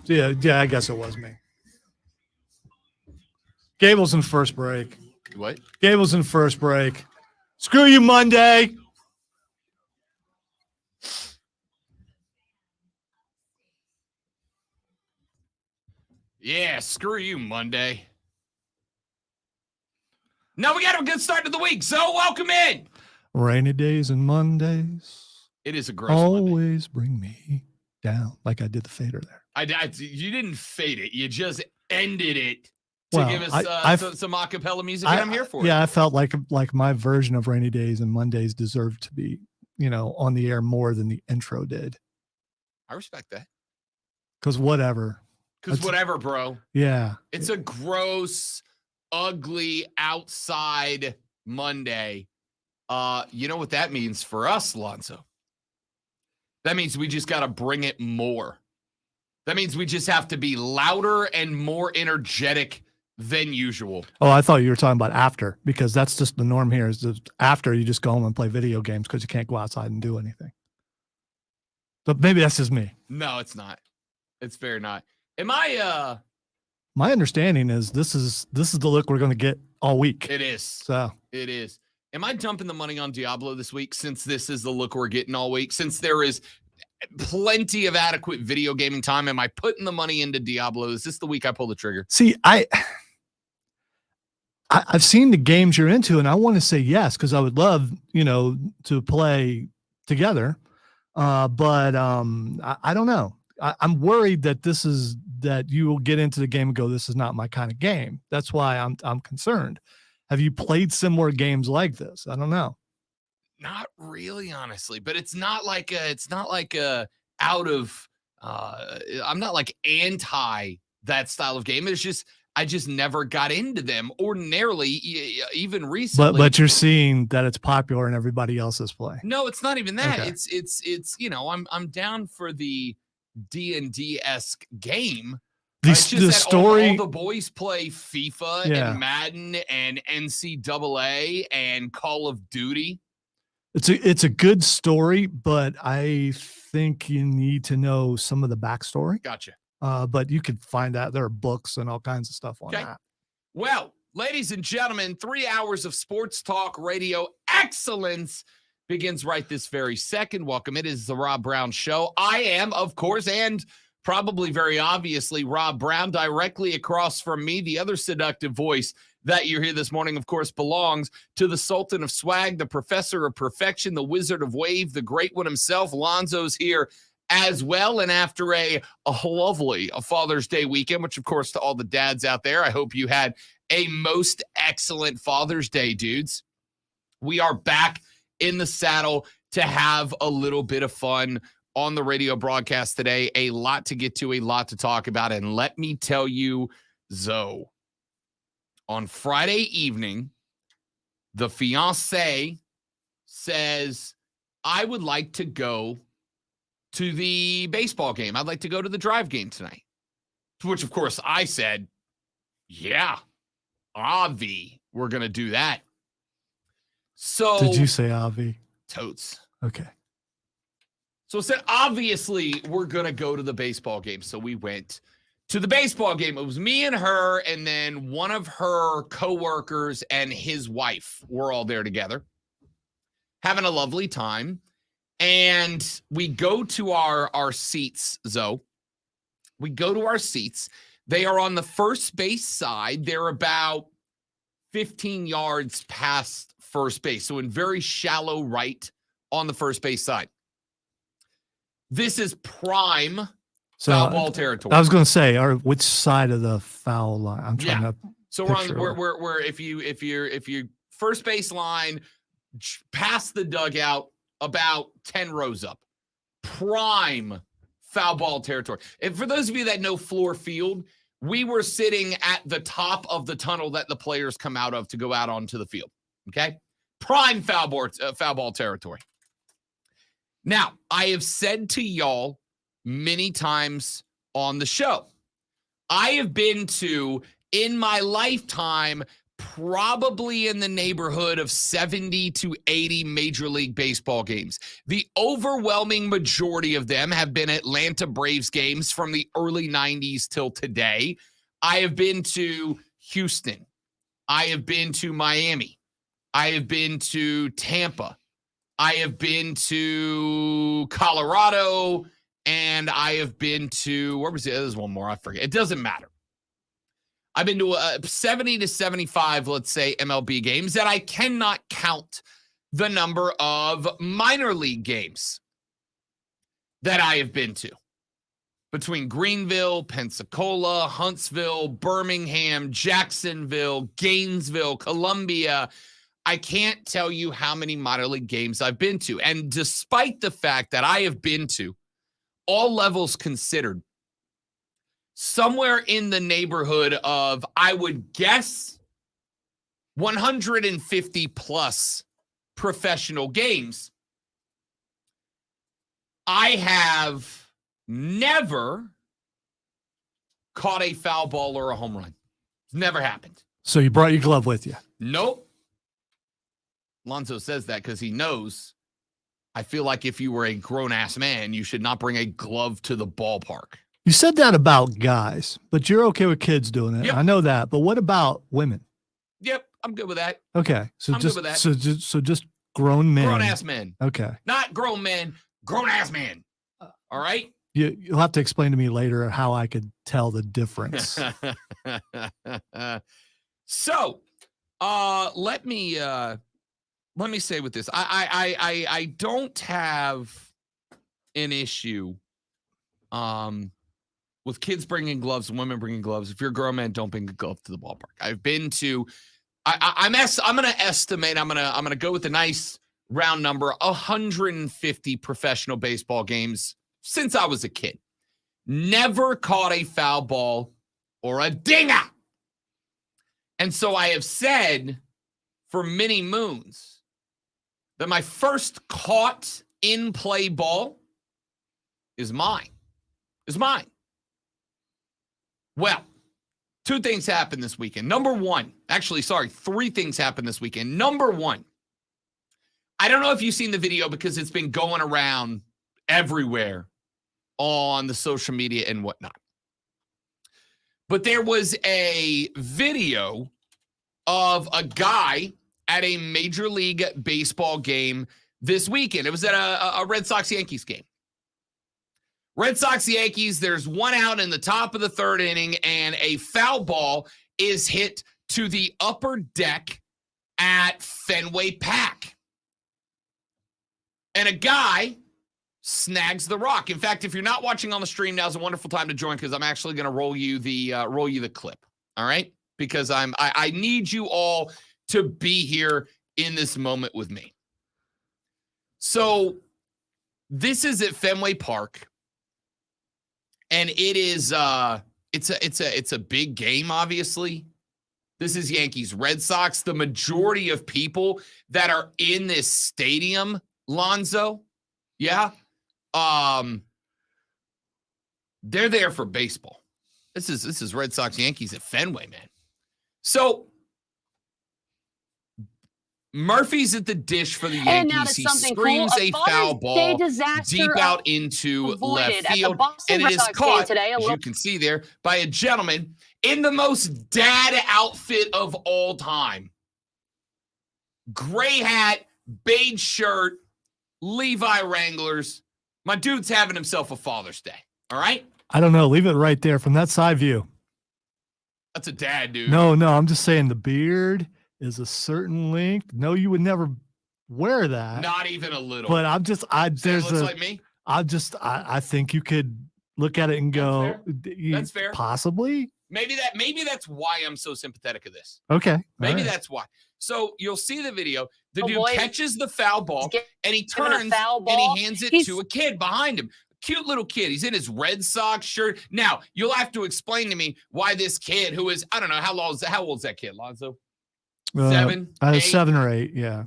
Yeah, I guess it was me. Gable's in first break. What? Gable's in first break. Screw you, Monday. Yeah, screw you, Monday. Now we got a good start to the week, so welcome in. Rainy days and Mondays. It is a gross always Monday. Bring me down, like I did the fader there. You didn't fade it. You just ended it to give us some acapella music, and I'm here for it. Yeah, I felt like my version of Rainy Days and Mondays deserved to be, on the air more than the intro did. I respect that. Because whatever, bro. Yeah. It's a gross, ugly outside Monday. You know what that means for us, Lonzo? That means we just got to bring it more. That means we just have to be louder and more energetic than usual. Oh, I thought you were talking about after, because that's just the norm here. Is after you just go home and play video games because you can't go outside and do anything. But maybe that's just me. No, it's not. It's fair not. Am I? My understanding is this is the look we're going to get all week. It is. So it is. Am I dumping the money on Diablo this week since this is the look we're getting all week? Since there is plenty of adequate video gaming time, am I putting the money into Diablo? Is this the week I pull the trigger? See, I've seen the games you're into, and I want to say yes, because I would love, to play together. But I don't know. I'm worried that you will get into the game and go, this is not my kind of game. That's why I'm concerned. Have you played similar games like this? I don't know. Not really, honestly, but it's not like I'm not like anti that style of game. It's just, I just never got into them ordinarily, even recently. But you're seeing that it's popular and everybody else is playing. No, it's not even that. Okay. It's I'm down for the D&D-esque game. The story. All the boys play FIFA and Madden and NCAA and Call of Duty. It's a good story, but I think you need to know some of the backstory. Gotcha. But you can find that there are books and all kinds of stuff on that. Well, ladies and gentlemen, 3 hours of sports talk radio excellence begins right this very second. Welcome. It is the Rob Brown Show. I am, of course, and probably very obviously, Rob Brown. Directly across from me, the other seductive voice that you hear this morning, of course, belongs to the Sultan of Swag, the Professor of Perfection, the Wizard of Wave, the Great One himself. Lonzo's here as well. And after a lovely Father's Day weekend, which, of course, to all the dads out there, I hope you had a most excellent Father's Day, dudes. We are back in the saddle to have a little bit of fun on the radio broadcast today. A lot to get to, a lot to talk about. And let me tell you, Zoe, on Friday evening, the fiancé says, I would like to go to the baseball game. I'd like to go to the drive game tonight. To which, of course, I said, yeah, Avi, we're going to do that. So did you say Avi? Totes. Okay. So I said, obviously, we're going to go to the baseball game. So we went to the baseball game. It was me and her, and then one of her coworkers and his wife were all there together, having a lovely time. And we go to our seats, Zoe. We go to our seats. They are on the first base side. They're about 15 yards past first base. So in very shallow right on the first base side. This is prime foul ball territory. I was going to say, which side of the foul line? I'm trying to. So we're if you first base line past the dugout, about 10 rows up, prime foul ball territory. And for those of you that know Floor Field, we were sitting at the top of the tunnel that the players come out of to go out onto the field. Okay, prime foul ball territory. Now, I have said to y'all many times on the show, I have been to, in my lifetime, probably in the neighborhood of 70 to 80 Major League Baseball games. The overwhelming majority of them have been Atlanta Braves games from the early 90s till today. I have been to Houston. I have been to Miami. I have been to Tampa. I have been to Colorado. And I have been to, where was it? There's one more. I forget. It doesn't matter. I've been to 70 to 75, let's say, MLB games, that I cannot count the number of minor league games that I have been to. Between Greenville, Pensacola, Huntsville, Birmingham, Jacksonville, Gainesville, Columbia, I can't tell you how many minor league games I've been to. And despite the fact that I have been to, all levels considered, somewhere in the neighborhood of, I would guess, 150 plus professional games, I have never caught a foul ball or a home run. It's never happened. So you brought your glove with you? Nope. Lonzo says that because he knows, I feel like if you were a grown-ass man, you should not bring a glove to the ballpark. You said that about guys, but you're okay with kids doing it. Yep. I know that. But what about women? Yep, I'm good with that. Okay. So I'm just good with that. so just grown men. Grown-ass men. Okay. Not grown men, grown-ass men. All right? You'll have to explain to me later how I could tell the difference. So, let me say with this. I don't have an issue with kids bringing gloves and women bringing gloves. If you're a grown man, don't bring a glove to the ballpark. I've been to, I'm going to estimate, I'm going to go with a nice round number, 150 professional baseball games since I was a kid. Never caught a foul ball or a dinger. And so I have said for many moons that my first caught in play ball is mine. Is mine. Well, two things happened this weekend. Number one, three things happened this weekend. Number one, I don't know if you've seen the video because it's been going around everywhere on the social media and whatnot. But there was a video of a guy at a Major League Baseball game this weekend. It was at a Red Sox-Yankees game. Red Sox-Yankees, there's one out in the top of the third inning, and a foul ball is hit to the upper deck at Fenway Park. And a guy snags the rock. In fact, if you're not watching on the stream, now's a wonderful time to join because I'm actually going to roll you the clip. All right? Because I need you all to be here in this moment with me. So this is at Fenway Park, and it is it's a big game. Obviously, this is Yankees Red Sox. The majority of people that are in this stadium, Lonzo, yeah, they're there for baseball. This is Red Sox Yankees at Fenway, man. So Murphy's at the dish for the Yankees. He screams a foul ball deep out into left field, and it is caught, as you can see there, by a gentleman in the most dad outfit of all time. Gray hat, beige shirt, Levi Wranglers. My dude's having himself a Father's Day. All right? I don't know. Leave it right there from that side view. That's a dad, dude. No, I'm just saying the beard is a certain length. No, you would never wear that. Not even a little. But like me. I think you could look at it and go, That's fair. Possibly. Maybe that's why I'm so sympathetic of this. Okay. Maybe that's why. So you'll see the video. The dude catches the foul ball and he turns and he hands it to a kid behind him. Cute little kid. He's in his Red Sox shirt. Now, you'll have to explain to me why this kid who is, I don't know, how old is that kid, Lonzo? 7? 7 or 8, yeah.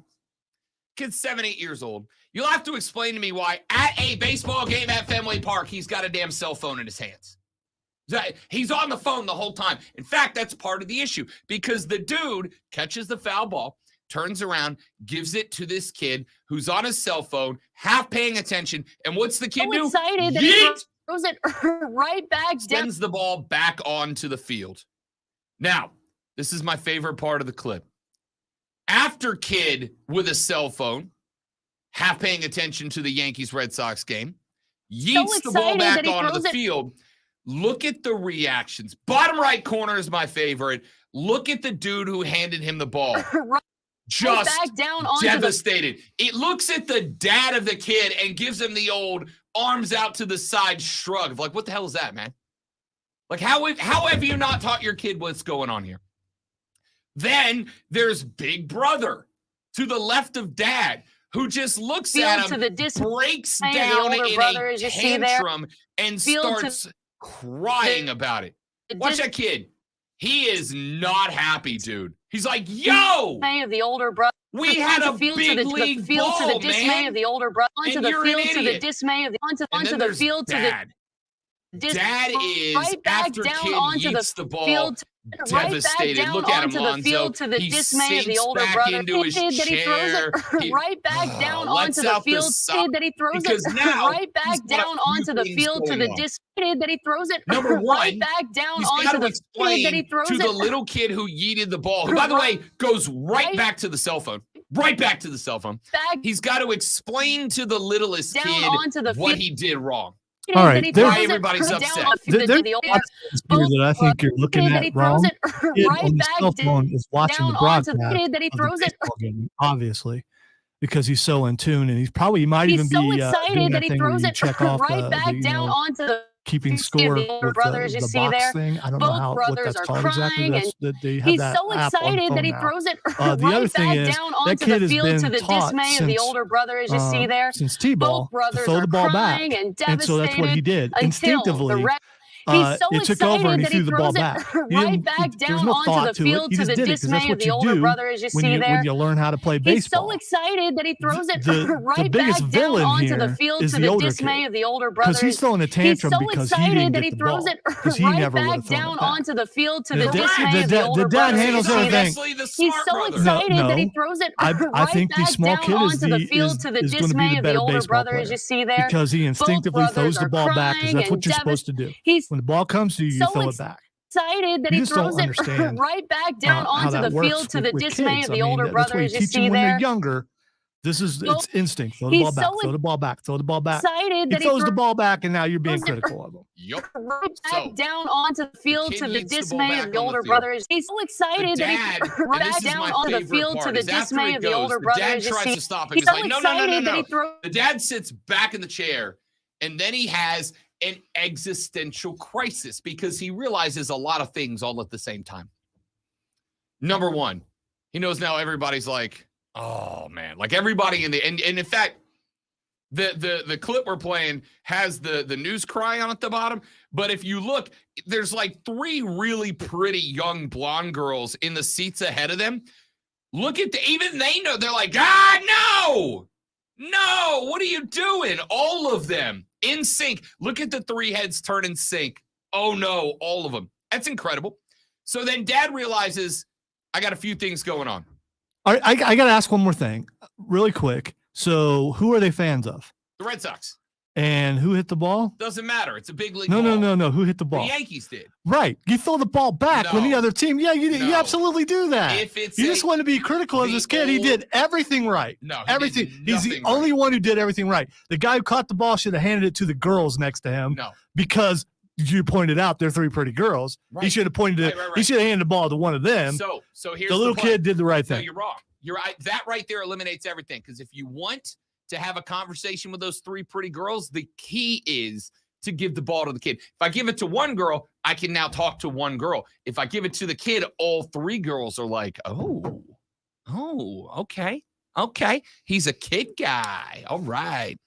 Kid's 7, 8 years old. You'll have to explain to me why at a baseball game at Fenway Park, he's got a damn cell phone in his hands. He's on the phone the whole time. In fact, that's part of the issue because the dude catches the foul ball, turns around, gives it to this kid who's on his cell phone, half paying attention. And what's the kid do? Excited that he throws it right back down. Sends the ball back onto the field. Now, this is my favorite part of the clip. After kid with a cell phone, half paying attention to the Yankees-Red Sox game, yeets the ball back onto the field. Look at the reactions. Bottom right corner is my favorite. Look at the dude who handed him the ball. Just back down devastated. It looks at the dad of the kid and gives him the old arms out to the side shrug of like, what the hell is that, man? Like, how have you not taught your kid what's going on here? Then there's Big Brother to the left of dad, who just looks at him, breaks down in a tantrum, and starts crying about it. Watch that kid. He is not happy, dude. He's like, yo! Of the older brother. We had a big league ball, to the dismay man. Of the older brother. Onto And the you're field an to the idiot. dismay of the onto the field to Dad. the Dad is, right back after down kid onto yeets the ball, field devastated. Right back Look at him, down Lonzo. onto the field to the He dismay of the sinks older back brother. into his That he chair. throws it right back down onto the field. That he throws because it now right back he's got down a few onto the things field to going the on. dismay. That he throws it Number one, right back down he's onto got to the explain that he throws to it the little kid who yeeted the ball, who, by the way, goes right back to the cell phone. Right back to the cell phone. He's got to explain to the littlest kid what he did wrong. All right, why everybody's upset. There's lots of here that I think you're looking at wrong. Kid on the cell phone is watching the broadcast of the baseball game, obviously, because he's so in tune, and he might even be doing that thing where you check off keeping score with the box thing. I don't know what that's called exactly. They have that so app on the excited phone that he now. throws it The other thing is that kid has been to the taught dismay since, of the older brother, as you see there. Since T-ball to throw the ball back, and so that's what he did instinctively. He's so it took over and he threw the ball throws back. it right back down onto the field He to just the did it because that's dismay of what the you older do brother, as you see there. when you learn how to play baseball. He's so excited that he throws it the right biggest back villain down onto here the field is to the the older dismay kid, of the older brother. because he's throwing a tantrum because he didn't get the ball, because he never would have thrown down it back. onto the field to The the dad- dismay of the the dad- older the dad brother. handles everything. He's so excited that he throws it I think the back small down kid is onto the field to the going to be dismay the of better the older baseball brother, player, as you see there. because he instinctively throws the ball back, because that's crying what you're and supposed to do. He's When the ball comes to you, you so throw it back. excited that You he just don't throws it understand right back down how onto that the works field to the with dismay kids. of the older that's brother, what you as you teach them see when there. they're younger. It's instinct. Throw the ball back. Throw the ball back. Throw the ball back. He throws the ball back, and now you're being critical of him. Yep. Right back down onto the field to the dismay of the older brother. He's so excited that he right back down onto the field to the dismay of the older brother. The dad as you tries see. to stop him. He's He's so like, no. excited that he throws. The dad sits back in the chair, and then he has an existential crisis because he realizes a lot of things all at the same time. Number one, he knows now everybody's like, oh man, like everybody in the and in fact, the clip we're playing has the news cry on at the bottom. But if you look, there's like three really pretty young blonde girls in the seats ahead of them. Look at even they know, they're like, no, what are you doing? All of them in sync. Look at the three heads turn in sync. Oh no, all of them. That's incredible. So then dad realizes, I got a few things going on. All right, I got to ask one more thing really quick. So who are they fans of? The Red Sox. And who hit the ball? Doesn't matter. It's a big league No. ball. Who hit the ball? The Yankees did. Right. You throw the ball back when the other team. Yeah, you absolutely do that. If it's you just want to be critical of this kid. He did everything right. No, everything. He's the only one who did everything right. The guy who caught the ball should have handed it to the girls next to him. No. Because you pointed out they're three pretty girls. Right. He should have pointed it. Right. He should have handed the ball to one of them. So here's the little kid did the right thing. No, you're wrong. You're right. That right there eliminates everything. Because if you want to have a conversation with those three pretty girls, the key is to give the ball to the kid. If I give it to one girl, I can now talk to one girl. If I give it to the kid, all three girls are like, oh, okay. He's a kid guy. All right.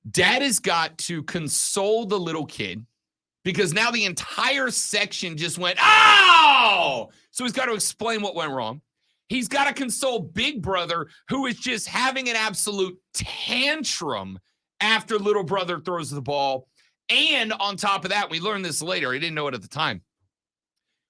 Dad has got to console the little kid because now the entire section just went, oh! So he's got to explain what went wrong. He's got to console Big Brother, who is just having an absolute tantrum after little brother throws the ball. And on top of that, we learned this later. I didn't know it at the time.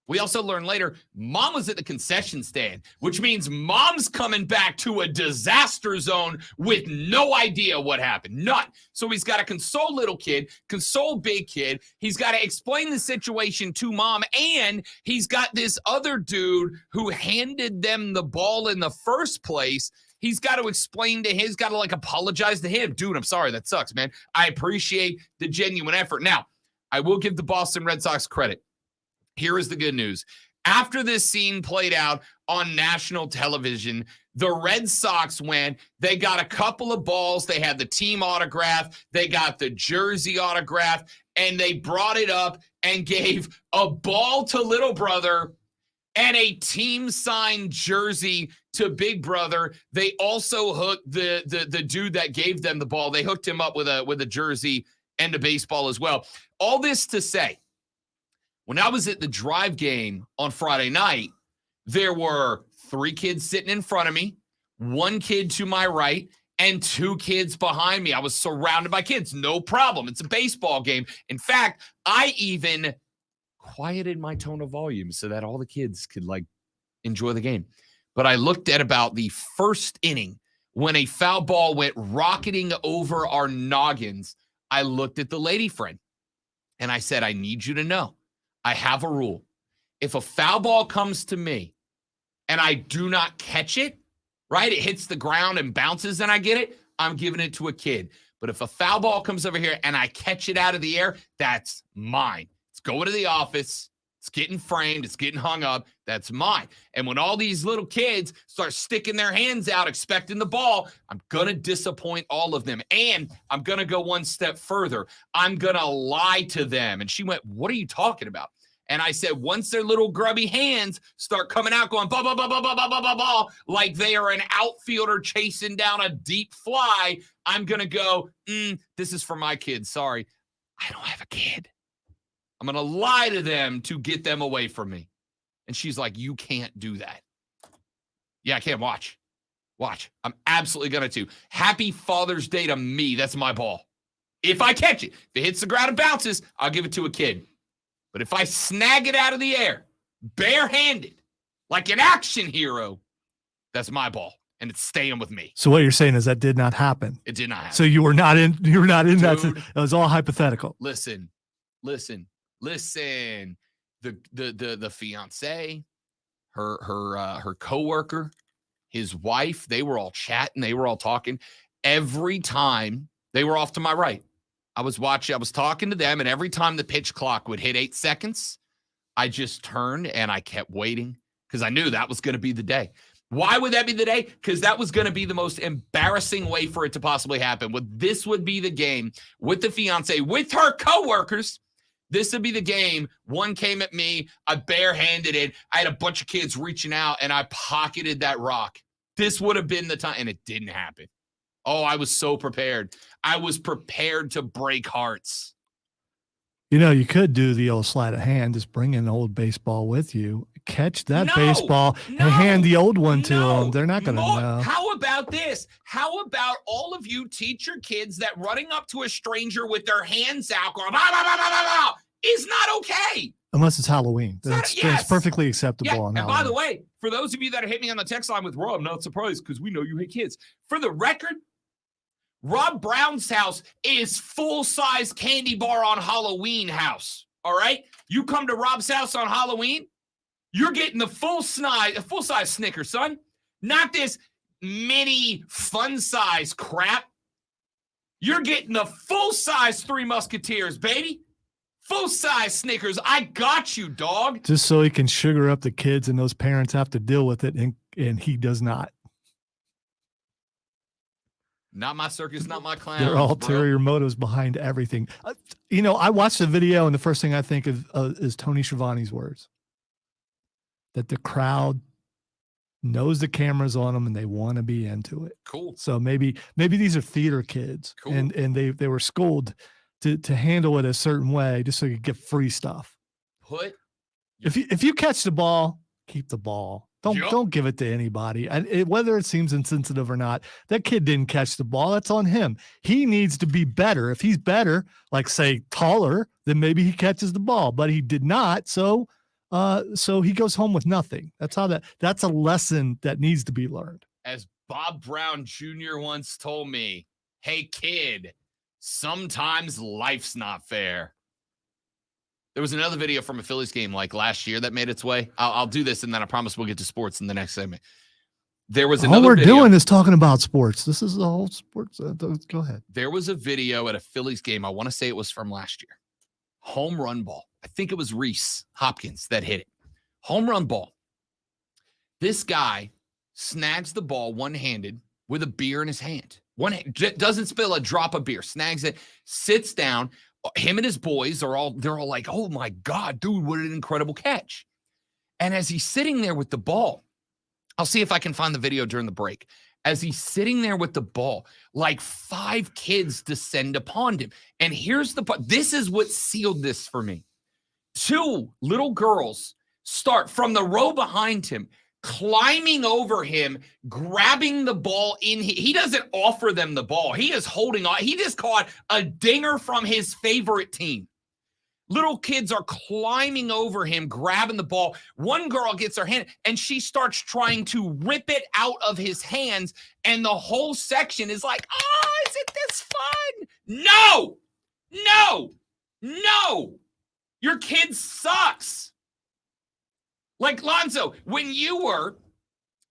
We also learned later, mom was at the concession stand, which means mom's coming back to a disaster zone with no idea what happened. None. So he's got to console little kid, console big kid. He's got to explain the situation to mom. And he's got this other dude who handed them the ball in the first place. He's got to explain to him, he's got to apologize to him. Dude, I'm sorry. That sucks, man. I appreciate the genuine effort. Now, I will give the Boston Red Sox credit. Here is the good news. After this scene played out on national television, the Red Sox went. They got a couple of balls. They had the team autograph. They got the jersey autograph. And they brought it up and gave a ball to little brother and a team-signed jersey to big brother. They also hooked the dude that gave them the ball. They hooked him up with a jersey and a baseball as well. All this to say, when I was at the Drive game on Friday night, there were 3 kids sitting in front of me, 1 kid to my right, and 2 kids behind me. I was surrounded by kids. No problem. It's a baseball game. In fact, I even quieted my tone of volume so that all the kids could enjoy the game. But I looked at about the first inning when a foul ball went rocketing over our noggins. I looked at the lady friend and I said, I need you to know, I have a rule. If a foul ball comes to me and I do not catch it, right? It hits the ground and bounces and I get it, I'm giving it to a kid. But if a foul ball comes over here and I catch it out of the air, that's mine. It's going to the office. It's getting framed. It's getting hung up. That's mine. And when all these little kids start sticking their hands out expecting the ball, I'm going to disappoint all of them. And I'm going to go one step further. I'm going to lie to them. And she went, what are you talking about? And I said, once their little grubby hands start coming out going, ball, ball, ball, ball, ball, ball, ball, ball, like they are an outfielder chasing down a deep fly, I'm going to go, this is for my kids. Sorry, I don't have a kid. I'm going to lie to them to get them away from me. And she's like, you can't do that. Yeah, I can. Watch. I'm absolutely going to. Happy Father's Day to me. That's my ball. If I catch it, if it hits the ground and bounces, I'll give it to a kid. But if I snag it out of the air, barehanded, like an action hero, that's my ball. And it's staying with me. So what you're saying is that did not happen. It did not happen. So you were not in Dude, that. It was all hypothetical. Listen. The fiance, her coworker, his wife, they were all chatting, they were all talking. Every time they were off to my right, I was talking to them, and every time the pitch clock would hit 8 seconds, I just turned and I kept waiting because I knew that was going to be the day. Why would that be the day? Because that was going to be the most embarrassing way for it to possibly happen. This would be the game with the fiance, with her coworkers. This would be the game. One came at me. I barehanded it. I had a bunch of kids reaching out, and I pocketed that rock. This would have been the time, and it didn't happen. Oh, I was so prepared. I was prepared to break hearts. You know, you could do the old sleight of hand, just bring an old baseball with you, catch that baseball, and hand the old one to them. They're not going to know. How about this? How about all of you teach your kids that running up to a stranger with their hands out going, blah, blah, blah, blah, blah, is not okay. Unless it's Halloween. It's perfectly acceptable on and Halloween. By the way, for those of you that are hitting me on the text line with Rob, I'm not surprised because we know you hate kids. For the record, Rob Brown's house is full-size candy bar on Halloween house. All right? You come to Rob's house on Halloween, you're getting the full-size Snickers, son. Not this mini fun-size crap. You're getting the full-size Three Musketeers, baby. Full-size Snickers. I got you, dog. Just so he can sugar up the kids and those parents have to deal with it, and he does not. Not my circus, not my clown. There are ulterior motives behind everything. I watched the video, and the first thing I think of is Tony Schiavone's words. That the crowd knows the camera's on them and they want to be into it. Cool. So maybe these are theater kids, cool. and they were schooled to handle it a certain way just so you get free stuff. If you catch the ball, keep the ball. Don't give it to anybody. And whether it seems insensitive or not, that kid didn't catch the ball. That's on him. He needs to be better. If he's better, like say taller, then maybe he catches the ball. But he did not. So he goes home with nothing. That's a lesson that needs to be learned. As Bob Brown Jr. once told me, hey kid, sometimes life's not fair. There was another video from a Phillies game like last year that made its way. I'll do this, and then I promise we'll get to sports in the next segment. There was another All we're video. doing is talking about sports. This is the whole sports. Go ahead. There was a video at a Phillies game. I want to say it was from last year. Home run ball. I think it was Reese Hopkins that hit it. Home run ball. This guy snags the ball one-handed with a beer in his hand. Doesn't spill a drop of beer. Snags it, sits down. Him and his boys they're all like, oh my God, dude, what an incredible catch. And as he's sitting there with the ball, I'll see if I can find the video during the break. As he's sitting there with the ball, like 5 kids descend upon him. And here's the part. This is what sealed this for me. 2 little girls start from the row behind him, climbing over him, grabbing the ball he doesn't offer them the ball. He is holding on. He just caught a dinger from his favorite team. Little kids are climbing over him, grabbing the ball. One girl gets her hand and she starts trying to rip it out of his hands. And the whole section is like, oh, isn't this fun? No. Your kid sucks. Like Lonzo, when you were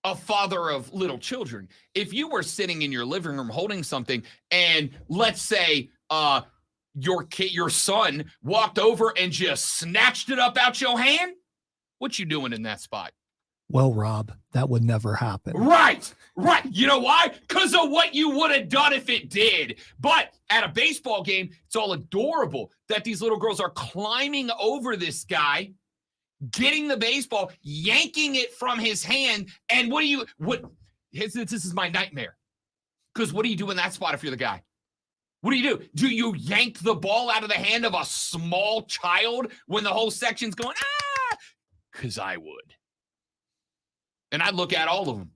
a father of little children, if you were sitting in your living room holding something and let's say your son walked over and just snatched it up out your hand, what you doing in that spot? Well, Rob, that would never happen. Right. You know why? Because of what you would have done if it did. But at a baseball game, it's all adorable that these little girls are climbing over this guy, getting the baseball, yanking it from his hand. And this is my nightmare. Because what do you do in that spot if you're the guy? What do you do? Do you yank the ball out of the hand of a small child when the whole section's going, ah? Because I would. And I'd look at all of them.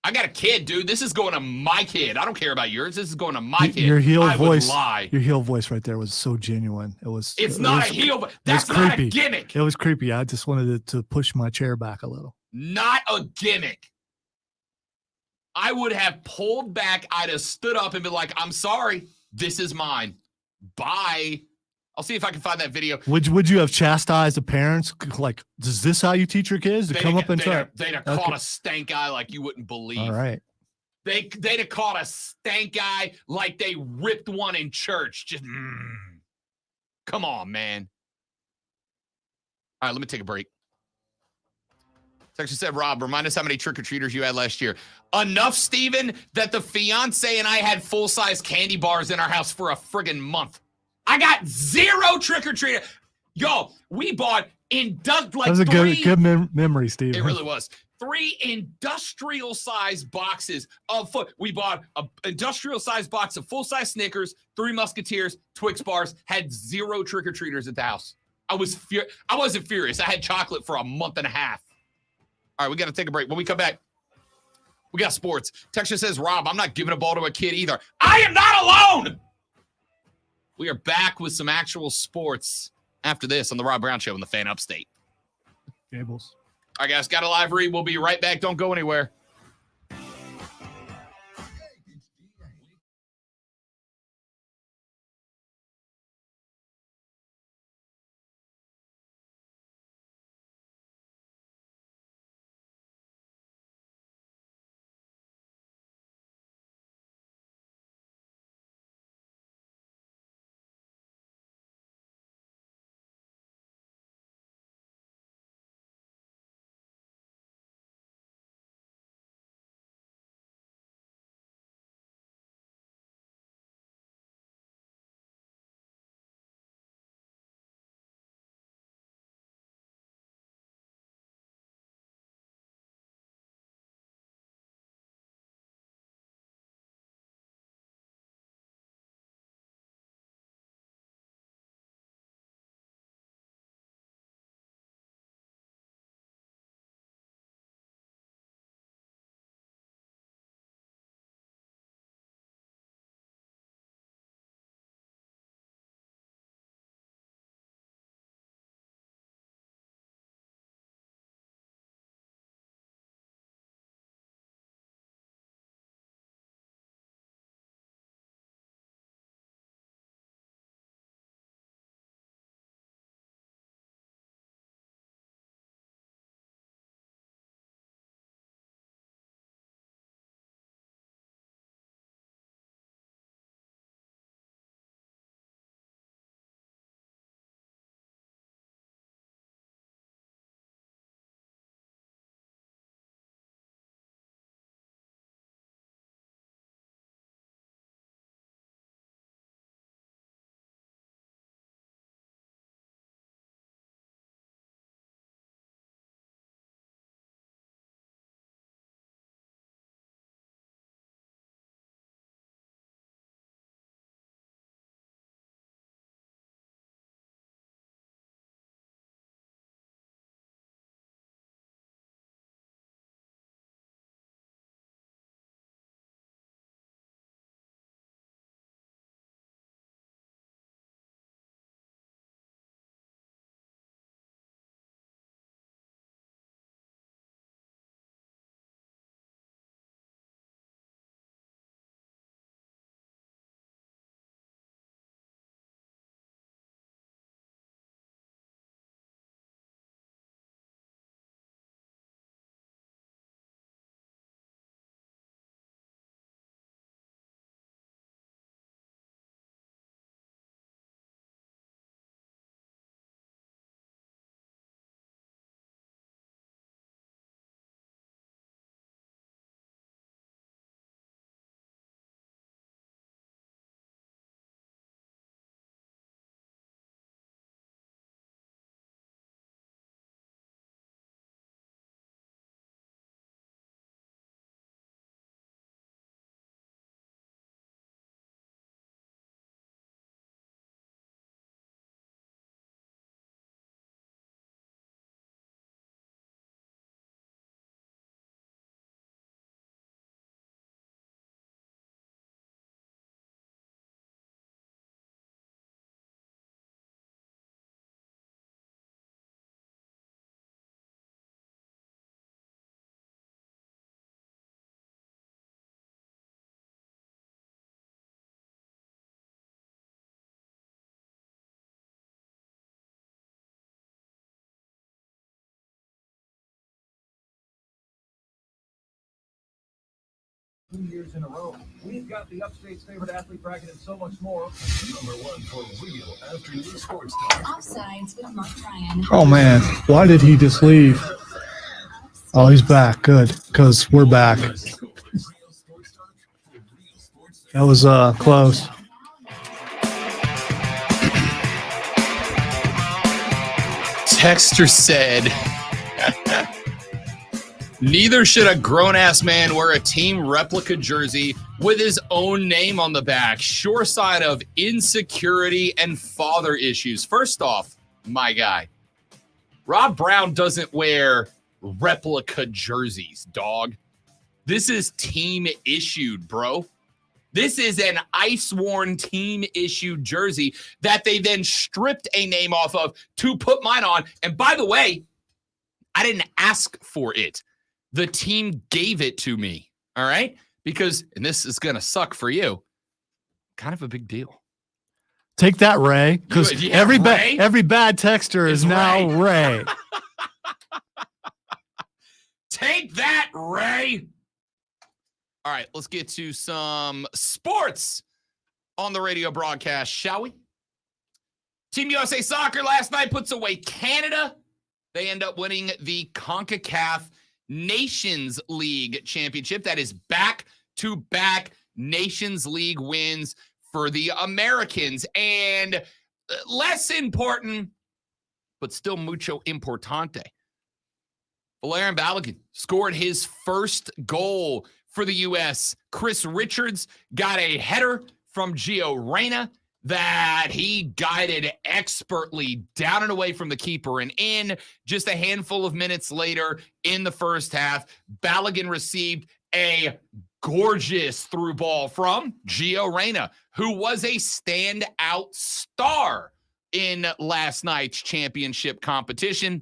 I got a kid, dude. This is going to my kid. I don't care about yours. This is going to my kid. Your heel voice. Would lie. Your heel voice right there was so genuine. It's not a heel. That's not a gimmick. It was creepy. I just wanted to push my chair back a little. Not a gimmick. I would have pulled back. I'd have stood up and been like, I'm sorry. This is mine. Bye. I'll see if I can find that video. Would you have chastised the parents? Like, is this how you teach your kids to come up and try? They'd have caught a stank eye like you wouldn't believe. All right. They'd have caught a stank eye like they ripped one in church. Just, come on, man. All right, let me take a break. Texas said, Rob, remind us how many trick-or-treaters you had last year. Enough, Steven, that the fiance and I had full-size candy bars in our house for a friggin' month. I got 0 trick-or-treater. Yo, we bought that was a good memory, Steven. It really was. 3 industrial-sized boxes of food. We bought an industrial-sized box of full-size Snickers, 3 Musketeers, Twix bars, had 0 trick-or-treaters at the house. I wasn't furious. I had chocolate for a month and a half. All right, we got to take a break. When we come back, we got sports. Texture says, Rob, I'm not giving a ball to a kid either. I am not alone. We are back with some actual sports after this on the Rob Brown Show in the Fan Upstate. Gables. All right, guys, got a live read. We'll be right back. Don't go anywhere. 2 years in a row. We've got the Upstate's favorite athlete bracket and so much more. Number one for real afternoon sports talk. Offsides with Mark Ryan. Oh, man. Why did he just leave? Oh, he's back. Good. Because we're back. That was close. Texter said, neither should a grown-ass man wear a team replica jersey with his own name on the back. Sure sign of insecurity and father issues. First off, my guy, Rob Brown doesn't wear replica jerseys, dog. This is team issued, bro. This is an ice-worn team-issued jersey that they then stripped a name off of to put mine on. And by the way, I didn't ask for it. The team gave it to me, all right? Because, and this is going to suck for you, kind of a big deal. Take that, Ray, because every bad texter is now Ray. Take that, Ray. All right, let's get to some sports on the radio broadcast, shall we? Team USA Soccer last night puts away Canada. They end up winning the CONCACAF Nations League Championship. That is back-to-back Nations League wins for the Americans. And less important, but still mucho importante, Valerian Balogun scored his first goal for the U.S. Chris Richards got a header from Gio Reyna that he guided expertly down and away from the keeper and in. Just a handful of minutes later in the first half, Balogun received a gorgeous through ball from Gio Reyna, who was a standout star in last night's championship competition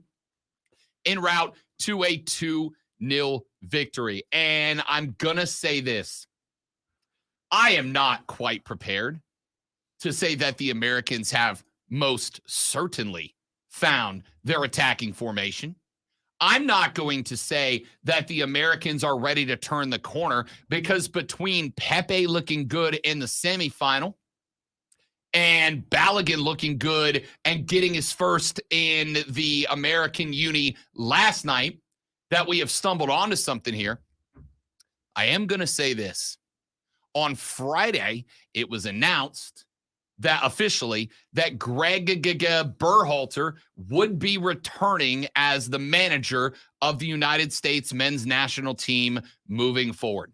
en route to a 2-0 victory. And I'm going to say this. I am not quite prepared to say that the Americans have most certainly found their attacking formation. I'm not going to say that the Americans are ready to turn the corner, because between Pepe looking good in the semifinal and Balogun looking good and getting his first in the American uni last night, that we have stumbled onto something here. I am going to say this. On Friday, it was announced that officially that Greg Berhalter would be returning as the manager of the United States men's national team moving forward.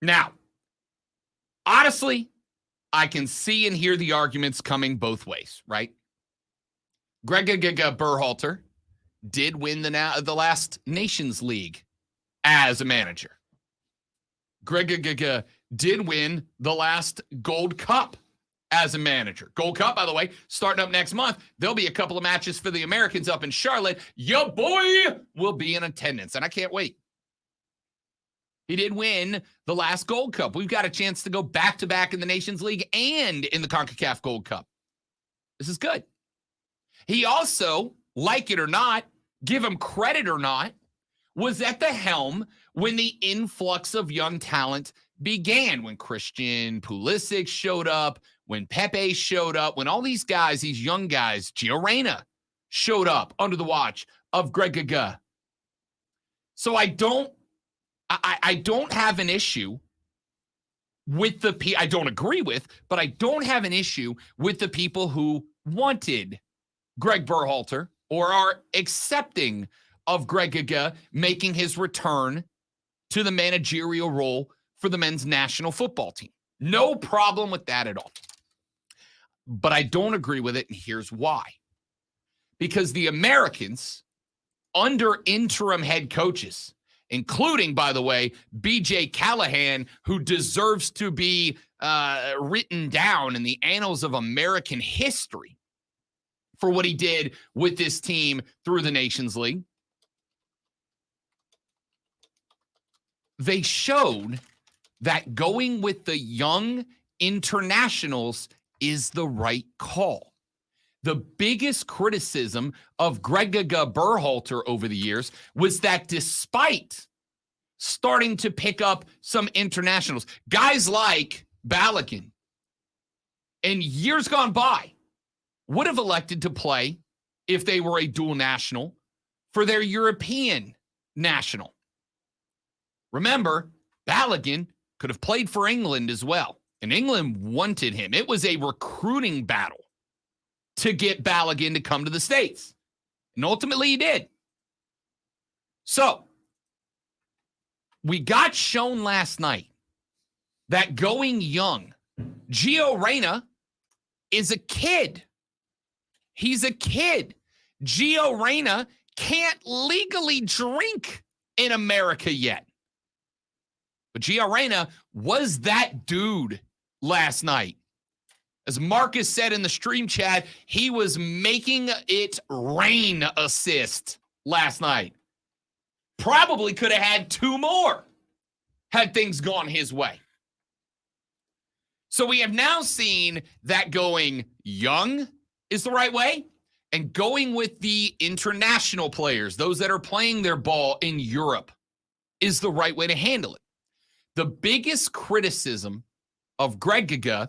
Now, honestly, I can see and hear the arguments coming both ways, right? Greg Berhalter did win the last Nations League as a manager. Greg did win the last Gold Cup as a manager. Gold Cup, by the way, starting up next month. There'll be a couple of matches for the Americans up in Charlotte. Your boy will be in attendance, and I can't wait. He did win the last Gold Cup. We've got a chance to go back-to-back in the Nations League and in the CONCACAF Gold Cup. This is good. He also, like it or not, give him credit or not, was at the helm when the influx of young talent began, when Christian Pulisic showed up, when Pepe showed up, when all these guys, these young guys, Gio Reyna, showed up under the watch of Greg Gaga. So I don't have an issue with I don't agree with, but I don't have an issue with the people who wanted Greg Berhalter or are accepting of Greg Gaga making his return to the managerial role for the men's national football team. No problem with that at all. But I don't agree with it, and here's why. Because the Americans, under interim head coaches, including, by the way, B.J. Callahan, who deserves to be written down in the annals of American history for what he did with this team through the Nations League, they showed that going with the young internationals is the right call. The biggest criticism of Greg Berhalter over the years was that despite starting to pick up some internationals. Guys like Balogun in years gone by would have elected to play if they were a dual national for their European national. Remember, Balogun could have played for England as well, and England wanted him. It was a recruiting battle to get Balogun to come to the States, and ultimately he did. So, we got shown last night that going young, Gio Reyna is a kid. He's a kid. Gio Reyna can't legally drink in America yet. But Gio Reyna was that dude last night. As Marcus said in the stream chat, he was making it rain assist last night. Probably could have had 2 more had things gone his way. So we have now seen that going young is the right way, and going with the international players, those that are playing their ball in Europe, is the right way to handle it. The biggest criticism of Greg Giga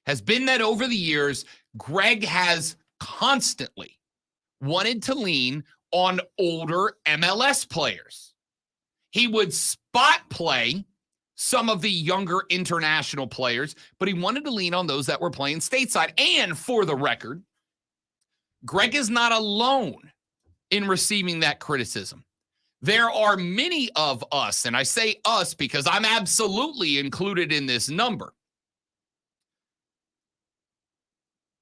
has been that over the years, Greg has constantly wanted to lean on older MLS players. He would spot play some of the younger international players, but he wanted to lean on those that were playing stateside. And for the record, Greg is not alone in receiving that criticism. There are many of us, and I say us because I'm absolutely included in this number.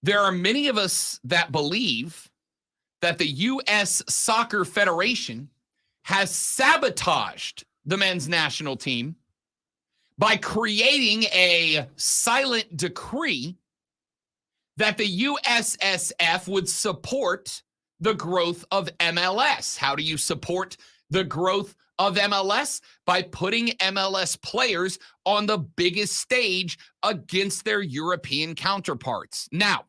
There are many of us that believe that the U.S. Soccer Federation has sabotaged the men's national team by creating a silent decree that the USSF would support the growth of MLS. How do you support the growth of MLS? By putting MLS players on the biggest stage against their European counterparts. Now,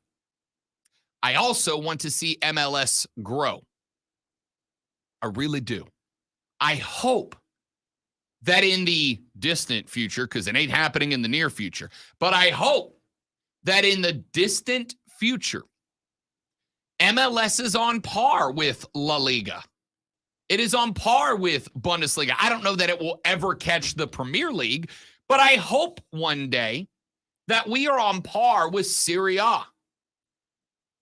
I also want to see MLS grow. I really do. I hope that in the distant future, because it ain't happening in the near future, but I hope that in the distant future, MLS is on par with La Liga. It is on par with Bundesliga. I don't know that it will ever catch the Premier League, but I hope one day that we are on par with Serie A.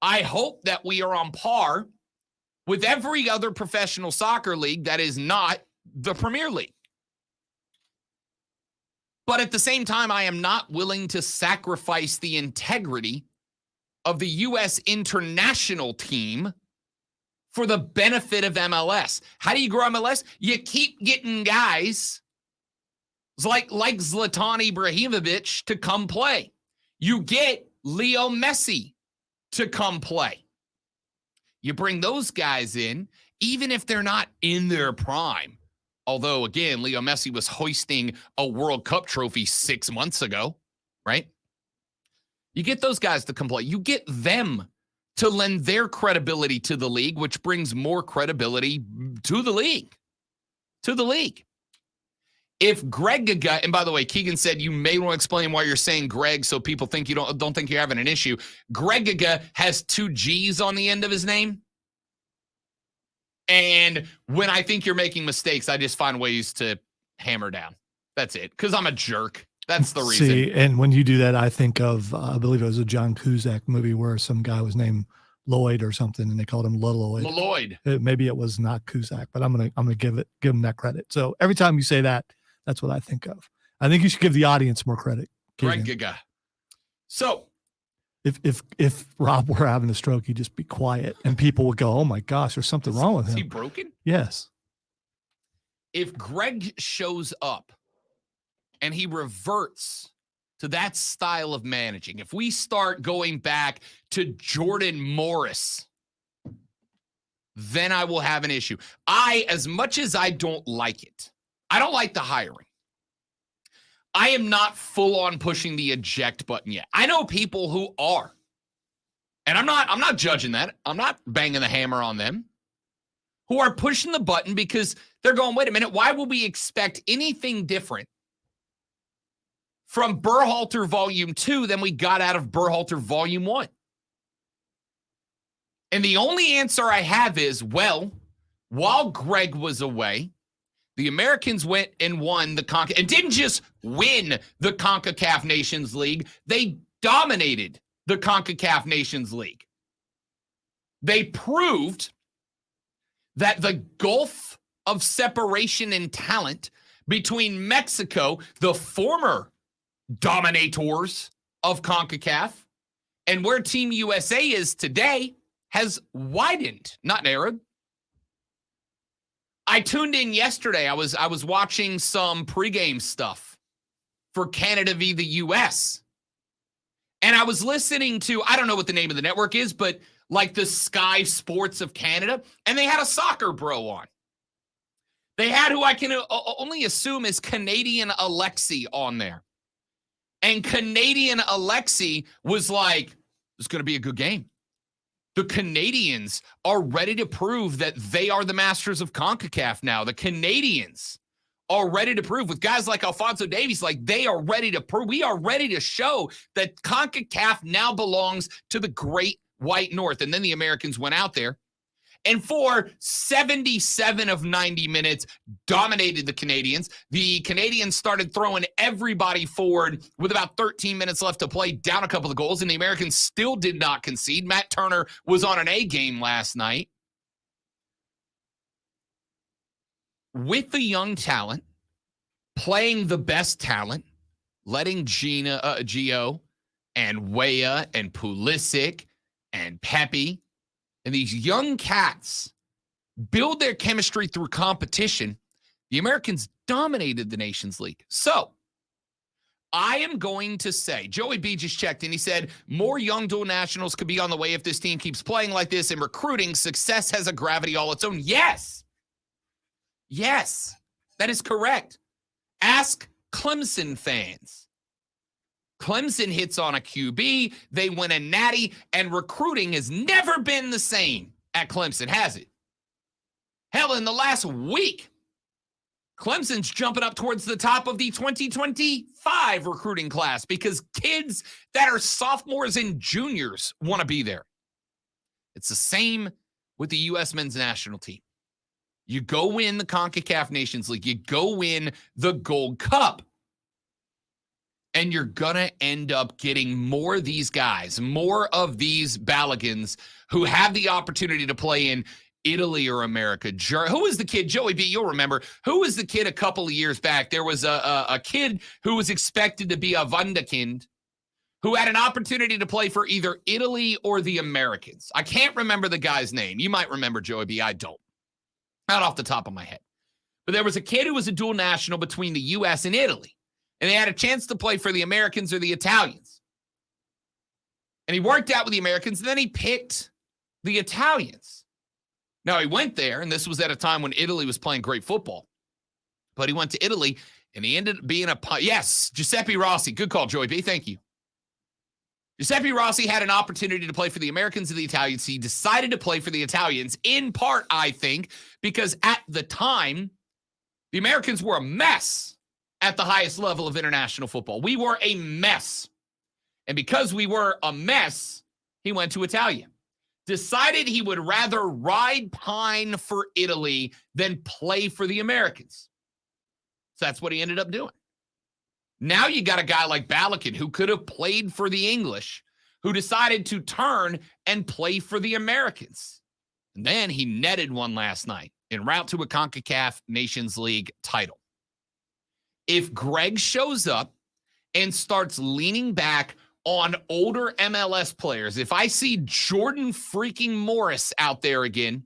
I hope that we are on par with every other professional soccer league that is not the Premier League. But at the same time, I am not willing to sacrifice the integrity of the U.S. international team for the benefit of MLS. How do you grow MLS? You keep getting guys like Zlatan Ibrahimovic to come play. You get Leo Messi to come play. You bring those guys in, even if they're not in their prime. Although, again, Leo Messi was hoisting a World Cup trophy 6 months ago, right? You get those guys to come play. You get them to lend their credibility to the league, which brings more credibility to the league. To the league. If Greg Giga, and by the way, Keegan said you may want to explain why you're saying Greg so people think you don't think you're having an issue. Greg Giga has 2 G's on the end of his name. And when I think you're making mistakes, I just find ways to hammer down. That's it. Because I'm a jerk. That's the reason. See, and when you do that, I think of, I believe it was a John Cusack movie where some guy was named Lloyd or something, and they called him Lloyd. Lloyd. Maybe it was not Cusack, but I'm gonna give him that credit. So every time you say that, that's what I think of. I think you should give the audience more credit. Greg Giga. So if Rob were having a stroke, he'd just be quiet, and people would go, "Oh my gosh, there's something wrong with him." Is he broken? Yes. If Greg shows up and he reverts to that style of managing, if we start going back to Jordan Morris, then I will have an issue. As much as I don't like it, I don't like the hiring. I am not full on pushing the eject button yet. I know people who are. And I'm not judging that. I'm not banging the hammer on them. who are pushing the button because they're going, wait a minute, why would we expect anything different from Berhalter Volume 2 than we got out of Berhalter Volume 1? And the only answer I have is, well, while Greg was away, the Americans went and won the and didn't just win the CONCACAF Nations League. They dominated the CONCACAF Nations League. They proved that the gulf of separation in talent between Mexico, the former dominators of CONCACAF, and where Team USA is today has widened, not narrowed. I tuned in yesterday. I was watching some pregame stuff for Canada v. the US. And I was listening to, I don't know what the name of the network is, but like the Sky Sports of Canada, and they had a soccer bro on. They had who I can only assume is Canadian Alexi on there. And Canadian Alexi was like, it's going to be a good game. The Canadians are ready to prove that they are the masters of CONCACAF now. The Canadians are ready to prove with guys like Alphonso Davies, like they are ready to prove. We are ready to show that CONCACAF now belongs to the great white north. And then the Americans went out there and for 77 of 90 minutes dominated the Canadians. The Canadians started throwing everybody forward with about 13 minutes left to play, down a couple of goals, and the Americans still did not concede. Matt Turner was on an A game last night. With the young talent, playing the best talent, letting Gio and Weah and Pulisic and Pepe and these young cats build their chemistry through competition, the Americans dominated the Nations League. So I am going to say, Joey B just checked and he said, more young dual nationals could be on the way if this team keeps playing like this and recruiting. Success has a gravity all its own. Yes. Yes, that is correct. Ask Clemson fans. Clemson hits on a QB, they win a natty, and recruiting has never been the same at Clemson, has it? Hell, in the last week, Clemson's jumping up towards the top of the 2025 recruiting class because kids that are sophomores and juniors want to be there. It's the same with the U.S. men's national team. You go win the CONCACAF Nations League, you go win the Gold Cup, and you're going to end up getting more of these guys, more of these Balligans who have the opportunity to play in Italy or America. Who was the kid? Joey B, you'll remember. Who was the kid a couple of years back? There was a kid who was expected to be a Wunderkind who had an opportunity to play for either Italy or the Americans. I can't remember the guy's name. You might remember, Joey B. I don't. Not off the top of my head. But there was a kid who was a dual national between the U.S. and Italy. And they had a chance to play for the Americans or the Italians. And he worked out with the Americans, and then he picked the Italians. Now, he went there, and this was at a time when Italy was playing great football. But he went to Italy, and he ended up being yes, Giuseppe Rossi. Good call, Joey B. Thank you. Giuseppe Rossi had an opportunity to play for the Americans and the Italians. He decided to play for the Italians, in part, I think, because at the time, the Americans were a mess at the highest level of international football. We were a mess. And because we were a mess, he went to Italia. Decided he would rather ride pine for Italy than play for the Americans. So that's what he ended up doing. Now you got a guy like Balakin who could have played for the English, who decided to turn and play for the Americans. And then he netted one last night en route to a CONCACAF Nations League title. If Greg shows up and starts leaning back on older MLS players, if I see Jordan freaking Morris out there again,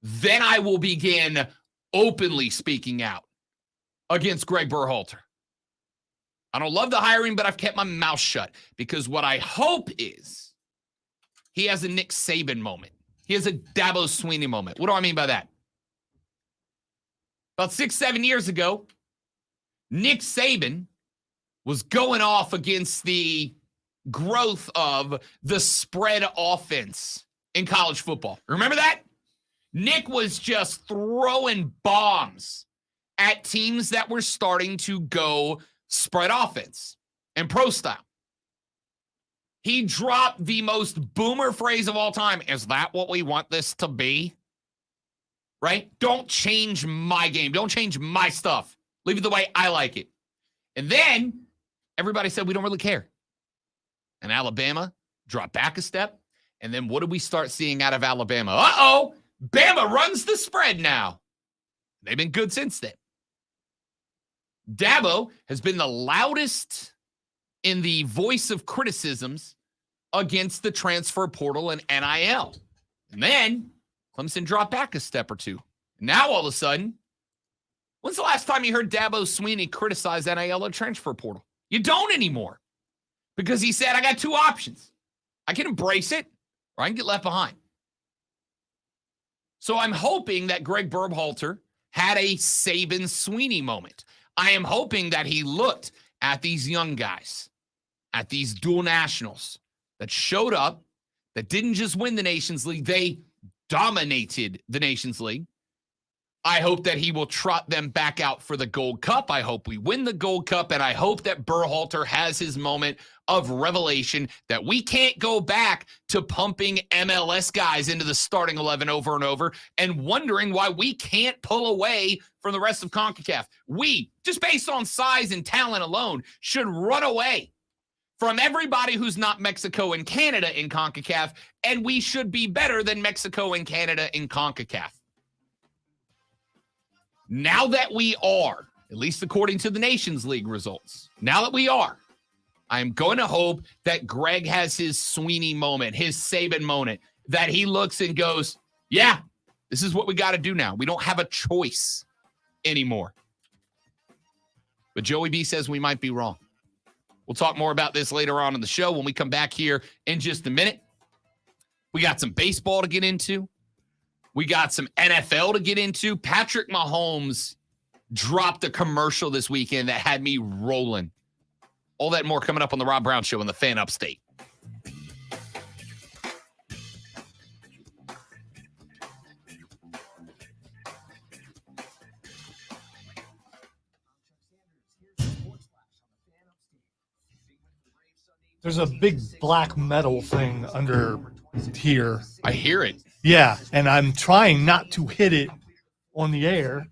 then I will begin openly speaking out against Greg Berhalter. I don't love the hiring, but I've kept my mouth shut because what I hope is he has a Nick Saban moment. He has a Dabo Swinney moment. What do I mean by that? About 6-7 years ago, Nick Saban was going off against the growth of the spread offense in college football. Remember that? Nick was just throwing bombs at teams that were starting to go spread offense and pro style. He dropped the most boomer phrase of all time. Is that what we want this to be? Right? Don't change my game. Don't change my stuff. Leave it the way I like it. And then everybody said we don't really care. And Alabama dropped back a step. And then what did we start seeing out of Alabama? Uh-oh, Bama runs the spread now. They've been good since then. Dabo has been the loudest in the voice of criticisms against the transfer portal and NIL. And then Clemson dropped back a step or two. Now, all of a sudden, when's the last time you heard Dabo Swinney criticize NIL or transfer portal? You don't anymore. Because he said, I got two options. I can embrace it, or I can get left behind. So I'm hoping that Greg Berhalter had a Saban Swinney moment. I am hoping that he looked at these young guys, at these dual nationals that showed up, that didn't just win the Nations League, they dominated the Nations League. I hope that he will trot them back out for the Gold Cup. I hope we win the Gold Cup, and I hope that Berhalter has his moment of revelation that we can't go back to pumping MLS guys into the starting 11 over and over and wondering why we can't pull away from the rest of CONCACAF. We, just based on size and talent alone, should run away from everybody who's not Mexico and Canada in CONCACAF, and we should be better than Mexico and Canada in CONCACAF. Now that we are, at least according to the Nations League results, now that we are, I'm going to hope that Greg has his Swinney moment, his Saban moment, that he looks and goes, yeah, this is what we got to do now. We don't have a choice anymore. But Joey B says we might be wrong. We'll talk more about this later on in the show when we come back here in just a minute. We got some baseball to get into. We got some NFL to get into. Patrick Mahomes dropped a commercial this weekend that had me rolling. All that and more coming up on the Rob Brown Show in the Fan Upstate. There's a big black metal thing under here. I hear it. Yeah, and I'm trying not to hit it on the air.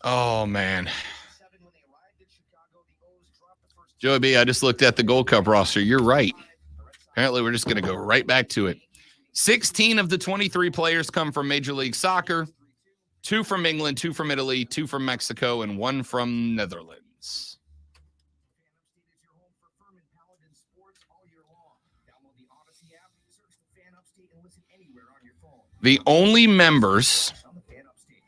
Oh, man. Joey B, I just looked at the Gold Cup roster. You're right. Apparently, we're just going to go right back to it. 16 of the 23 players come from Major League Soccer, 2 from England, 2 from Italy, 2 from Mexico, and 1 from Netherlands. The only members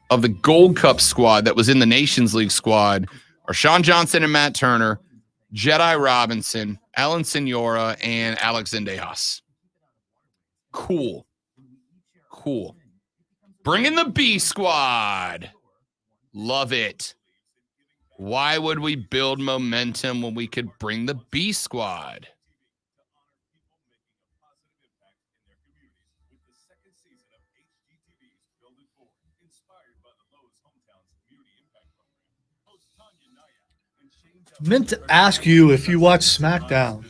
of the Gold Cup squad that was in the Nations League squad are Sean Johnson and Matt Turner, Jedi Robinson, Alan Senora, and Alex Zendejas. Cool. Bring in the B squad. Love it. Why would we build momentum when we could bring the B squad? Meant to ask you if you watch SmackDown.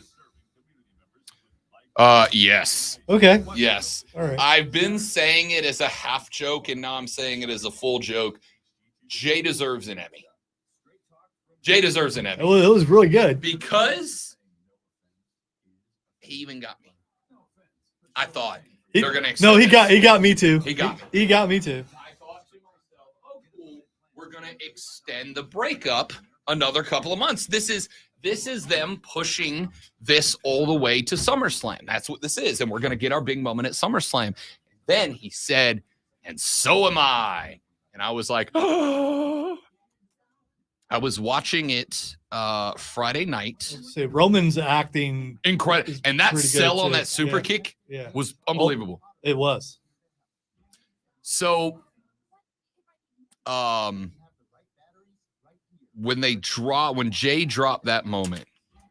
Yes. Okay. Yes. All right. I've been saying it as a half joke, and now I'm saying it as a full joke. Jay deserves an Emmy. It was really good. Because he even got me. I thought they're going to accept he got me too. He got me. He got me too. I thought to myself, oh, cool. We're going to extend the breakup another couple of months. This is them pushing this all the way to SummerSlam. That's what this is. And we're going to get our big moment at SummerSlam. Then he said, and so am I. And I was like, oh. I was watching it Friday night. So Roman's acting incredible. And that sell on that super yeah. kick Yeah. was unbelievable. It was. So, when Jay dropped that moment,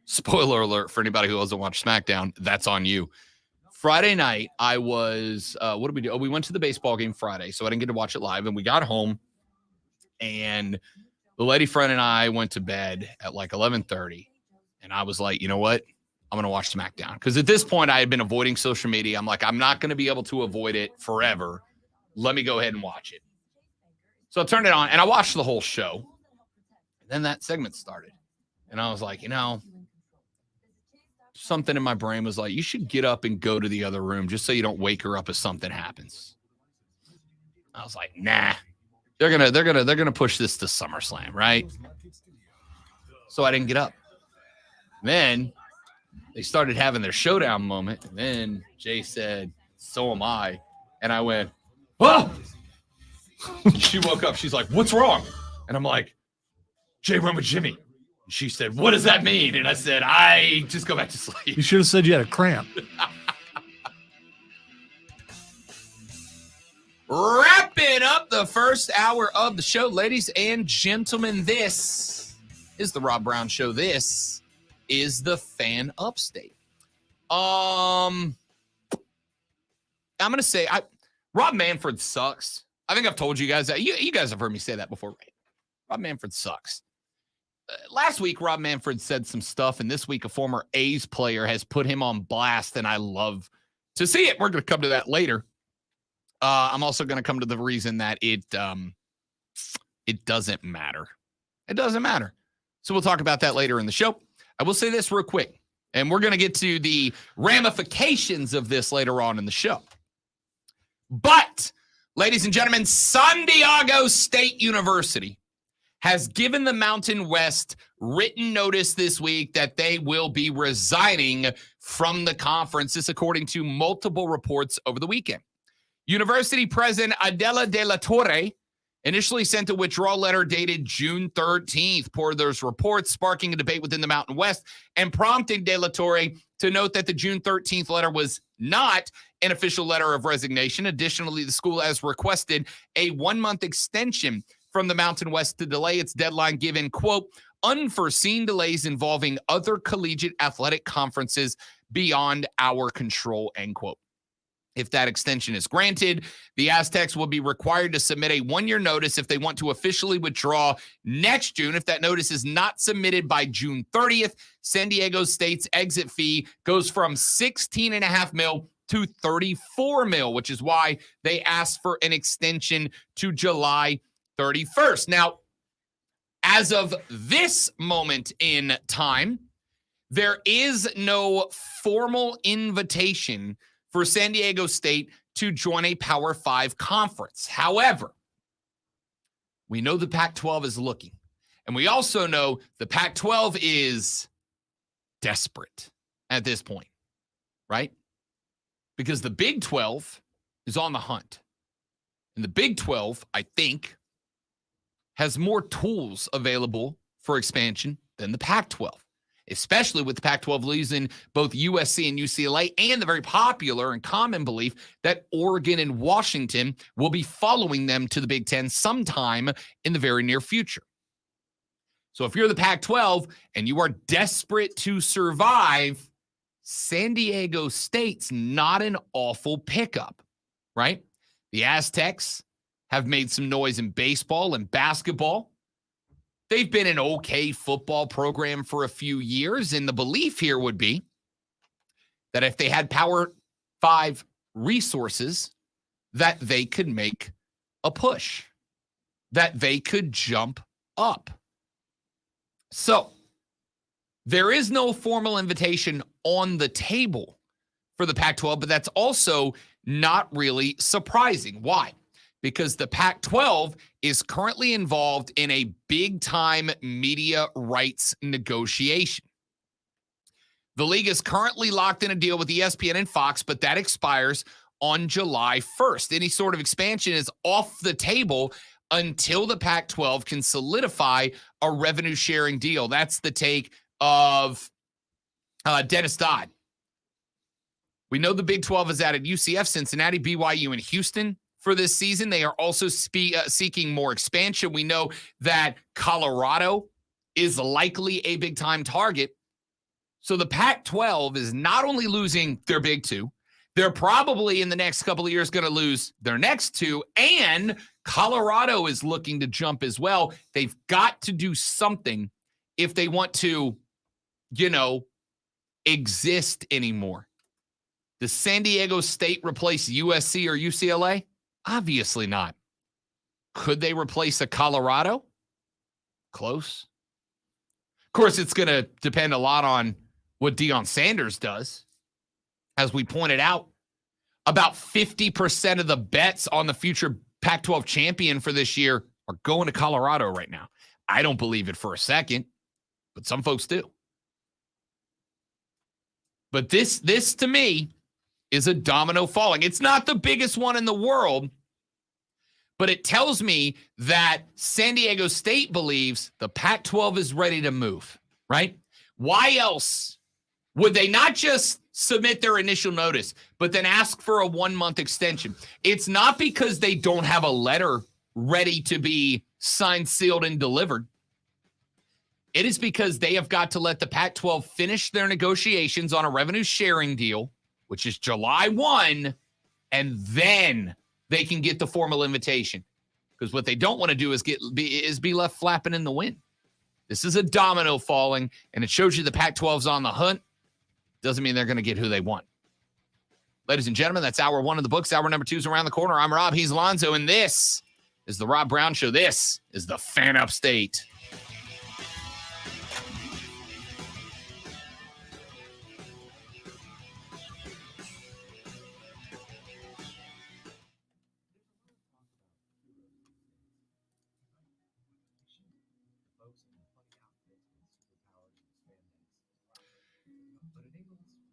spoiler alert for anybody who doesn't watch SmackDown, that's on you. Friday night, I was, what did we do? Oh, we went to the baseball game Friday, so I didn't get to watch it live, and we got home, and the lady friend and I went to bed at like 11:30, and I was like, you know what? I'm going to watch SmackDown. Because at this point, I had been avoiding social media. I'm like, I'm not going to be able to avoid it forever. Let me go ahead and watch it. So I turned it on, and I watched the whole show. And then that segment started. And I was like, something in my brain was like, you should get up and go to the other room just so you don't wake her up if something happens. I was like, nah. They're gonna push this to SummerSlam, right? So I didn't get up. Then they started having their showdown moment, and then Jay said, "So am I," and I went, "Oh!" She woke up. She's like, "What's wrong?" And I'm like, "Jay went with Jimmy." And she said, "What does that mean?" And I said, "I just go back to sleep." You should have said you had a cramp. Wrapping up the first hour of the show, ladies and gentlemen, this is the Rob Brown Show. This is the Fan Upstate. I'm going to say, Rob Manfred sucks. I think I've told you guys that. You guys have heard me say that before, right? Rob Manfred sucks. Last week, Rob Manfred said some stuff, and this week, a former A's player has put him on blast, and I love to see it. We're going to come to that later. I'm also going to come to the reason that it doesn't matter. It doesn't matter. So we'll talk about that later in the show. I will say this real quick, and we're going to get to the ramifications of this later on in the show. But, ladies and gentlemen, San Diego State University has given the Mountain West written notice this week that they will be resigning from the conference. This according to multiple reports over the weekend. University President Adela de la Torre initially sent a withdrawal letter dated June 13th. Per those reports, sparking a debate within the Mountain West and prompting de la Torre to note that the June 13th letter was not an official letter of resignation. Additionally, the school has requested a 1-month extension from the Mountain West to delay its deadline given, quote, unforeseen delays involving other collegiate athletic conferences beyond our control, end quote. If that extension is granted, the Aztecs will be required to submit a 1-year notice if they want to officially withdraw next June. If that notice is not submitted by June 30th, San Diego State's exit fee goes from $16.5 million to $34 million, which is why they asked for an extension to July 31st. Now, as of this moment in time, there is no formal invitation for San Diego State to join a Power 5 conference. However, we know the Pac-12 is looking, and we also know the Pac-12 is desperate at this point, right? Because the Big 12 is on the hunt. And the Big 12, I think, has more tools available for expansion than the Pac-12. Especially with the Pac-12 losing both USC and UCLA, and the very popular and common belief that Oregon and Washington will be following them to the Big Ten sometime in the very near future. So if you're the Pac-12 and you are desperate to survive, San Diego State's not an awful pickup, right? The Aztecs have made some noise in baseball and basketball. They've been an okay football program for a few years, and the belief here would be that if they had Power 5 resources, that they could make a push, that they could jump up. So there is no formal invitation on the table for the Pac-12, but that's also not really surprising. Why? Because the Pac-12 is currently involved in a big-time media rights negotiation. The league is currently locked in a deal with ESPN and Fox, but that expires on July 1st. Any sort of expansion is off the table until the Pac-12 can solidify a revenue-sharing deal. That's the take of Dennis Dodd. We know the Big 12 has added UCF, Cincinnati, BYU, and Houston for this season. They are also seeking more expansion. We know that Colorado is likely a big-time target. So the Pac-12 is not only losing their big two, they're probably in the next couple of years going to lose their next two, and Colorado is looking to jump as well. They've got to do something if they want to, exist anymore. Does San Diego State replace USC or UCLA? Obviously not. Could they replace a Colorado? Close. Of course, it's going to depend a lot on what Deion Sanders does. As we pointed out, about 50% of the bets on the future Pac-12 champion for this year are going to Colorado right now. I don't believe it for a second, but some folks do. But this to me is a domino falling. It's not the biggest one in the world, but it tells me that San Diego State believes the Pac-12 is ready to move, right? Why else would they not just submit their initial notice, but then ask for a 1-month extension? It's not because they don't have a letter ready to be signed, sealed, and delivered. It is because they have got to let the Pac-12 finish their negotiations on a revenue sharing deal, which is July 1, and then they can get the formal invitation. Because what they don't want to do is be left flapping in the wind. This is a domino falling, and it shows you the Pac-12's on the hunt. Doesn't mean they're going to get who they want. Ladies and gentlemen, that's hour 1 of the books. Hour number 2 is around the corner. I'm Rob. He's Lonzo, and this is the Rob Brown Show. This is the Fan Upstate.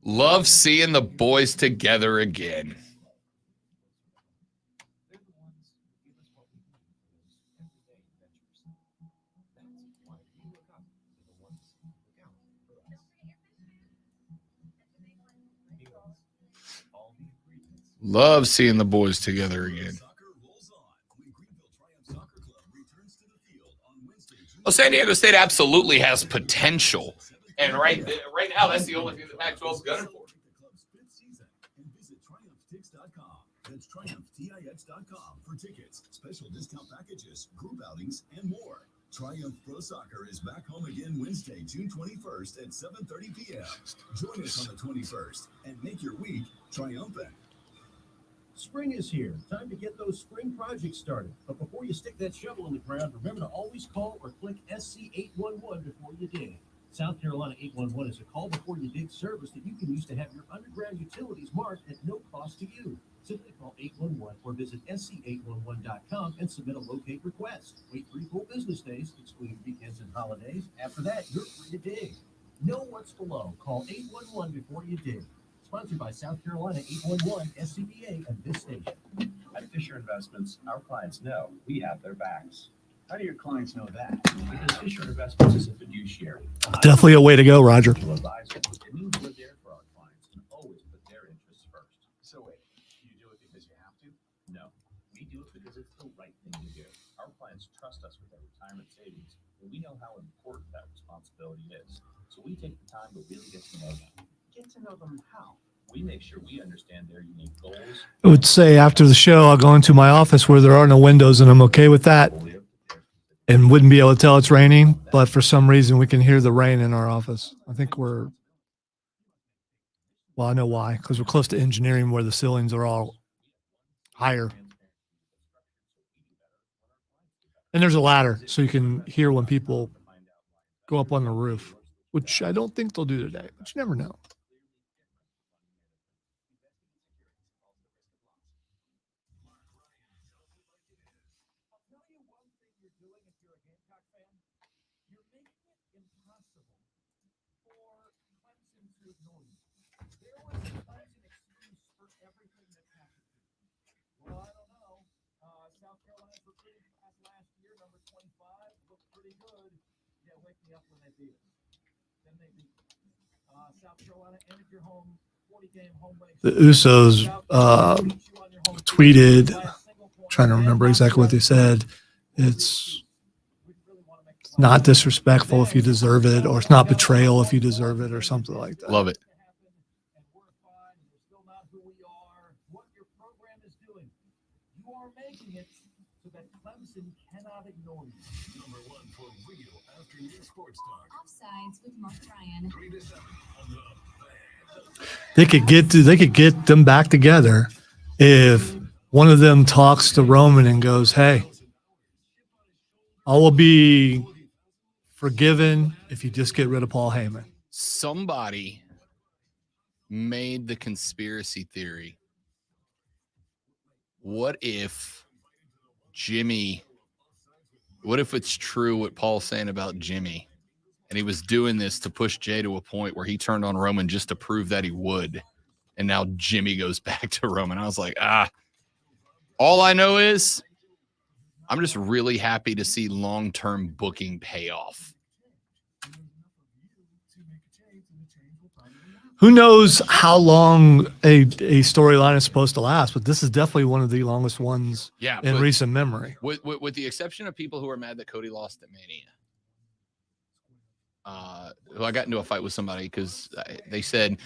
Love seeing the boys together again. Love seeing the boys together again. Well, San Diego State absolutely has potential. And right now, that's the only thing the Pac-12 is gunning for. Visit TriumphTix.com. That's TriumphTix.com for tickets, special discount packages, group outings, and more. Triumph Pro Soccer is back home again Wednesday, June 21st at 7:30 p.m. Join us on the 21st and make your week triumphant. Spring is here. Time to get those spring projects started. But before you stick that shovel in the ground, remember to always call or click SC 811 before you dig. South Carolina 811 is a call before you dig service that you can use to have your underground utilities marked at no cost to you. Simply call 811 or visit sc811.com and submit a locate request. Wait 3 full business days, excluding weekends and holidays. After that, you're free to dig. Know what's below. Call 811 before you dig. Sponsored by South Carolina 811, SCBA, and this station. At Fisher Investments, our clients know we have their backs. How do your clients know that? Because Fisher Investments is a fiduciary. Definitely a way to go, Roger. Advisor. It means we're there for our clients and always put their interests first. So wait, you do it because you have to? No, we do it because it's the right thing to do. Our clients trust us with their retirement savings, and we know how important that responsibility is. So we take the time to really get to know them. Get to know them how? We make sure we understand their unique goals. I would say after the show, I'll go into my office where there are no windows, and I'm okay with that. And wouldn't be able to tell it's raining, but for some reason we can hear the rain in our office. I think well, I know why, because we're close to engineering where the ceilings are all higher. And there's a ladder, so you can hear when people go up on the roof, which I don't think they'll do today, but you never know. The Usos tweeted trying to remember exactly what they said. It's not disrespectful if you deserve it, or it's not betrayal if you deserve it, or something like that. Love it. Number one for real afternoon sports talk. Offsides with Mark Ryan. 3 to 7 on the Fan. They could get them back together if one of them talks to Roman and goes, "Hey, I will be forgiven if you just get rid of Paul Heyman." Somebody made the conspiracy theory. What if it's true what Paul's saying about Jimmy, and he was doing this to push Jay to a point where he turned on Roman just to prove that he would, and now Jimmy goes back to Roman. I was like, all I know is I'm just really happy to see long-term booking pay off. Who knows how long a storyline is supposed to last, but this is definitely one of the longest ones in recent memory. With the exception of people who are mad that Cody lost at Mania. Who I got into a fight with somebody because they said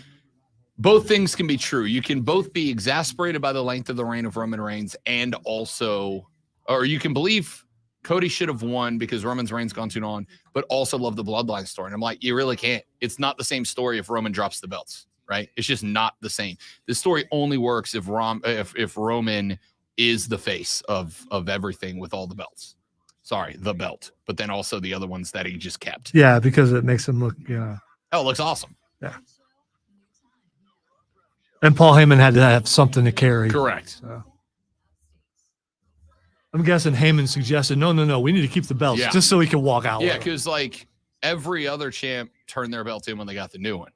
both things can be true. You can both be exasperated by the length of the reign of Roman Reigns and also, or you can believe Cody should have won because Roman's reign's gone too long, but also love the bloodline story. And I'm like, you really can't. It's not the same story if Roman drops the belts, right? It's just not the same. This story only works if Roman is the face of everything with all the belts. Sorry, the belt, but then also the other ones that he just kept. Yeah, because it makes him look, Oh, it looks awesome. Yeah. And Paul Heyman had to have something to carry. Correct. So. I'm guessing Heyman suggested, no, we need to keep the belts just so he can walk out. Yeah, because like every other champ turned their belt in when they got the new one.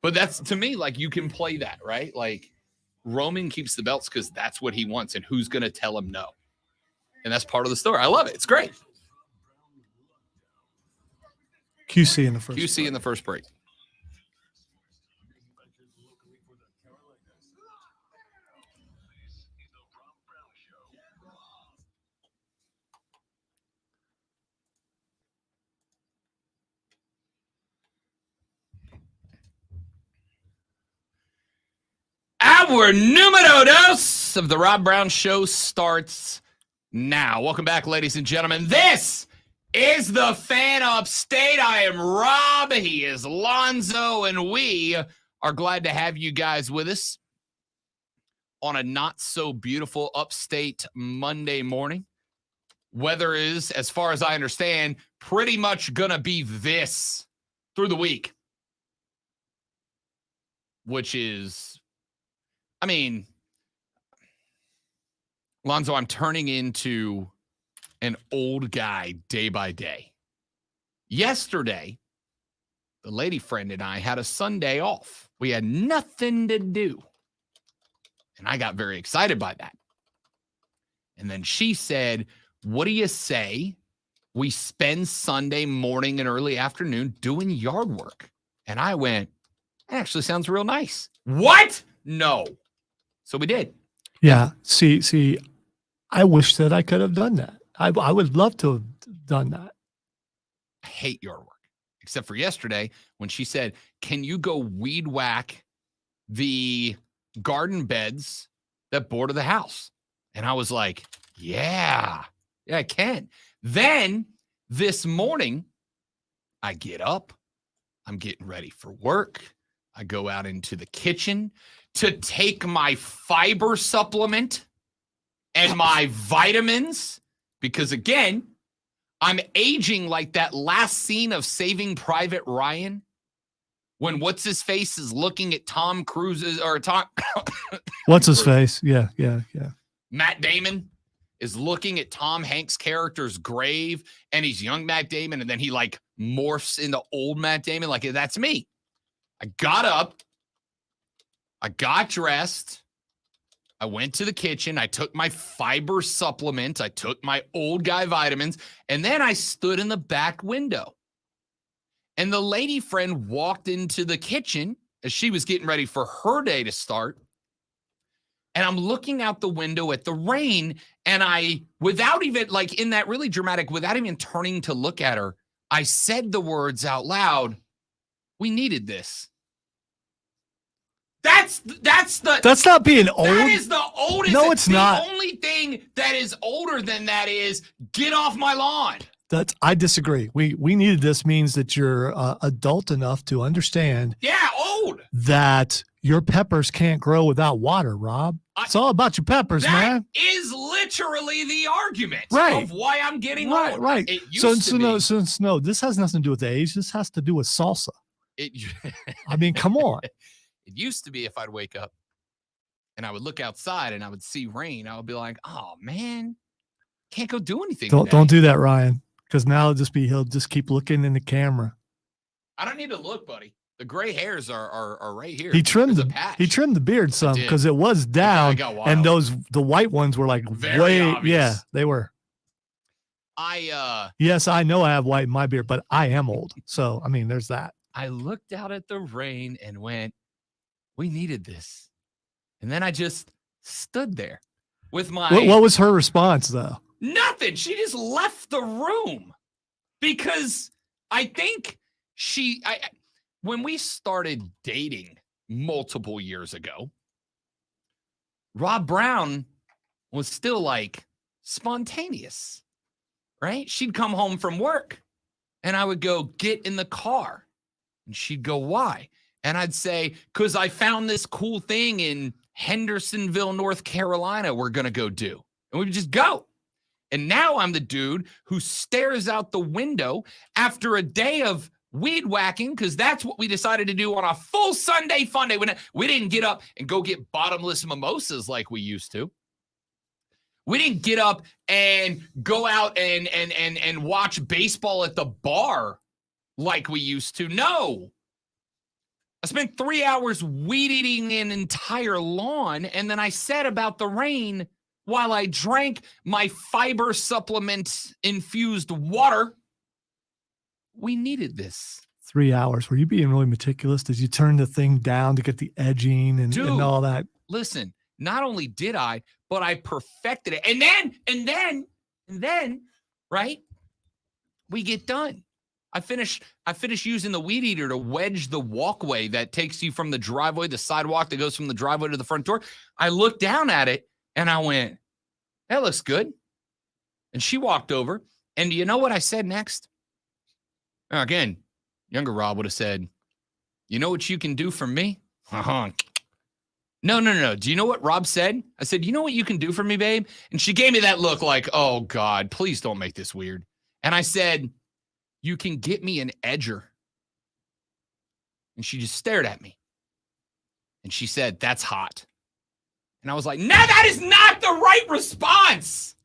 But that's, to me, like you can play that, right? Like Roman keeps the belts because that's what he wants, and who's going to tell him no? And that's part of the story. I love it. It's great. QC in the first break. Our numero dos of the Rob Brown Show starts now. Welcome back, ladies and gentlemen. This is the Fan Upstate. I am Rob. He is Lonzo, and we are glad to have you guys with us on a not-so-beautiful upstate Monday morning. Weather is, as far as I understand, pretty much going to be this through the week, which is... I mean, Lonzo, I'm turning into an old guy day by day. Yesterday, the lady friend and I had a Sunday off. We had nothing to do. And I got very excited by that. And then she said, what do you say we spend Sunday morning and early afternoon doing yard work? And I went, that actually sounds real nice. What? No. So we did. Yeah. See, I wish that I could have done that. I would love to have done that. I hate yard work, except for yesterday when she said, can you go weed whack the garden beds that border the house? And I was like, yeah, I can. Then this morning, I get up. I'm getting ready for work. I go out into the kitchen to take my fiber supplement and my vitamins because, again, I'm aging like that last scene of Saving Private Ryan when what's-his-face is looking at Tom Cruise's or Tom... What's-his-face? Yeah. Matt Damon is looking at Tom Hanks' character's grave, and he's young Matt Damon, and then he, like, morphs into old Matt Damon. Like, that's me. I got up. I got dressed. I went to the kitchen. I took my fiber supplement. I took my old guy vitamins. And then I stood in the back window. And the lady friend walked into the kitchen as she was getting ready for her day to start And I'm looking out the window at the rain, and without even like in that really dramatic, without even turning to look at her, I said the words out loud. We needed this. That's not being old. That is the oldest. No, it's not. The only thing that is older than that is get off my lawn. I disagree. We needed this means that you're adult enough to understand. Yeah, old. That your peppers can't grow without water, Rob. It's all about your peppers, man. That is literally the argument right. of why I'm getting old. Right. It used to be. No, this has nothing to do with age. This has to do with salsa. I mean, come on. It used to be if I'd wake up and I would look outside and I would see rain, I would be like, oh, man, can't go do anything. Don't do that, Ryan, because now he'll just keep looking in the camera. I don't need to look, buddy. The gray hairs are right here. He trimmed the beard some because it was down, and the white ones were like very obvious. Yeah, they were. Yes, I know I have white in my beard, but I am old. So I mean, there's that. I looked out at the rain and went, we needed this. And then I just stood there with my. What was her response though? Nothing. She just left the room because I think when we started dating multiple years ago, Rob Brown was still like spontaneous, right? She'd come home from work and I would go, get in the car. And she'd go, why? And I'd say, because I found this cool thing in Hendersonville, North Carolina, we're going to go do. And we would just go. And now I'm the dude who stares out the window after a day of weed whacking, because that's what we decided to do on a full Sunday fun day. We didn't get up and go get bottomless mimosas like we used to. We didn't get up and go out and watch baseball at the bar like we used to. No. I spent 3 hours weed eating an entire lawn, and then I said about the rain while I drank my fiber supplement infused water. We needed this. 3 hours. Were you being really meticulous? Did you turn the thing down to get the edging and all that? Listen, not only did I, but I perfected it. And then, right? We get done. I finish using the weed eater to wedge the walkway that takes you from the driveway, the sidewalk that goes from the driveway to the front door. I looked down at it and I went, that looks good. And she walked over. And do you know what I said next? Again, younger Rob would have said, you know what you can do for me? No. Do you know what Rob said? I said, you know what you can do for me, babe? And she gave me that look like, oh, God, please don't make this weird. And I said, you can get me an edger. And she just stared at me. And she said, that's hot. And I was like, no, that is not the right response.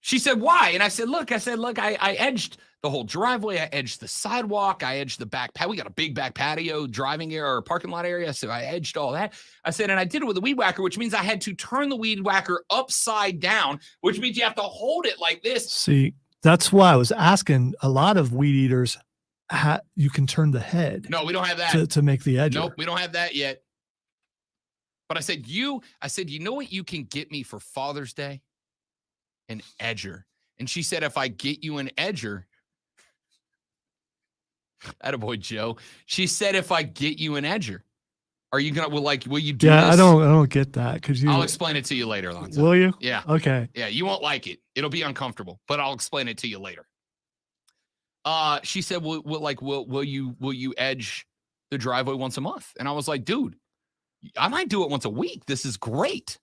She said, why? And I said, look, I edged the whole driveway. I edged the sidewalk. I edged the back patio. We got a big back patio driving area or parking lot area. So I edged all that. I said, and I did it with a weed whacker, which means I had to turn the weed whacker upside down, which means you have to hold it like this. See, that's why I was asking. A lot of weed eaters, you can turn the head. No, we don't have that. To make the edger. Nope, we don't have that yet. But I said, you know what you can get me for Father's Day? An edger. And she said, if I get you an edger, attaboy, Joe. She said, if I get you an edger, are you going to, will you do this? I don't get that. I'll explain it to you later, Lonzo. Will you? Yeah. Okay. Yeah, you won't like it. It'll be uncomfortable, but I'll explain it to you later. She said, will you edge the driveway once a month? And I was like, dude, I might do it once a week. This is great.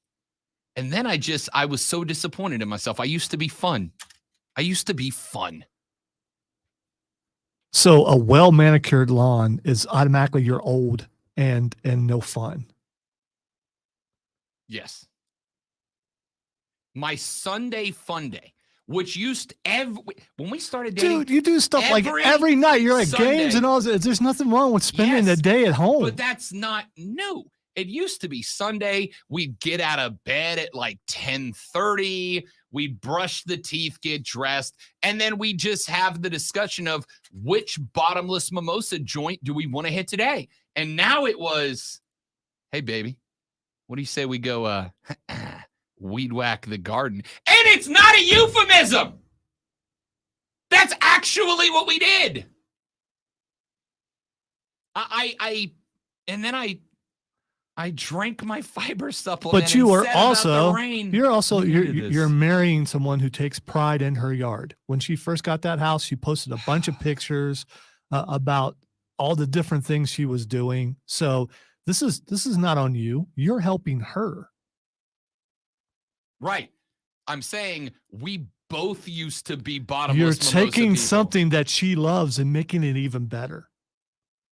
And then I was so disappointed in myself. I used to be fun. So a well-manicured lawn is automatically you're old and no fun. Yes. My Sunday fun day, which used when we started dating. Dude, you do stuff like every night. You're at Sunday, games and all that. There's nothing wrong with spending the day at home. But that's not new. It used to be Sunday. We'd get out of bed at like 10:30. We'd brush the teeth, get dressed, and then we just have the discussion of which bottomless mimosa joint do we want to hit today. And now it was, hey, baby, What do you say we go weed whack the garden? And it's not a euphemism. That's actually what we did. I drank my fiber supplement. But you and are said about the also, rain. you're marrying someone who takes pride in her yard. When she first got that house, she posted a bunch of pictures about all the different things she was doing. So this is not on you. You're helping her. Right. I'm saying we both used to be bottomless. You're mimosa taking people. something that she loves and making it even better.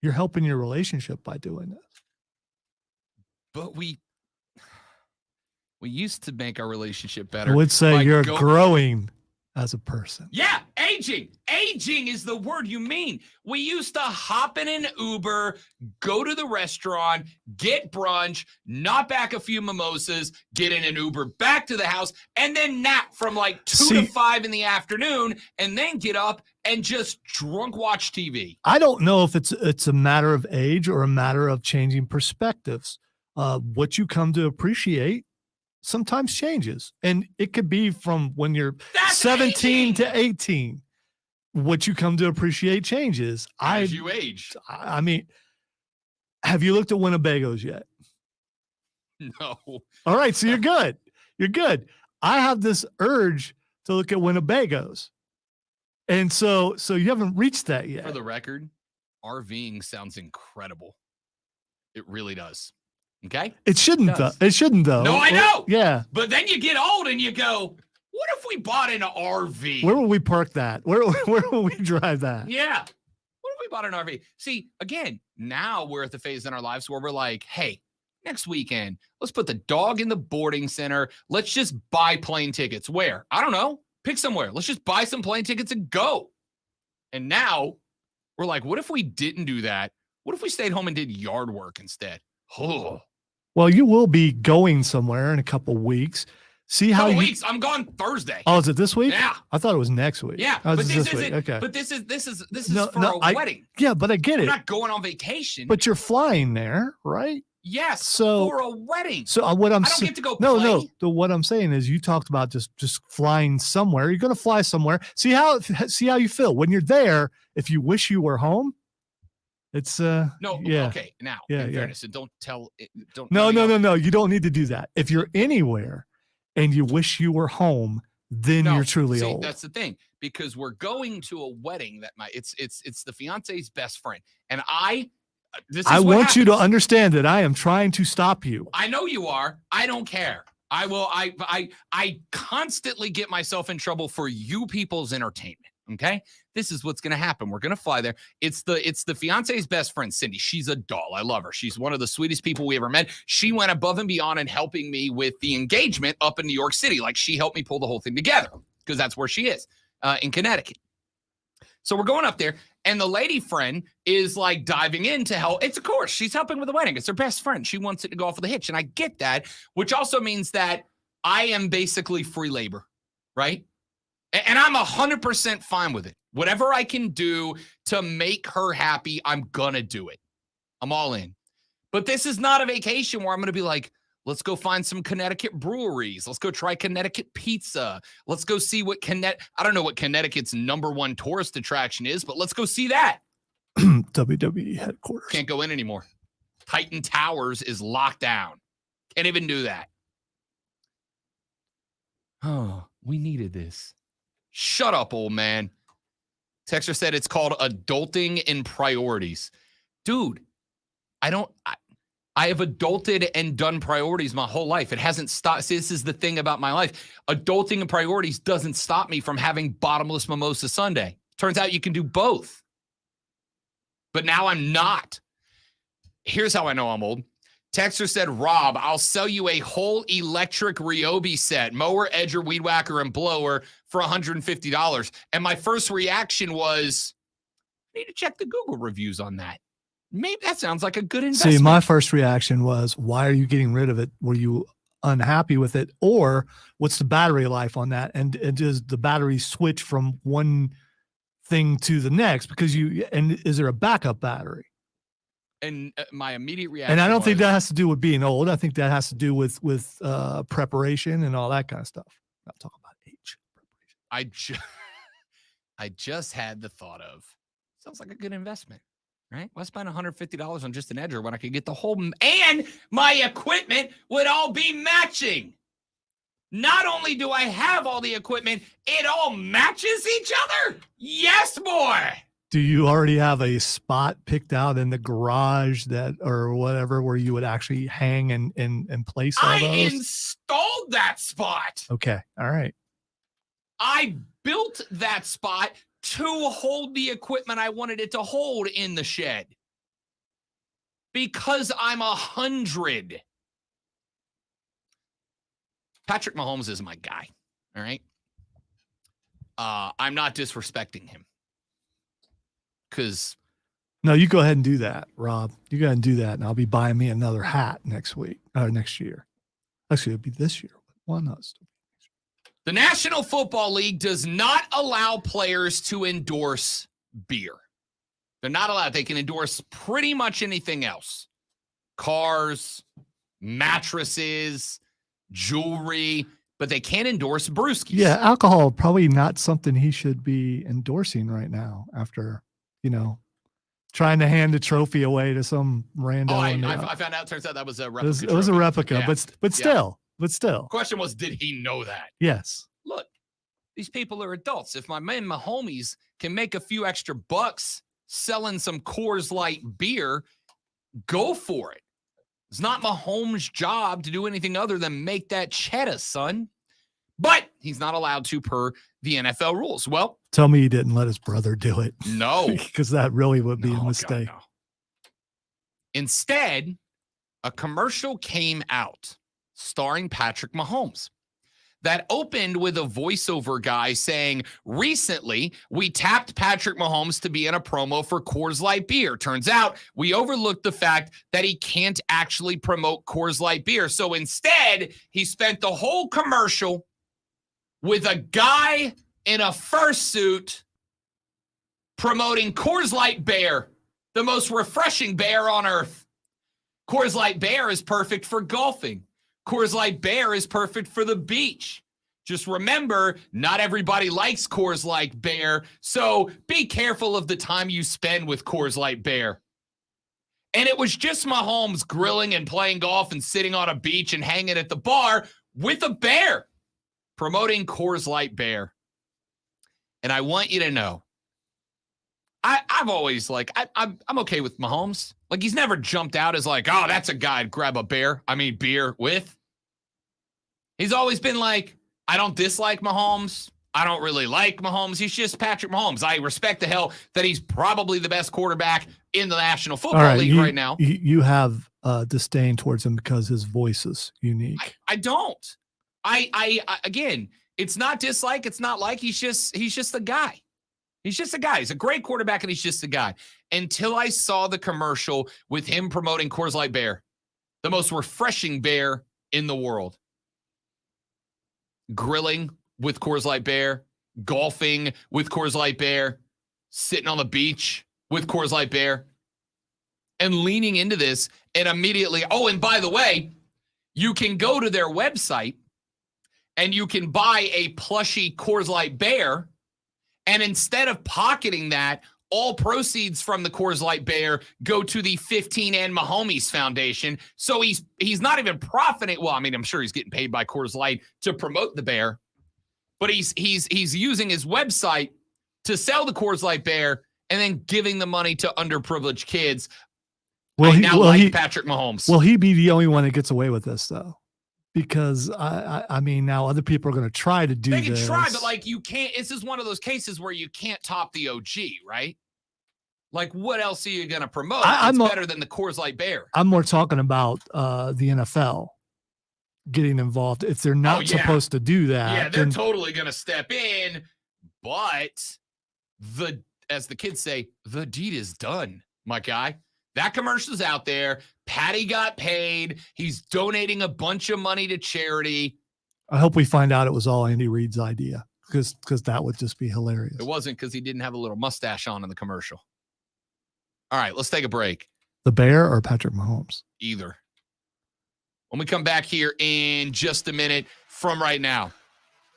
You're helping your relationship by doing this. But we used to make our relationship better. I would say by you're growing as a person. Yeah, aging. Aging is the word you mean. We used to hop in an Uber, go to the restaurant, get brunch, knock back a few mimosas, get in an Uber back to the house, and then nap from like 2 to 5 in the afternoon, and then get up and just drunk watch TV. I don't know if it's a matter of age or a matter of changing perspectives. What you come to appreciate sometimes changes, and it could be from when you're 17 to 18. What you come to appreciate changes. As you age. I mean, have you looked at Winnebagos yet? No. All right, so you're good. You're good. I have this urge to look at Winnebagos, and so you haven't reached that yet. For the record, RVing sounds incredible. It really does. Okay? It shouldn't though. It shouldn't though. No, I know. Yeah. But then you get old and you go, what if we bought an RV? Where will we park that? Where will we drive that? Yeah. What if we bought an RV? See, again, now we're at the phase in our lives where we're like, hey, next weekend, let's put the dog in the boarding center. Let's just buy plane tickets. Where? I don't know. Pick somewhere. Let's just buy some plane tickets and go. And now we're like, what if we didn't do that? What if we stayed home and did yard work instead? Oh. Well, you will be going somewhere in a couple weeks. See how weeks. I'm gone Thursday. Oh, is it this week? Yeah. I thought it was next week. Yeah. Oh, but this week. Okay. But this is for a wedding. Yeah, but I get it. I'm not going on vacation. But you're flying there, right? Yes. So for a wedding. So I don't get to go. No. What I'm saying is, you talked about just flying somewhere. You're going to fly somewhere. See how you feel when you're there. If you wish you were home. It's no. Yeah. Okay. Now, yeah, in fairness, and don't tell. Don't. No. You don't need to do that. If you're anywhere and you wish you were home, then you're truly old. That's the thing, because we're going to a wedding that it's the fiance's best friend, and I want you to understand that I am trying to stop you. I know you are. I don't care. I will. I constantly get myself in trouble for you people's entertainment. Okay, this is what's going to happen. We're going to fly there. It's the fiance's best friend, Cindy. She's a doll. I love her. She's one of the sweetest people we ever met. She went above and beyond in helping me with the engagement up in New York City. Like, she helped me pull the whole thing together, because that's where she is, in Connecticut. So we're going up there, and the lady friend is like diving in to help. It's, of course, she's helping with the wedding. It's her best friend. She wants it to go off with a hitch, and I get that, which also means that I am basically free labor, right? And I'm 100% fine with it. Whatever I can do to make her happy, I'm going to do it. I'm all in. But this is not a vacation where I'm going to be like, let's go find some Connecticut breweries. Let's go try Connecticut pizza. Let's go see what I don't know what Connecticut's #1 tourist attraction is, but let's go see that. WWE headquarters. Can't go in anymore. Titan Towers is locked down. Can't even do that. Oh, we needed this. Shut up, old man. Texter said it's called adulting in priorities. Dude, I have adulted and done priorities my whole life. It hasn't stopped. See, this is the thing about my life. Adulting and priorities doesn't stop me from having bottomless mimosa Sunday. Turns out you can do both. But now I'm not. Here's how I know I'm old. Texter said, Rob, I'll sell you a whole electric Ryobi set, mower, edger, weed whacker, and blower for $150. And my first reaction was, I need to check the Google reviews on that. Maybe that sounds like a good investment. See, my first reaction was, why are you getting rid of it? Were you unhappy with it? Or what's the battery life on that? And does the battery switch from one thing to the next? Because is there a backup battery? And my immediate reaction, and I don't think that has to do with being old. I think that has to do with preparation and all that kind of stuff. Not talking about age. I just had the thought of, sounds like a good investment, right? Why spend $150 on just an edger when I could get the whole, and my equipment would all be matching. Not only do I have all the equipment, it all matches each other. Yes, boy. Do you already have a spot picked out in the garage or whatever where you would actually hang and place all those? I installed that spot. Okay. All right. I built that spot to hold the equipment I wanted it to hold in the shed. Because I'm 100. Patrick Mahomes is my guy. All right. I'm not disrespecting him. Because no, you go ahead and do that, Rob. You go ahead and do that, and I'll be buying me another hat next year. Actually, it'll be this year. Why not? The National Football League does not allow players to endorse beer. They're not allowed. They can endorse pretty much anything else. Cars, mattresses, jewelry, but they can't endorse brewskis. Yeah, alcohol, probably not something he should be endorsing right now after, trying to hand a trophy away to some random. I found out, turns out that was a replica. It was a replica, yeah. but still. Question was, did he know that? Yes. Look, these people are adults. If my homies can make a few extra bucks selling some Coors Light beer, go for it. It's not Mahomes' job to do anything other than make that cheddar, son. But he's not allowed to per the NFL rules. Well, tell me he didn't let his brother do it. No. Because that really would be a mistake. God, no. Instead, a commercial came out starring Patrick Mahomes that opened with a voiceover guy saying, recently, we tapped Patrick Mahomes to be in a promo for Coors Light beer. Turns out we overlooked the fact that he can't actually promote Coors Light beer. So instead, he spent the whole commercial with a guy in a fursuit promoting Coors Light Bear, the most refreshing beer on earth. Coors Light Bear is perfect for golfing. Coors Light Bear is perfect for the beach. Just remember, not everybody likes Coors Light Bear, so be careful of the time you spend with Coors Light Bear. And it was just Mahomes grilling and playing golf and sitting on a beach and hanging at the bar with a bear, promoting Coors Light Bear. And I want you to know, I've always I'm okay with Mahomes. Like, he's never jumped out as like, oh, that's a guy I'd grab a beer with. He's always been like, I don't dislike Mahomes. I don't really like Mahomes. He's just Patrick Mahomes. I respect the hell that he's probably the best quarterback in the National Football League right now. You have disdain towards him because his voice is unique. I don't. I again, it's not dislike. It's not like he's just a guy. He's just a guy. He's a great quarterback, and he's just a guy. Until I saw the commercial with him promoting Coors Light Bear, the most refreshing beer in the world. Grilling with Coors Light Bear, golfing with Coors Light Bear, sitting on the beach with Coors Light Bear, and leaning into this, and immediately, oh, and by the way, you can go to their website and you can buy a plushie Coors Light Bear, and instead of pocketing that, all proceeds from the Coors Light Bear go to the 15 and Mahomes Foundation. So he's not even profiting. Well, I mean, I'm sure he's getting paid by Coors Light to promote the bear, but he's using his website to sell the Coors Light Bear and then giving the money to underprivileged kids. Patrick Mahomes. Will he be the only one that gets away with this, though? Because I mean, now other people are going to try to do this. They can try, but like, you can't. This is one of those cases where you can't top the OG, right? Like, what else are you going to promote? It's better than the Coors Light Bear. I'm more talking about the NFL getting involved. If they're not supposed to do that, yeah, they're totally going to step in. But as the kids say, the deed is done, my guy. That commercial's out there. Patty got paid. He's donating a bunch of money to charity. I hope we find out it was all Andy Reid's idea, because that would just be hilarious. It wasn't, because he didn't have a little mustache on in the commercial. All right, let's take a break. The Bear or Patrick Mahomes? Either. When we come back here in just a minute from right now,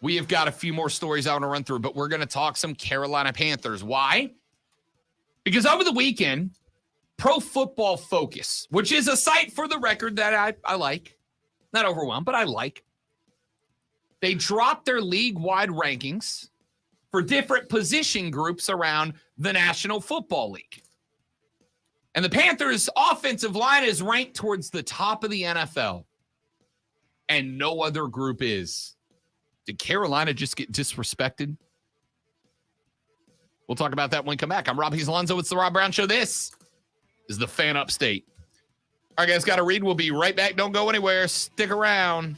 we have got a few more stories I want to run through, but we're going to talk some Carolina Panthers. Why? Because over the weekend, Pro Football Focus, which is a site for the record that I like, not overwhelmed, but I like, they dropped their league-wide rankings for different position groups around the National Football League. And the Panthers' offensive line is ranked towards the top of the NFL, and no other group is. Did Carolina just get disrespected? We'll talk about that when we come back. I'm Rob Alonzo. It's the Rob Brown Show. This is the Fan Upstate. All right, guys, got to read. We'll be right back. Don't go anywhere. Stick around.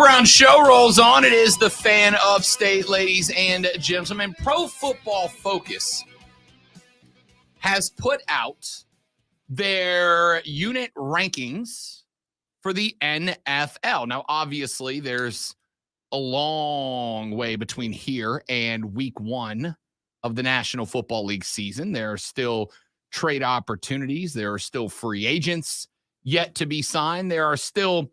Brown Show rolls on. It is the Fan of State, ladies and gentlemen. Pro Football Focus has put out their unit rankings for the NFL. Now, obviously, there's a long way between here and week 1 of the National Football League season. There are still trade opportunities. There are still free agents yet to be signed. There are still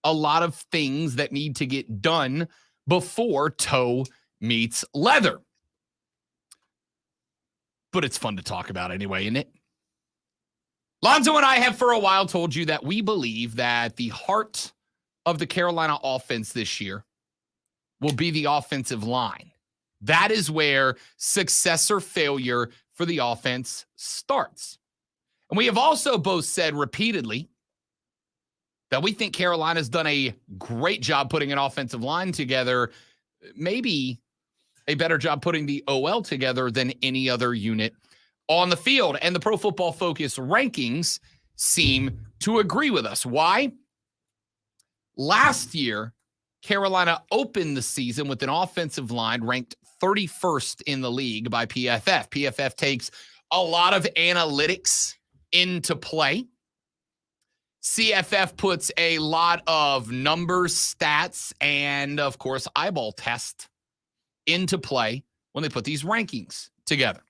a lot of things that need to get done before toe meets leather. But it's fun to talk about anyway, isn't it? Lonzo and I have for a while told you that we believe that the heart of the Carolina offense this year will be the offensive line. That is where success or failure for the offense starts. And we have also both said repeatedly that we think Carolina's done a great job putting an offensive line together, maybe a better job putting the OL together than any other unit on the field. And the Pro Football Focus rankings seem to agree with us. Why? Last year, Carolina opened the season with an offensive line ranked 31st in the league by PFF. PFF takes a lot of analytics into play. CFF puts a lot of numbers, stats, and, of course, eyeball test into play when they put these rankings together.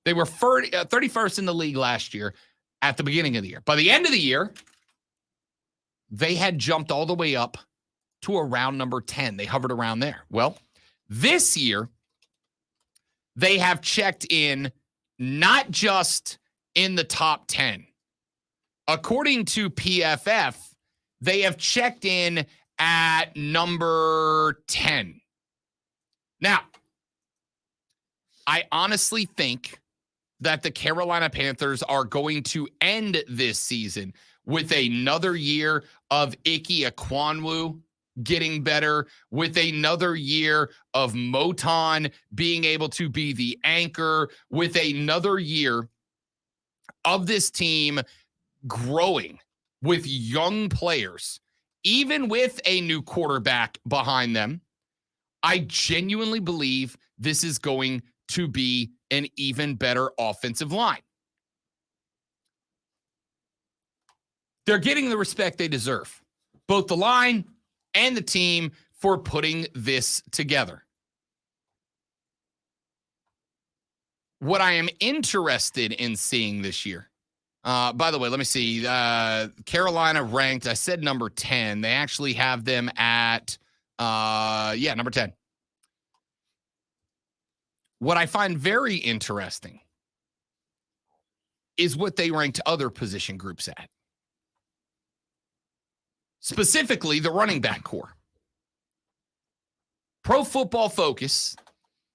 They were 31st in the league last year at the beginning of the year. By the end of the year, they had jumped all the way up to around number 10. They hovered around there. Well, this year, they have checked in not just in the top 10. According to PFF, they have checked in at number 10. Now, I honestly think that the Carolina Panthers are going to end this season with another year of Ike Ekwonu getting better, with another year of Moton being able to be the anchor, with another year of this team growing with young players, even with a new quarterback behind them. I genuinely believe this is going to be an even better offensive line. They're getting the respect they deserve, both the line and the team, for putting this together. What I am interested in seeing this year, by the way, let me see. Carolina ranked, I said number 10. They actually have them at, number 10. What I find very interesting is what they ranked other position groups at. Specifically, the running back core. Pro Football Focus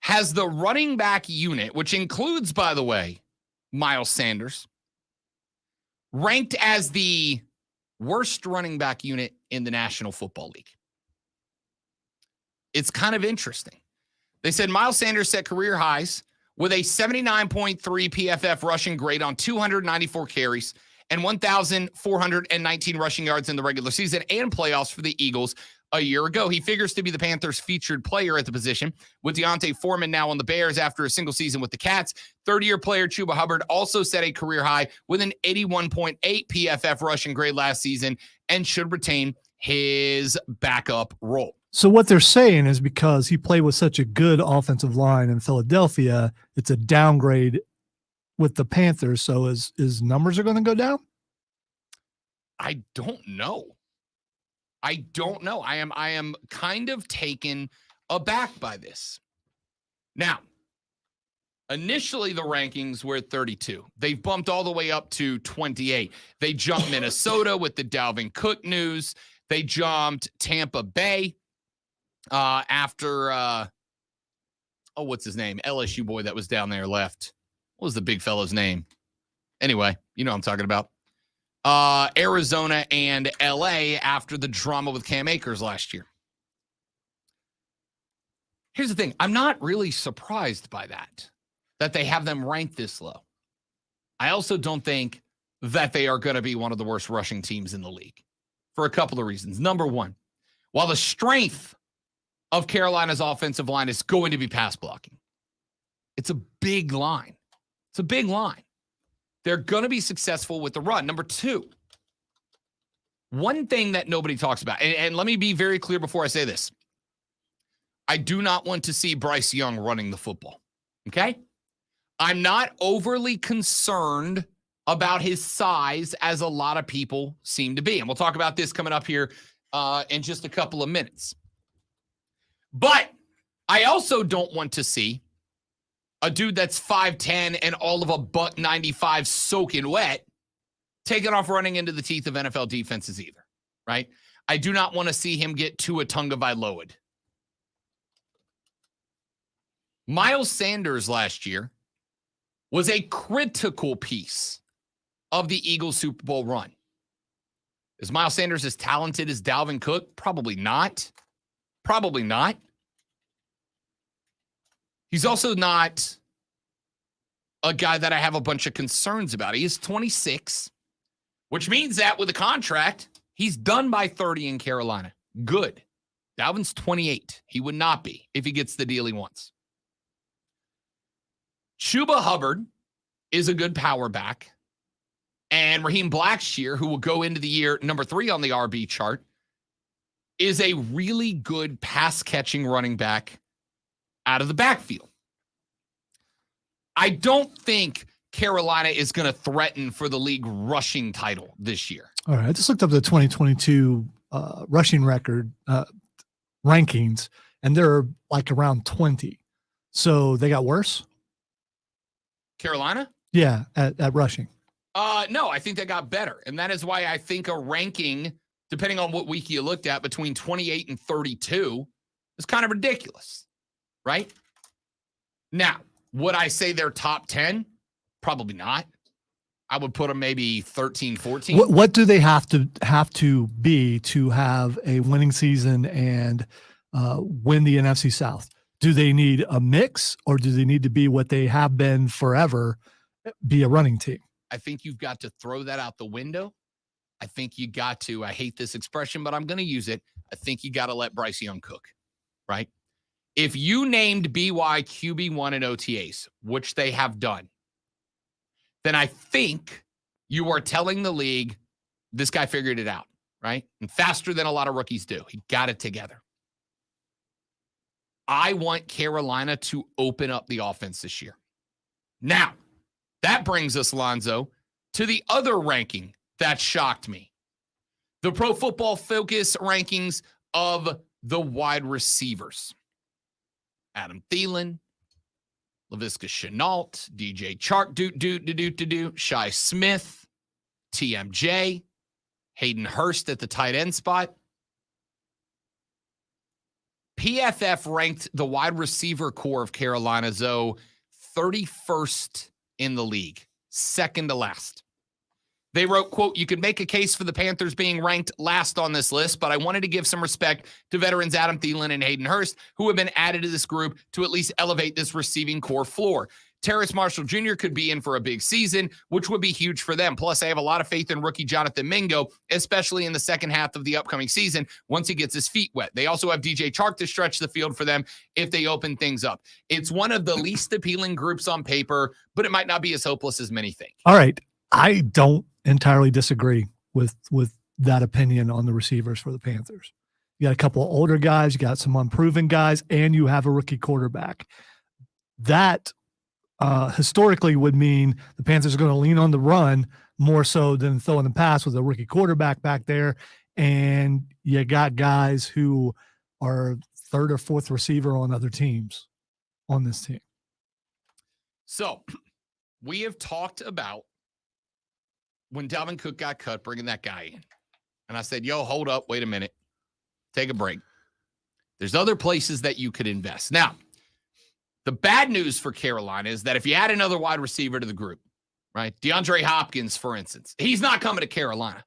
has the running back unit, which includes, by the way, Miles Sanders, ranked as the worst running back unit in the National Football League. It's kind of interesting. They said Miles Sanders set career highs with a 79.3 PFF rushing grade on 294 carries and 1,419 rushing yards in the regular season and playoffs for the Eagles a year ago. He figures to be the Panthers' featured player at the position, with Deontay Foreman now on the Bears after a single season with the Cats. Third-year player Chuba Hubbard also set a career high with an 81.8 PFF rushing grade last season and should retain his backup role. So what they're saying is because he played with such a good offensive line in Philadelphia, it's a downgrade with the Panthers. So his numbers are going to go down? I don't know. I am kind of taken aback by this. Now, initially the rankings were at 32. They've bumped all the way up to 28. They jumped Minnesota with the Dalvin Cook news. They jumped Tampa Bay after what's his name? LSU boy that was down there left. What was the big fellow's name? Anyway, you know what I'm talking about. Arizona and LA after the drama with Cam Akers last year. Here's the thing. I'm not really surprised by that they have them ranked this low. I also don't think that they are going to be one of the worst rushing teams in the league. for a couple of reasons. Number one, while the strength of Carolina's offensive line is going to be pass blocking, it's a big line. It's a big line. They're going to be successful with the run. Number two, one thing that nobody talks about, and let me be very clear before I say this. I do not want to see Bryce Young running the football, okay? I'm not overly concerned about his size as a lot of people seem to be. And we'll talk about this coming up here in just a couple of minutes. But I also don't want to see a dude that's 5'10" and all of a $195 soaking wet taking off running into the teeth of NFL defenses either, right? I do not want to see him get Tua Tagovailoa'd. Miles Sanders last year was a critical piece of the Eagles Super Bowl run. Is Miles Sanders as talented as Dalvin Cook? Probably not. Probably not. He's also not a guy that I have a bunch of concerns about. He is 26, which means that with a contract, he's done by 30 in Carolina. Good. Dalvin's 28. He would not be if he gets the deal he wants. Chuba Hubbard is a good power back. And Raheem Blackshear, who will go into the year number 3 on the RB chart, is a really good pass-catching running back out of the backfield. I don't think Carolina is going to threaten for the league rushing title this year. All right. I just looked up the 2022 rushing record rankings, and they're like around 20. So they got worse? Carolina? Yeah, at rushing. No, I think they got better. And that is why I think a ranking, depending on what week you looked at, between 28 and 32 is kind of ridiculous, right? Now, would I say they're top 10? Probably not. I would put them maybe 13, 14. What do they have to be to have a winning season and win the NFC South? Do they need a mix, or do they need to be what they have been forever, be a running team? I think you've got to throw that out the window. I think you got to, I hate this expression, but I'm going to use it. I think you got to let Bryce Young cook, right? If you named BY QB1 in OTAs, which they have done, then I think you are telling the league, this guy figured it out, right? And faster than a lot of rookies do. He got it together. I want Carolina to open up the offense this year. Now, that brings us, Lonzo, to the other ranking that shocked me. The Pro Football Focus rankings of the wide receivers. Adam Thielen, Laviska Shenault, DJ Chark, Shi Smith, TMJ, Hayden Hurst at the tight end spot. PFF ranked the wide receiver core of Carolina, Zoe, 31st in the league, second to last. They wrote, quote, "You could make a case for the Panthers being ranked last on this list, but I wanted to give some respect to veterans Adam Thielen and Hayden Hurst, who have been added to this group to at least elevate this receiving core floor. Terrace Marshall Jr. could be in for a big season, which would be huge for them. Plus, I have a lot of faith in rookie Jonathan Mingo, especially in the second half of the upcoming season once he gets his feet wet. They also have DJ Chark to stretch the field for them if they open things up. It's one of the least appealing groups on paper, but it might not be as hopeless as many think." All right. I don't entirely disagree with that opinion on the receivers for the Panthers. You got a couple of older guys, you got some unproven guys, and you have a rookie quarterback. That historically would mean the Panthers are going to lean on the run more so than throwing the pass with a rookie quarterback back there. And you got guys who are third or fourth receiver on other teams on this team. So we have talked about when Dalvin Cook got cut, bringing that guy in. And I said, yo, hold up, wait a minute. Take a break. There's other places that you could invest. Now, the bad news for Carolina is that if you add another wide receiver to the group, right? DeAndre Hopkins, for instance, he's not coming to Carolina.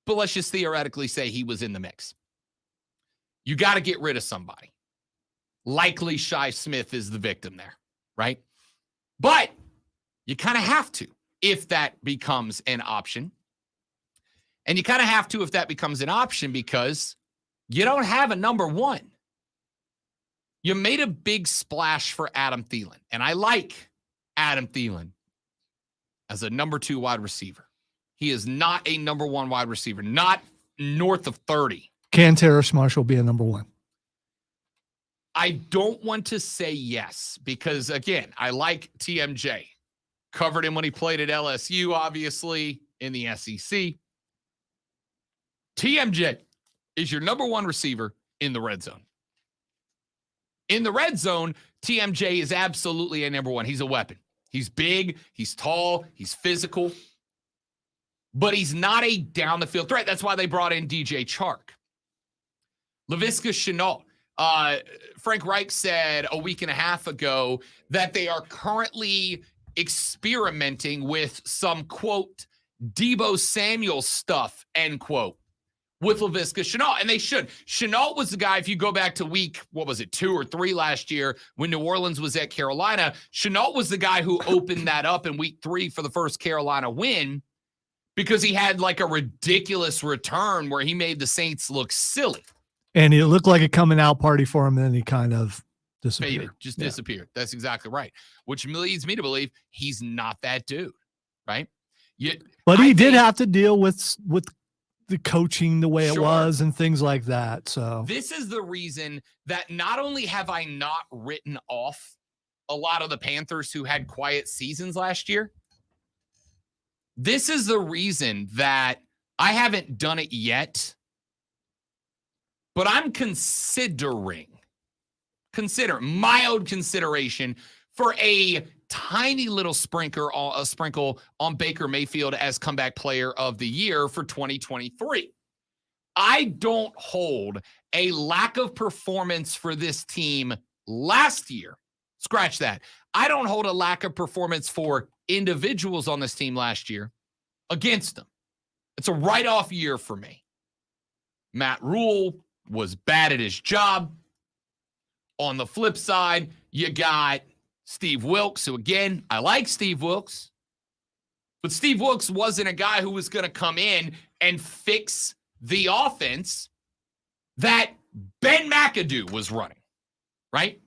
But let's just theoretically say he was in the mix. You got to get rid of somebody. Likely Shi Smith is the victim there, right? But you kind of have to if that becomes an option. And you kind of have to if that becomes an option because you don't have a number one. You made a big splash for Adam Thielen, and I like Adam Thielen as a number 2 wide receiver. He is not a number 1 wide receiver, not north of 30. Can Terrace Marshall be a number 1? I don't want to say yes because, again, I like TMJ. Covered him when he played at LSU, obviously, in the SEC. TMJ is your number 1 receiver in the red zone. In the red zone, TMJ is absolutely a number 1. He's a weapon. He's big, he's tall, he's physical, but he's not a down-the-field threat. That's why they brought in DJ Chark. Laviska Shenault. Frank Reich said a week and a half ago that they are currently experimenting with some, quote, Deebo Samuel stuff, end quote, with Laviska Shenault, and they should. Shenault was the guy, if you go back to week, 2 or 3 last year when New Orleans was at Carolina, Shenault was the guy who opened that up in week 3 for the first Carolina win because he had like a ridiculous return where he made the Saints look silly. And it looked like a coming out party for him, and then he kind of disappeared. Faded, just disappeared. That's exactly right, which leads me to believe he's not that dude, right? But he did have to deal with the coaching the way Sure. it was and things like that. So this is the reason that not only have I not written off a lot of the Panthers who had quiet seasons last year, this is the reason that I haven't done it yet, but I'm considering mild consideration for a tiny little sprinkle on Baker Mayfield as comeback player of the year for 2023. I don't hold a lack of performance for this team last year. Scratch that. I don't hold a lack of performance for individuals on this team last year against them. It's a write-off year for me. Matt Rule was bad at his job. On the flip side, you got Steve Wilks, who, again, I like Steve Wilks, but Steve Wilks wasn't a guy who was going to come in and fix the offense that Ben McAdoo was running, right?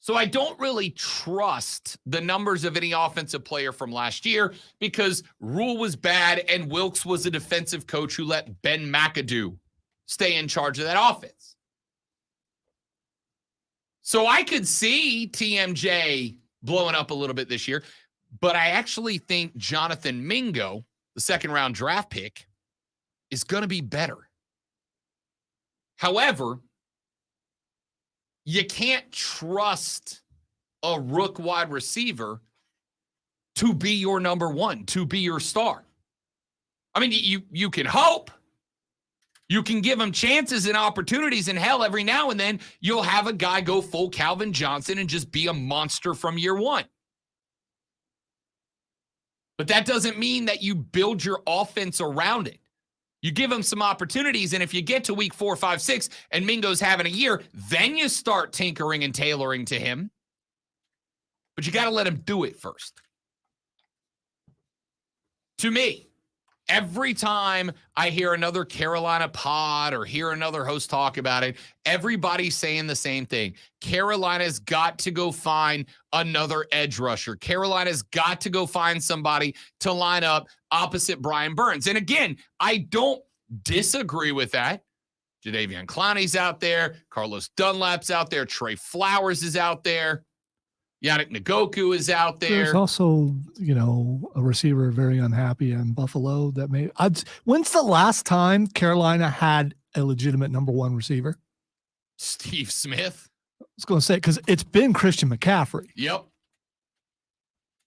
So I don't really trust the numbers of any offensive player from last year because Rule was bad and Wilks was a defensive coach who let Ben McAdoo stay in charge of that offense. So I could see TMJ blowing up a little bit this year, but I actually think Jonathan Mingo, the second-round draft pick, is going to be better. However, you can't trust a rook wide receiver to be your number 1, to be your star. I mean, you can hope. You can give him chances and opportunities, and hell, every now and then you'll have a guy go full Calvin Johnson and just be a monster from year 1. But that doesn't mean that you build your offense around it. You give him some opportunities, and if you get to week 4, 5, 6, and Mingo's having a year, then you start tinkering and tailoring to him. But you got to let him do it first. To me, every time I hear another Carolina pod or hear another host talk about it, everybody's saying the same thing. Carolina's got to go find another edge rusher. Carolina's got to go find somebody to line up opposite Brian Burns. And again, I don't disagree with that. Jadeveon Clowney's out there. Carlos Dunlap's out there. Trey Flowers is out there. Yannick Ngakoue is out there. There's also, a receiver very unhappy in Buffalo that may. When's the last time Carolina had a legitimate number 1 receiver? Steve Smith. I was going to say, because it's been Christian McCaffrey. Yep.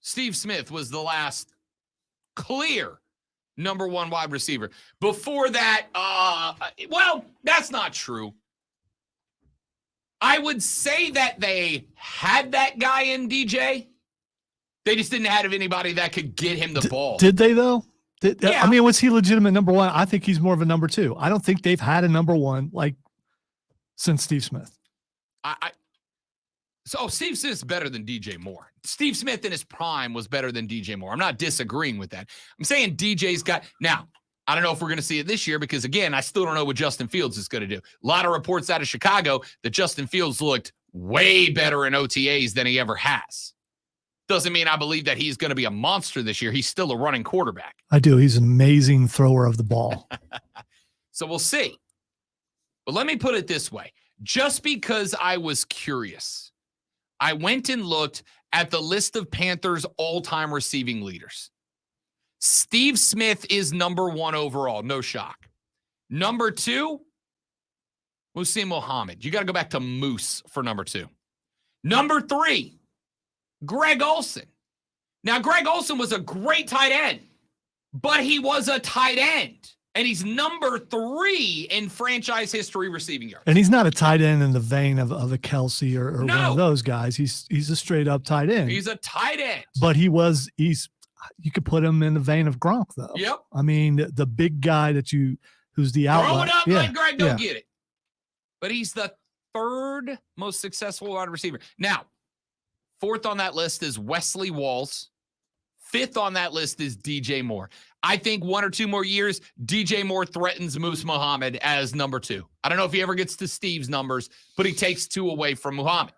Steve Smith was the last clear number 1 wide receiver. Before that, that's not true. I would say that they had that guy in DJ. They just didn't have anybody that could get him the ball. Did they, though? Yeah. I mean, was he legitimate number 1? I think he's more of a number 2. I don't think they've had a number 1 since Steve Smith. So Steve Smith's better than DJ Moore. Steve Smith in his prime was better than DJ Moore. I'm not disagreeing with that. I'm saying DJ's got – now, I don't know if we're going to see it this year because, again, I still don't know what Justin Fields is going to do. A lot of reports out of Chicago that Justin Fields looked way better in OTAs than he ever has. Doesn't mean I believe that he's going to be a monster this year. He's still a running quarterback. I do. He's an amazing thrower of the ball. So we'll see. But let me put it this way. Just because I was curious, I went and looked at the list of Panthers all-time receiving leaders. Steve Smith is number 1 overall. No shock. Number 2, Muhsin Muhammad. You got to go back to Moose for number 2. Number 3, Greg Olsen. Now, Greg Olsen was a great tight end, but he was a tight end. And he's number 3 in franchise history receiving yards. And he's not a tight end in the vein of a Kelsey or one of those guys. He's a straight up tight end. He's a tight end. But you could put him in the vein of Gronk, though. Yep. I mean, the big guy who's the outlet. Throw it up like Greg, don't get it. But he's the 3rd most successful wide receiver. Now, 4th on that list is Wesley Walls. 5th on that list is DJ Moore. I think 1 or 2 more years, DJ Moore threatens Moose Muhammad as number 2. I don't know if he ever gets to Steve's numbers, but he takes 2 away from Muhammad.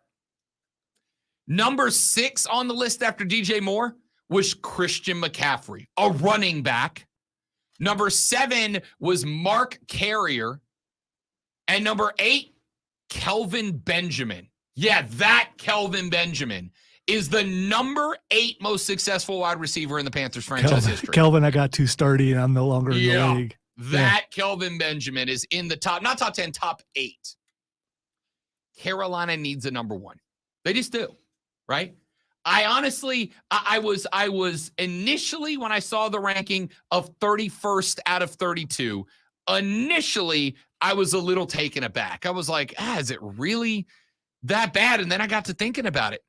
Number 6 on the list after DJ Moore was Christian McCaffrey, a running back. Number 7 was Mark Carrier. And number 8, Kelvin Benjamin. Yeah, that Kelvin Benjamin is the number 8 most successful wide receiver in the Panthers franchise history. Kelvin, I got too sturdy and I'm no longer in the league. That Kelvin Benjamin is in the not top 10, top 8. Carolina needs a number 1. They just do, right? I honestly, I was initially, when I saw the ranking of 31st out of 32, initially I was a little taken aback. I was like, is it really that bad? And then I got to thinking about it.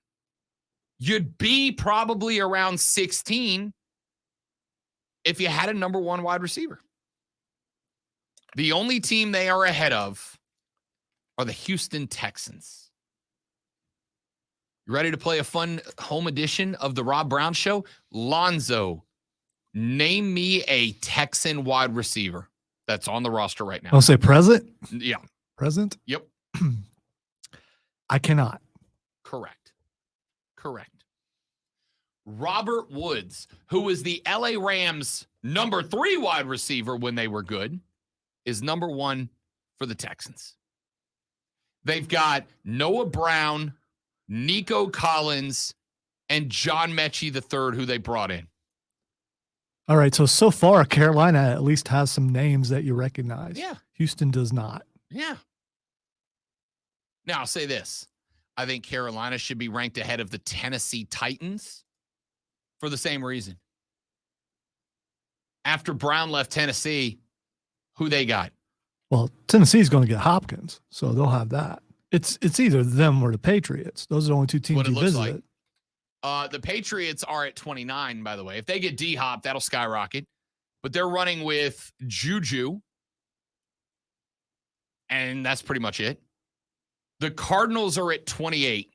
You'd be probably around 16 if you had a number 1 wide receiver. The only team they are ahead of are the Houston Texans. You ready to play a fun home edition of the Rob Brown Show? Lonzo, name me a Texan wide receiver that's on the roster right now. I'll say present? Yeah. Present? Yep. I cannot. Correct. Robert Woods, who was the LA Rams' number 3 wide receiver when they were good, is number 1 for the Texans. They've got Noah Brown, Nico Collins, and John Mechie III, who they brought in. All right, so far, Carolina at least has some names that you recognize. Yeah. Houston does not. Yeah. Now, I'll say this. I think Carolina should be ranked ahead of the Tennessee Titans for the same reason. After Brown left Tennessee, who they got? Well, Tennessee's going to get Hopkins, so they'll have that. It's either them or the Patriots. Those are the only 2 teams you visit. Like. The Patriots are at 29, by the way. If they get D-Hop, that'll skyrocket. But they're running with Juju, and that's pretty much it. The Cardinals are at 28.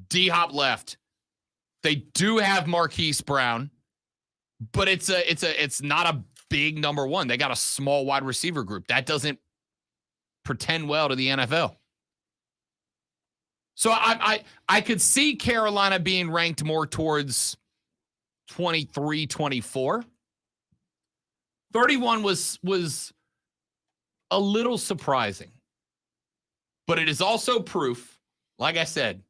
D-Hop left. They do have Marquise Brown, but it's not a big number 1. They got a small wide receiver group. That doesn't pretend well to the NFL. So I could see Carolina being ranked more towards 23, 24. 31 was a little surprising. But it is also proof, like I said,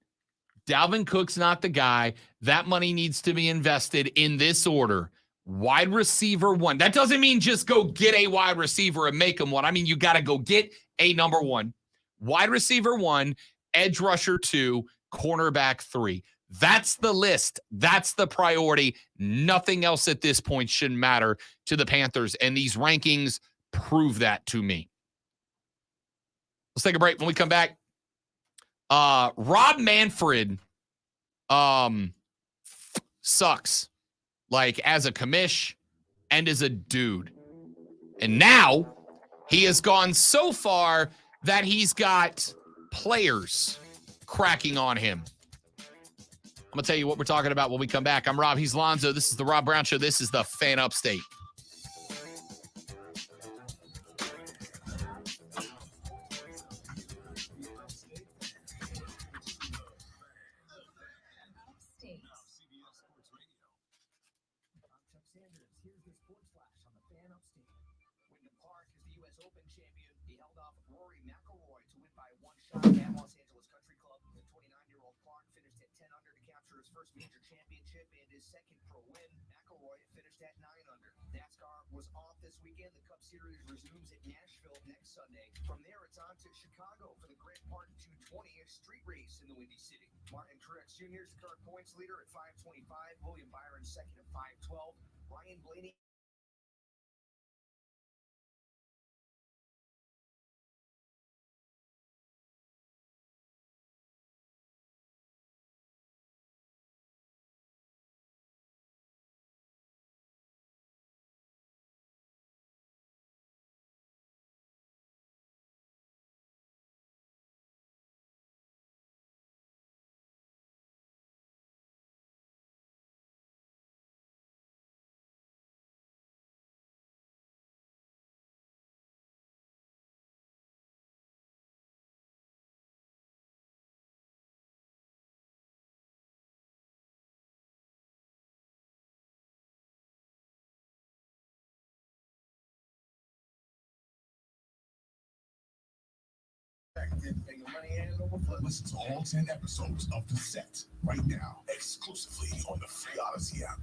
Dalvin Cook's not the guy. That money needs to be invested in this order. Wide receiver 1. That doesn't mean just go get a wide receiver and make him one. I mean, you got to go get a number 1. Wide receiver 1, edge rusher 2, cornerback 3. That's the list. That's the priority. Nothing else at this point should matter to the Panthers. And these rankings prove that to me. Let's take a break. When we come back, Rob Manfred sucks, like as a commish and as a dude. And now he has gone so far that he's got players cracking on him. I'm going to tell you what we're talking about when we come back. I'm Rob. He's Lonzo. This is the Rob Brown Show. This is the Fan Upstate. Tigers. Here's the sports flash on the Fan Up Station. Wyndham Clark is the U.S. Open champion. He held off Rory McIlroy to win by one shot at Los Angeles Country Club. The 29-year-old Clark finished at 10 under to capture his first major championship and his second pro win. McIlroy finished at 9 under. NASCAR was off this weekend. The Cup Series resumes at Nashville next Sunday. From there, it's on to Chicago for the Grand Park 220, a street race in the Windy City. Martin Truex Jr. is the current points leader at 525. William Byron second at 512. Ryan Blaney. Listen to all 10 episodes of The Set right now, exclusively on the free Odyssey app.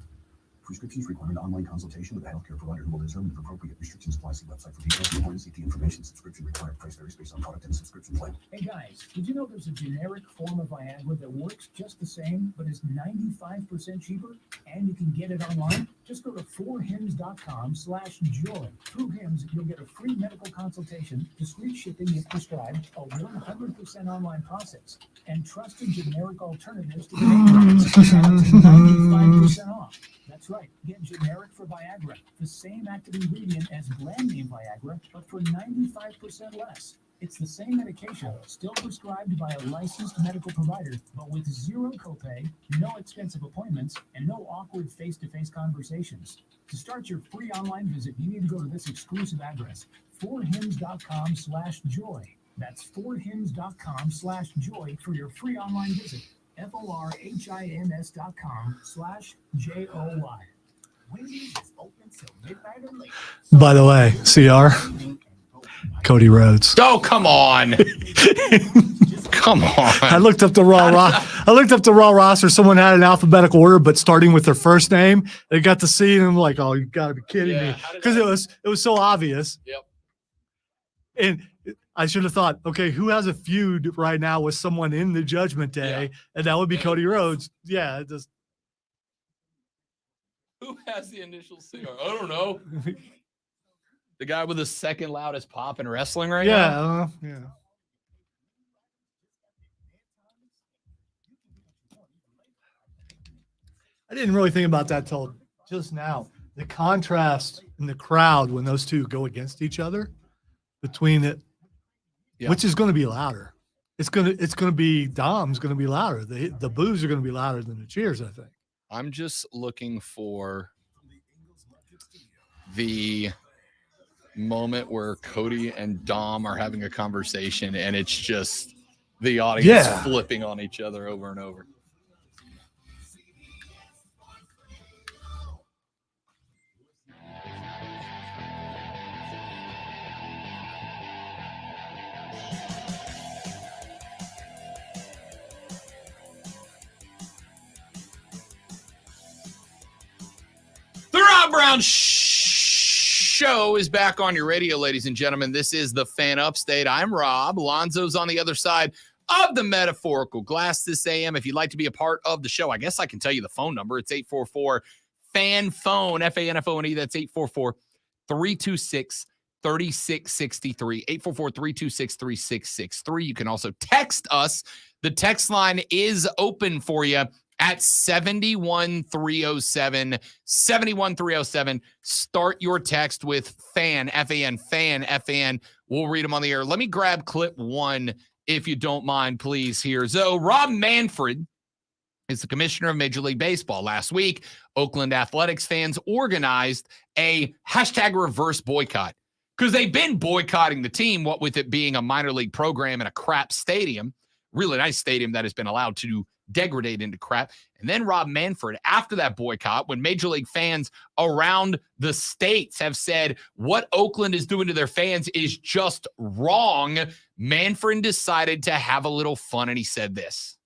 Prescriptions require an online consultation with a healthcare provider who will determine if appropriate. Restrictions apply. See website for details. Important safety information. Subscription required. Price varies based on product and subscription plan. Hey guys, did you know there's a generic form of Viagra that works just the same, but is 95% cheaper? And you can get it online? Just go to 4hims.com/joy. Through Hims, you'll get a free medical consultation, discreet shipping if prescribed, a 100% online process, and trusted generic alternatives to the main 95% off. That's right. Get generic for Viagra, the same active ingredient as brand name Viagra, but for 95% less. It's the same medication, still prescribed by a licensed medical provider, but with zero copay, no expensive appointments, and no awkward face-to-face conversations. To start your free online visit, you need to go to this exclusive address, 4hims.com/joy. That's 4hims.com/joy for your free online visit. FORHIMS.com/JOY. Wendy's is open till midnight or later. By the way, CR, Cody Rhodes. Oh, come on. Come on. I looked up the raw roster. Someone had an alphabetical order, but starting with their first name. They got to see it and I'm like, oh, you gotta be kidding me. Because it was so obvious. Yep. And I should have thought, okay, who has a feud right now with someone in the Judgment Day? Yeah. And that would be Cody Rhodes. Yeah. Who has the initial CR? I don't know. The guy with the second loudest pop in wrestling right now? Yeah. I didn't really think about that till just now. The contrast in the crowd when those two go against each other between it. Yeah. Which is going to be louder? It's going to be Dom's going to be louder. The boos are going to be louder than the cheers, I think. I'm just looking for the moment where Cody and Dom are having a conversation and it's just the audience flipping on each other over and over. The Rob Brown Show is back on your radio, ladies and gentlemen. This is the Fan Upstate. I'm Rob. Lonzo's on the other side of the metaphorical glass this AM. If you'd like to be a part of the show, I guess I can tell you the phone number. It's 844-FAN-PHONE, F-A-N-F-O-N-E. That's 844-326-3663, 844-326-3663. You can also text us. The text line is open for you at 71307, 71307. Start your text with FAN, F-A-N, FAN, F-A-N. We'll read them on the air. Let me grab clip one, if you don't mind, please, here. So Rob Manfred is the commissioner of Major League Baseball. Last week, Oakland Athletics fans organized a #reverse boycott because they've been boycotting the team, what with it being a minor league program in a crap stadium, really nice stadium that has been allowed to degrade into crap. And then Rob Manfred, after that boycott, when Major League fans around the states have said what Oakland is doing to their fans is just wrong, Manfred decided to have a little fun, and he said this.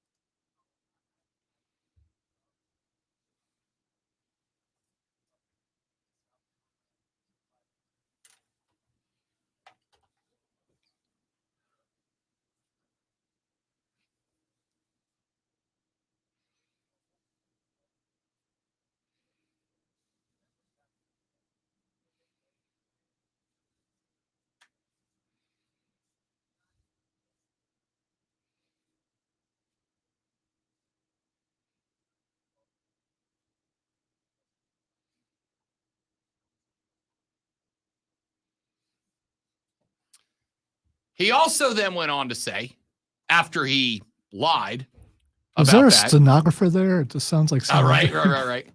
He also then went on to say, after he lied, was about there a that, stenographer there? It just sounds like all right.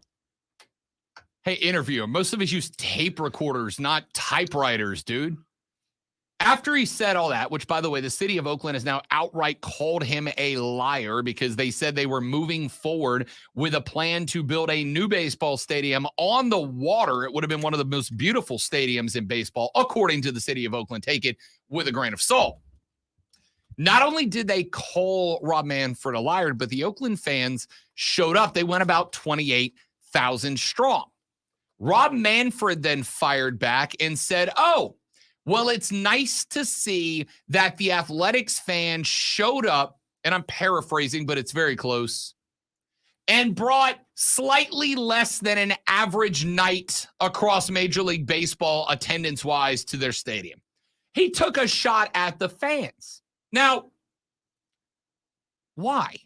Hey, interviewer. Most of us use tape recorders, not typewriters, dude. After he said all that, which, by the way, the city of Oakland has now outright called him a liar because they said they were moving forward with a plan to build a new baseball stadium on the water. It would have been one of the most beautiful stadiums in baseball, according to the city of Oakland. Take it with a grain of salt. Not only did they call Rob Manfred a liar, but the Oakland fans showed up. They went about 28,000 strong. Rob Manfred then fired back and said, well, it's nice to see that the Athletics fans showed up, and I'm paraphrasing, but it's very close, and brought slightly less than an average night across Major League Baseball attendance-wise to their stadium. He took a shot at the fans. Now, why?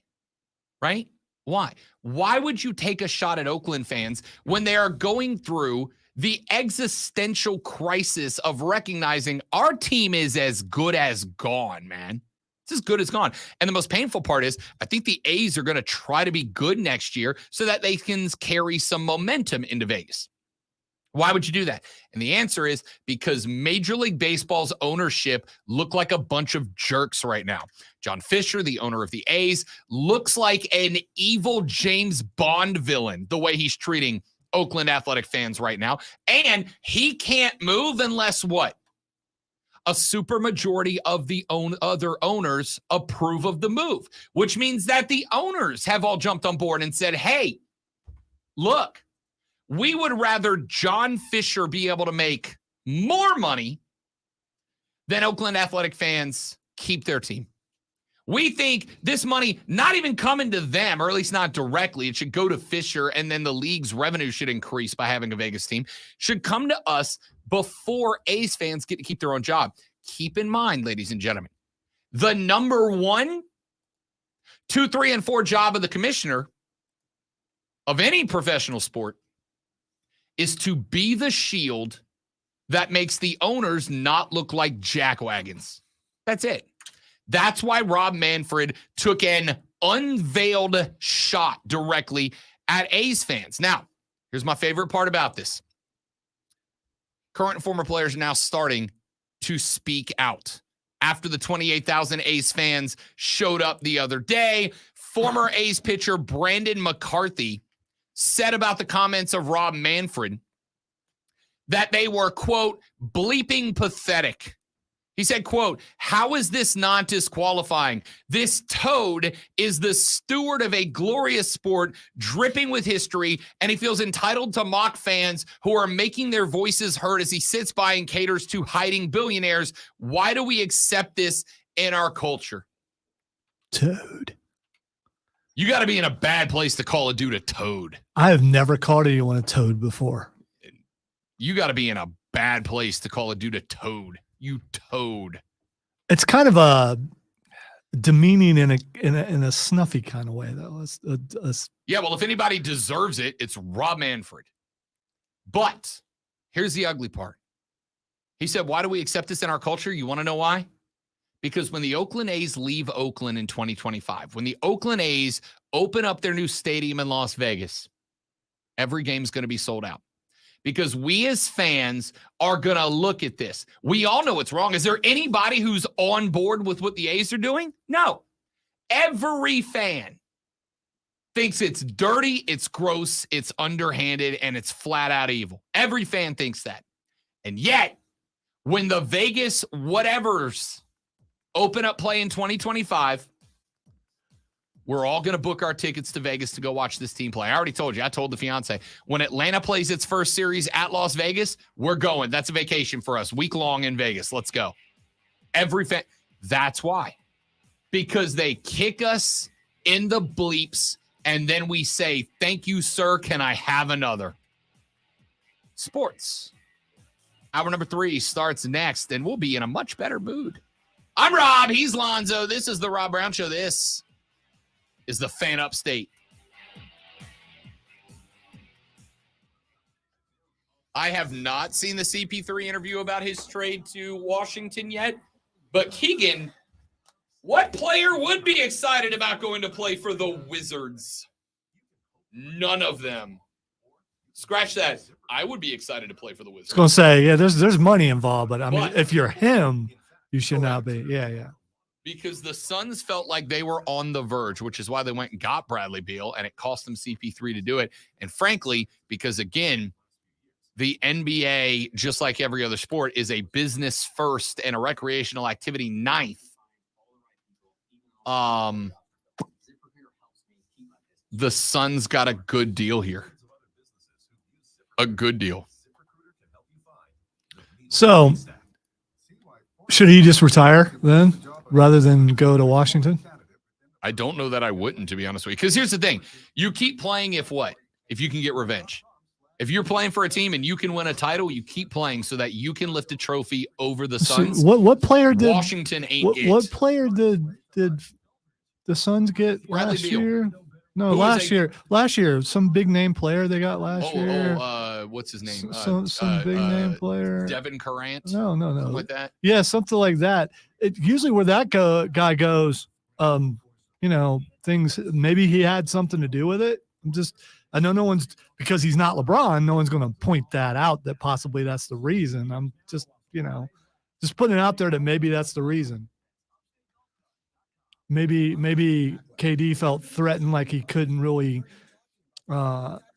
Right? Why? Why would you take a shot at Oakland fans when they are going through the existential crisis of recognizing our team is as good as gone, man? It's as good as gone. And the most painful part is I think the A's are going to try to be good next year so that they can carry some momentum into Vegas. Why would you do that? And the answer is because Major League Baseball's ownership look like a bunch of jerks right now. John Fisher, the owner of the A's, looks like an evil James Bond villain, the way he's treating Oakland Athletic fans right now. And he can't move unless what? A supermajority of the other owners approve of the move, which means that the owners have all jumped on board and said, hey, look, we would rather John Fisher be able to make more money than Oakland Athletic fans keep their team. We think this money not even coming to them, or at least not directly. It should go to Fisher, and then the league's revenue should increase by having a Vegas team. Should come to us before A's fans get to keep their own job. Keep in mind, ladies and gentlemen, the number 1, 2, 3, and 4 job of the commissioner of any professional sport is to be the shield that makes the owners not look like jackwagons. That's it. That's why Rob Manfred took an unveiled shot directly at A's fans. Now, here's my favorite part about this. Current and former players are now starting to speak out. After the 28,000 A's fans showed up the other day, former A's pitcher Brandon McCarthy said about the comments of Rob Manfred that they were, quote, bleeping pathetic. He said, quote, how is this not disqualifying? This toad is the steward of a glorious sport dripping with history, and he feels entitled to mock fans who are making their voices heard as he sits by and caters to hiding billionaires. Why do we accept this in our culture? Toad. You got to be in a bad place to call a dude a toad. I have never called anyone a toad before. You got to be in a bad place to call a dude a toad. You toad. It's kind of a demeaning in a snuffy kind of way, though. Yeah, well, if anybody deserves it, it's Rob Manfred. But here's the ugly part. He said, why do we accept this in our culture? You want to know why? Because when the Oakland A's leave Oakland in 2025, when the Oakland A's open up their new stadium in Las Vegas, every game's going to be sold out. Because we as fans are going to look at this. We all know it's wrong. Is there anybody who's on board with what the A's are doing? No. Every fan thinks it's dirty, it's gross, it's underhanded, and it's flat out evil. Every fan thinks that. And yet, when the Vegas whatevers open up play in 2025, we're all going to book our tickets to Vegas to go watch this team play. I already told you. I told the fiance. When Atlanta plays its first series at Las Vegas, we're going. That's a vacation for us. Week long in Vegas. Let's go. Every fan. That's why. Because they kick us in the bleeps, and then we say, thank you, sir. Can I have another? Sports. Hour number 3 starts next, and we'll be in a much better mood. I'm Rob. He's Lonzo. This is the Rob Brown Show. This is the Fan Upstate. I have not seen the CP3 interview about his trade to Washington yet, but Keegan, what player would be excited about going to play for the Wizards? None of them. Scratch that. I would be excited to play for the Wizards. I was going to say, yeah, there's money involved, but I mean, if you're him, you should not be. Yeah. Because the Suns felt like they were on the verge, which is why they went and got Bradley Beal, and it cost them CP3 to do it. And frankly, because again, the NBA, just like every other sport, is a business first and a recreational activity ninth. The Suns got a good deal here. A good deal. So, should he just retire then, rather than go to Washington? I don't know that I wouldn't, to be honest with you. Because here's the thing. You keep playing if what? If you can get revenge. If you're playing for a team and you can win a title, you keep playing so that you can lift a trophy over the Suns. So what player did Washington ain't it. What player did the Suns get Bradley last Beal. year? No, Who last year. Last year, some big name player they got last year. What's his name? Some big name player. Devin Durant. No. Something like that. Yeah, something like that. It usually where that guy goes, things. Maybe he had something to do with it. I know no one's, because he's not LeBron. No one's going to point that out that possibly that's the reason. I'm just putting it out there that maybe that's the reason. Maybe KD felt threatened, like he couldn't really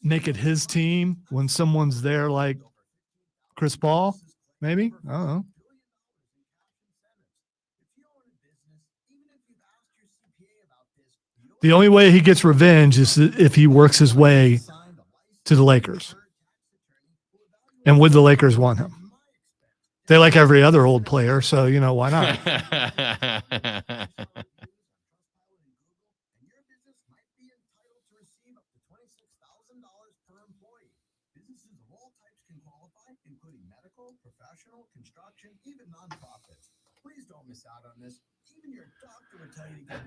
make it his team when someone's there like Chris Paul. Maybe, I don't know. The only way he gets revenge is if he works his way to the Lakers. And would the Lakers want him? They like every other old player, so why not?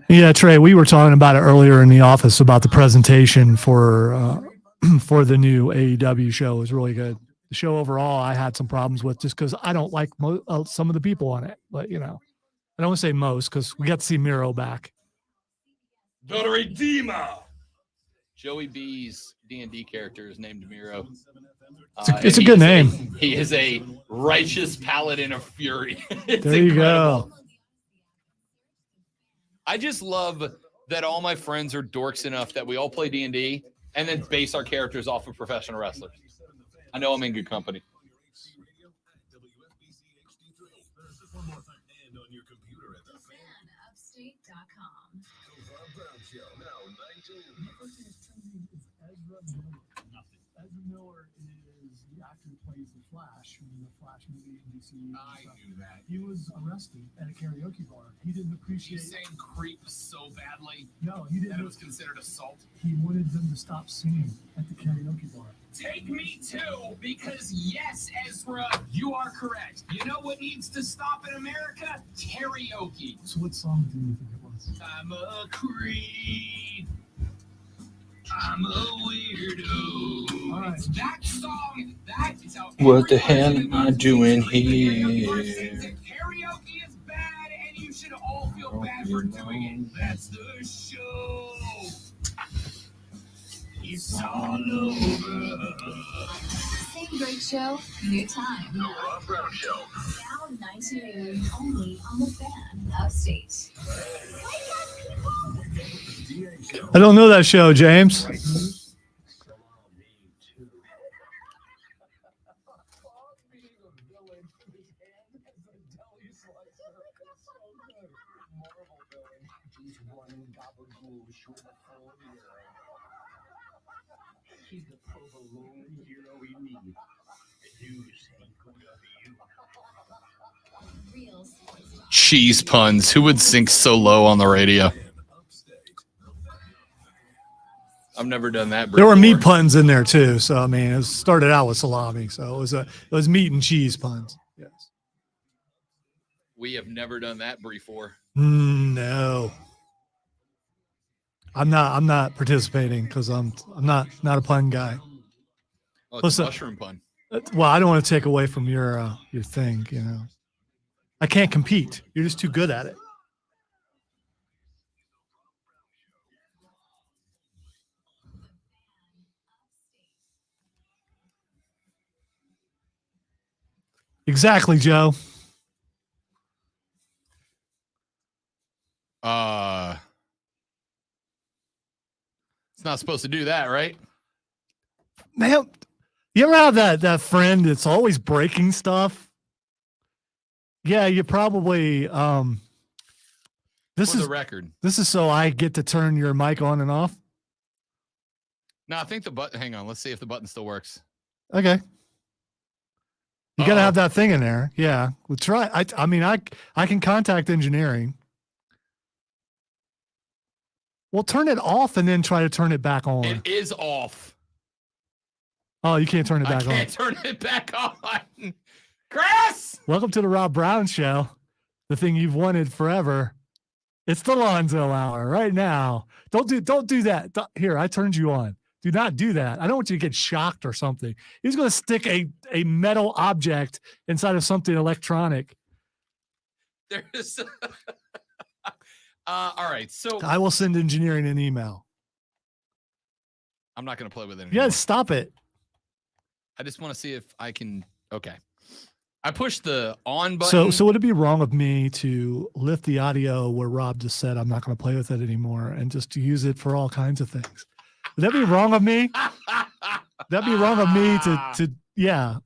Yeah, Trey, we were talking about it earlier in the office about the presentation for the new AEW show. It was really good. The show overall, I had some problems with just because I don't like some of the people on it. But, I don't want to say most because we got to see Miro back. The Redeemer. Joey B's D&D character is named Miro. It's a good name. He is a righteous paladin of fury. There you go. I just love that all my friends are dorks enough that we all play D&D and then base our characters off of professional wrestlers. I know I'm in good company. FanUpstate.com. Ezra Miller is the actor who plays the Flash in the Flash movie in DC. I knew that. He was arrested at a karaoke bar. He didn't appreciate. He's saying creep so badly No, he that didn't. it was considered assault. He wanted them to stop singing at the karaoke bar. Take me too, because yes, Ezra, you are correct. You know what needs to stop in America? Karaoke. So what song do you think it was? I'm a creep. I'm a weirdo. All right. It's that song. That is how. What the hell am I doing here? Karaoke is bad, and you should all feel bad for doing it. That's the show. It's all over. Same great show, new time. The Rob Brown Show. Now 9 to noon, only on the Fan Upstate. With I don't know that show, James. Cheese puns. Who would sink so low on the radio? I've never done that before. There were meat puns in there too. So I mean, it started out with salami, so it was meat and cheese puns. Yes. We have never done that before. No. I'm not participating because I'm not a pun guy. Oh, it's a mushroom pun. Well, I don't want to take away from your thing, you know. I can't compete. You're just too good at it. Exactly, Joe. It's not supposed to do that, right? Man, you ever have that friend that's always breaking stuff? Yeah, you probably this For is the record. This is so I get to turn your mic on and off. No, I think the button. Hang on, let's see if the button still works. Okay. You got to have that thing in there. Yeah. We'll try. I mean, I can contact engineering. We'll turn it off and then try to turn it back on. It is off. Oh, you can't turn it back on. I can't turn it back on. Chris! Welcome to the Rob Brown Show. The thing you've wanted forever. It's the Lonzo Hour right now. Don't do that. Here, I turned you on. Do not do that. I don't want you to get shocked or something. He's going to stick a metal object inside of something electronic. There's all right. So I will send engineering an email. I'm not going to play with it anymore. Yeah, stop it. I just want to see if I can. Okay. I pushed the on button. So would it be wrong of me to lift the audio where Rob just said I'm not going to play with it anymore and just to use it for all kinds of things? Would that be wrong of me? That'd be wrong of me to yeah.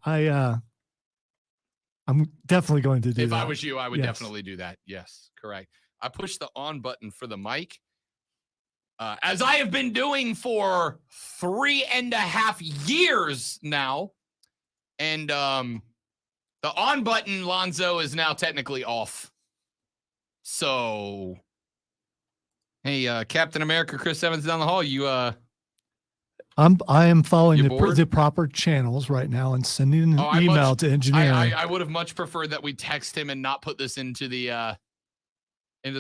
I'm definitely going to do that. If I was you, I would definitely do that. Yes, correct. I pushed the on button for the mic, as I have been doing for 3.5 years now, and the on button, Lonzo, is now technically off. So, hey, Captain America, Chris Evans down the hall. I am following the proper channels right now and sending an email to engineering. I would have much preferred that we text him and not put this into the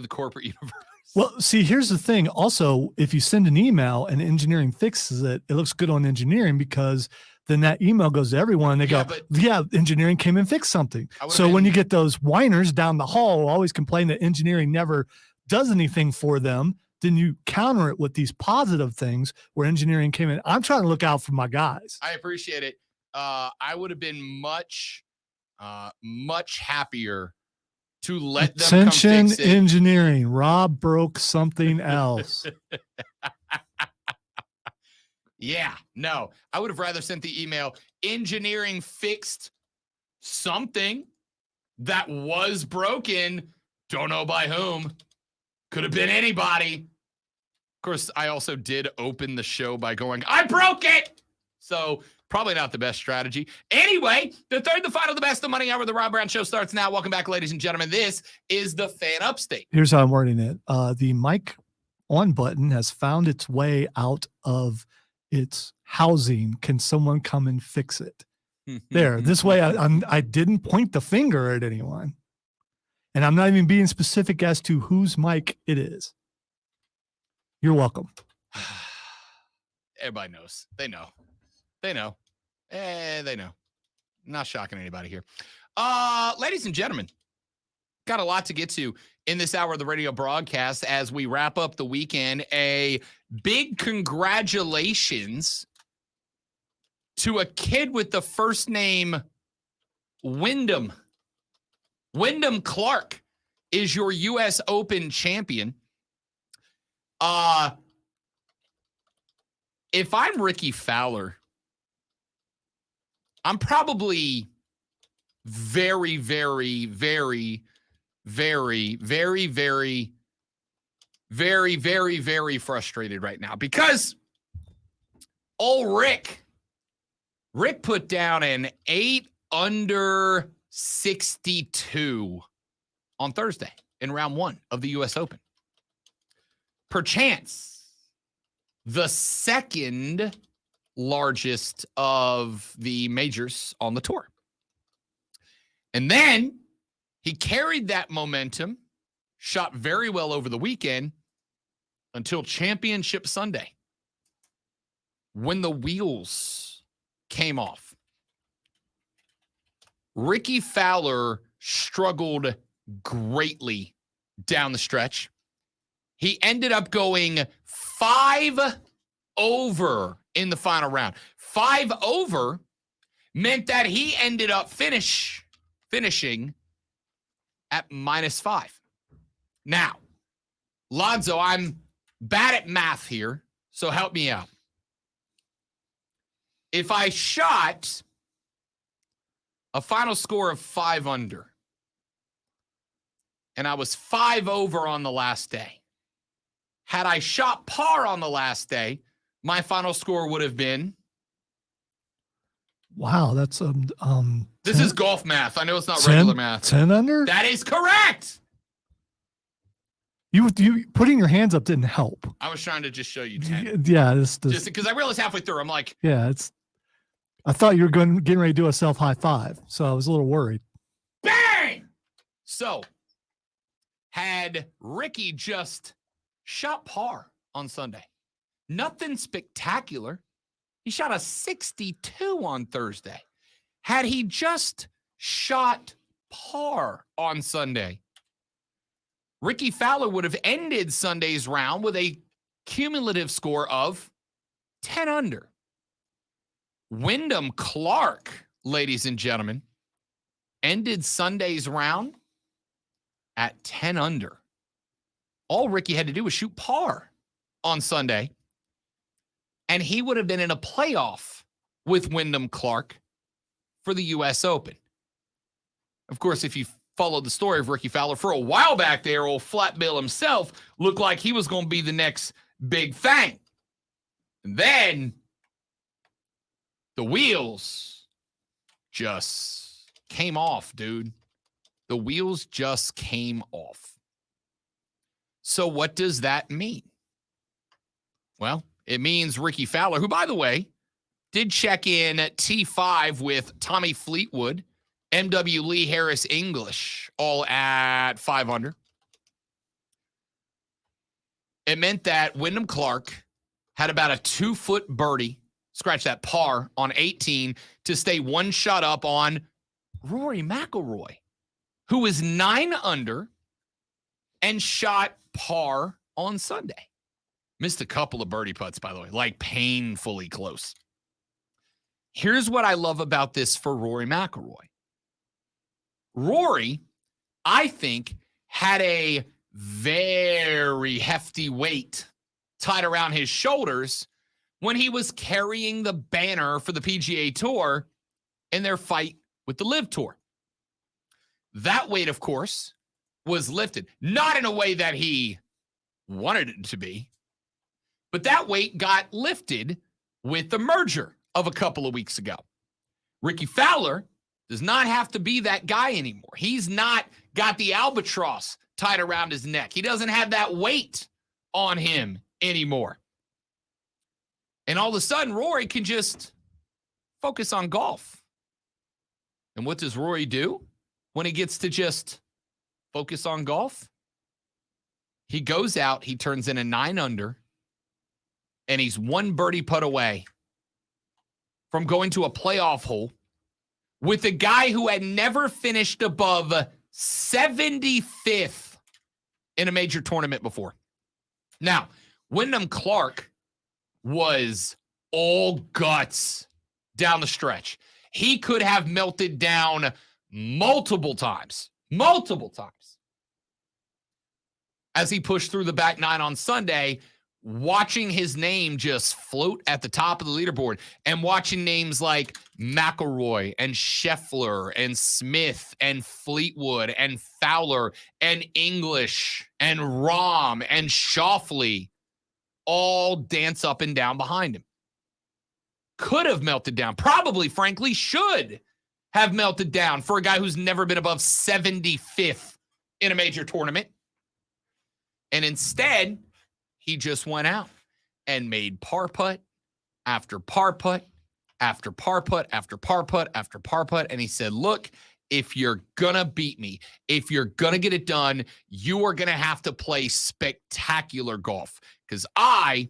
corporate universe. Well, see, here's the thing. Also, if you send an email and engineering fixes it, it looks good on engineering because then that email goes to everyone and they go, yeah, engineering came and fixed something. So when you get those whiners down the hall who always complain that engineering never does anything for them, then you counter it with these positive things where engineering came in. I'm trying to look out for my guys. I appreciate it. I would have been much happier to let them Attention come fix it. Engineering. Rob broke something else. Yeah, no. I would have rather sent the email. Engineering fixed something that was broken. Don't know by whom. Could have been anybody. Of course, I also did open the show by going, I broke it. So probably not the best strategy. Anyway, the third, the final, the best, the money hour of the Rob Brown Show starts now. Welcome back, ladies and gentlemen. This is the Fan Upstate. Here's how I'm wording it. The mic on button has found its way out of its housing. Can someone come and fix it? There. This way, I didn't point the finger at anyone. And I'm not even being specific as to whose mic it is. You're welcome. Everybody knows. They know. They know. They know. Not shocking anybody here. Ladies and gentlemen, got a lot to get to in this hour of the radio broadcast as we wrap up the weekend. A big congratulations to a kid with the first name Wyndham. Wyndham Clark is your U.S. Open champion. If I'm Ricky Fowler, I'm probably very, very, very, very, very, very, very, very, very frustrated right now because old Rick put down an 8 under 62 on Thursday in round 1 of the U.S. Open. Perchance the second largest of the majors on the tour. And then he carried that momentum, shot very well over the weekend until Championship Sunday when the wheels came off. Ricky Fowler struggled greatly down the stretch. He ended up going 5 over in the final round. 5 over meant that he ended up finishing at -5. Now, Lonzo, I'm bad at math here, so help me out. If I shot a final score of 5 under, and I was 5 over on the last day, had I shot par on the last day, my final score would have been. Wow, that's This 10, is golf math. I know it's not 10, regular math. 10 under? That is correct. You putting your hands up didn't help. I was trying to just show you 10. Yeah, this Just because I realized halfway through, I'm like, yeah, I thought you were getting ready to do a self high five, so I was a little worried. bang! So, had Ricky just shot par on Sunday, nothing spectacular. He shot a 62 on Thursday. Had he just shot par on Sunday, Ricky Fowler would have ended Sunday's round with a cumulative score of 10 under. Wyndham Clark, ladies and gentlemen, ended Sunday's round at 10 under. All Ricky had to do was shoot par on Sunday, and he would have been in a playoff with Wyndham Clark for the U.S. Open. Of course, if you followed the story of Ricky Fowler for a while back there, old Flat Bill himself looked like he was going to be the next big thing. And then the wheels just came off, dude. The wheels just came off. So what does that mean? Well, it means Ricky Fowler, who, by the way, did check in at T5 with Tommy Fleetwood, M.W. Lee, Harris English, all at 5 under. It meant that Wyndham Clark had about a 2-foot birdie, scratch that, par on 18 to stay one shot up on Rory McIlroy, who was 9 under and shot par on Sunday. Missed a couple of birdie putts, by the way, like painfully close. Here's what I love about this for Rory McIlroy. Rory, I think, had a very hefty weight tied around his shoulders when he was carrying the banner for the PGA Tour in their fight with the LIV Tour. That weight, of course, was lifted, not in a way that he wanted it to be, but that weight got lifted with the merger of a couple of weeks ago. Ricky Fowler does not have to be that guy anymore. He's not got the albatross tied around his neck. He doesn't have that weight on him anymore. And all of a sudden, Rory can just focus on golf. And what does Rory do when he gets to just focus on golf? He goes out, he turns in a 9 under, and he's 1 birdie putt away from going to a playoff hole with a guy who had never finished above 75th in a major tournament before. Now, Wyndham Clark was all guts down the stretch. He could have melted down multiple times as he pushed through the back 9 on Sunday, watching his name just float at the top of the leaderboard and watching names like McElroy and Scheffler and Smith and Fleetwood and Fowler and English and Rahm and Schauffele all dance up and down behind him. Could have melted down. Probably, frankly, should have melted down for a guy who's never been above 75th in a major tournament. And instead, he just went out and made par putt after par putt after par putt after par putt after par putt. And he said, look, if you're going to beat me, if you're going to get it done, you are going to have to play spectacular golf. Because I'm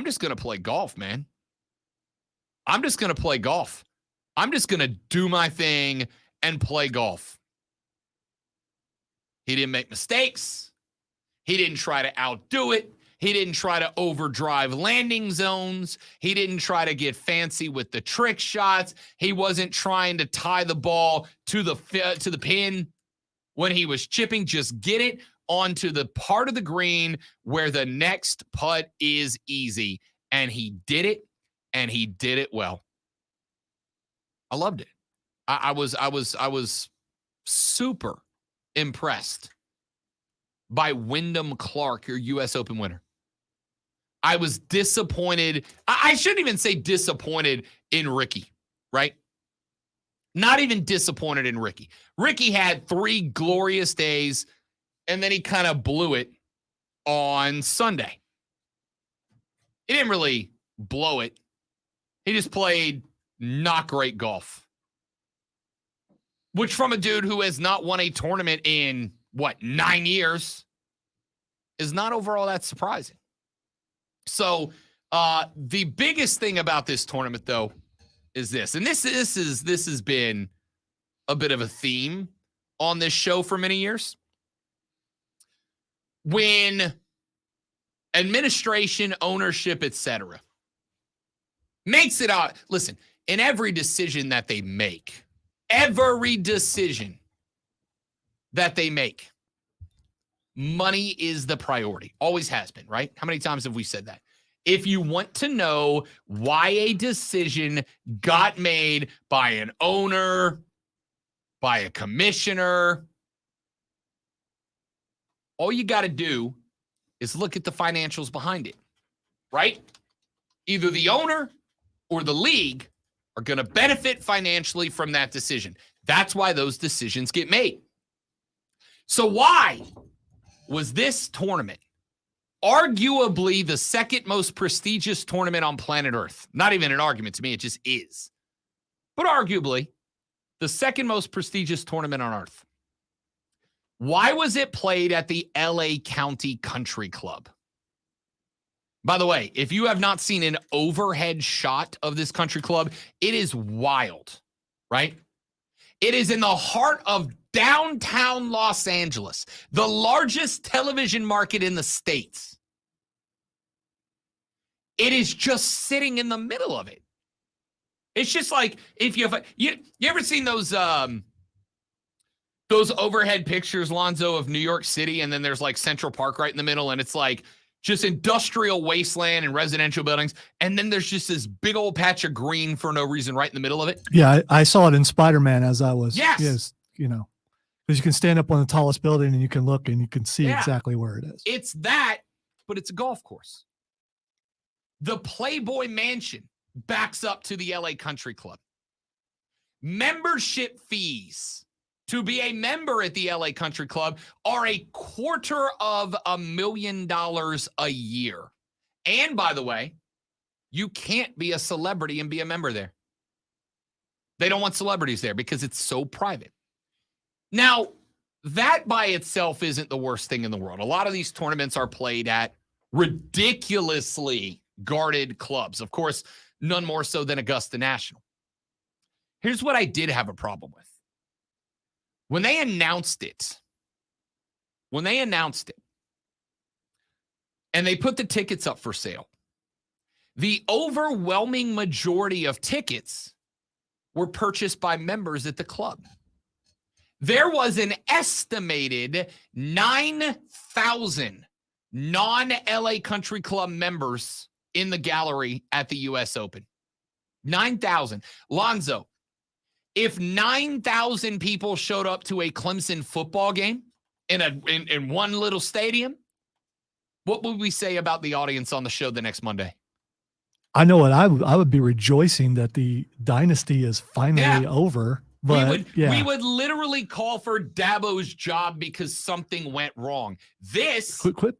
just going to play golf, man. I'm just going to play golf. I'm just going to do my thing and play golf. He didn't make mistakes. He didn't try to outdo it. He didn't try to overdrive landing zones. He didn't try to get fancy with the trick shots. He wasn't trying to tie the ball to the pin when he was chipping. Just get it onto the part of the green where the next putt is easy. And he did it, and he did it well. I loved it. I was super impressed by Wyndham Clark, your U.S. Open winner. I was disappointed. I shouldn't even say disappointed in Ricky, right? Not even disappointed in Ricky. Ricky had 3 glorious days, and then he kind of blew it on Sunday. He didn't really blow it. He just played not great golf. Which from a dude who has not won a tournament in 9 years, is not overall that surprising. So the biggest thing about this tournament, though, is this. And this has been a bit of a theme on this show for many years. When administration, ownership, etc., makes it out. Listen, in every decision that they make, money is the priority. Always has been, right? How many times have we said that? If you want to know why a decision got made by an owner, by a commissioner, all you got to do is look at the financials behind it, right? Either the owner or the league are going to benefit financially from that decision. That's why those decisions get made. So why was this tournament arguably the second most prestigious tournament on planet Earth? Not even an argument to me, it just is. But arguably the second most prestigious tournament on Earth. Why was it played at the LA County Country Club? By the way, if you have not seen an overhead shot of this country club, it is wild, right? It is in the heart of downtown Los Angeles, the largest television market in the States. It is just sitting in the middle of it. It's just like if you ever seen those overhead pictures, Lonzo, of New York City, and then there's like Central Park right in the middle, and it's like just industrial wasteland and residential buildings, and then there's just this big old patch of green for no reason right in the middle of it. Yeah, I saw it in Spider-Man as I was. Yes, because you can stand up on the tallest building and you can look and you can see exactly where it is. It's that, but it's a golf course. The Playboy Mansion backs up to the LA Country Club. Membership fees to be a member at the LA Country Club are $250,000 a year. And by the way, you can't be a celebrity and be a member there. They don't want celebrities there because it's so private. Now, that by itself isn't the worst thing in the world. A lot of these tournaments are played at ridiculously guarded clubs. Of course, none more so than Augusta National. Here's what I did have a problem with. When they announced it, and they put the tickets up for sale, the overwhelming majority of tickets were purchased by members at the club. There was an estimated 9,000 non-LA Country Club members in the gallery at the U.S. Open. 9,000. Lonzo, if 9,000 people showed up to a Clemson football game in one little stadium, what would we say about the audience on the show the next Monday? I know what I would be rejoicing that the dynasty is finally over. But we would literally call for Dabo's job because something went wrong. This quit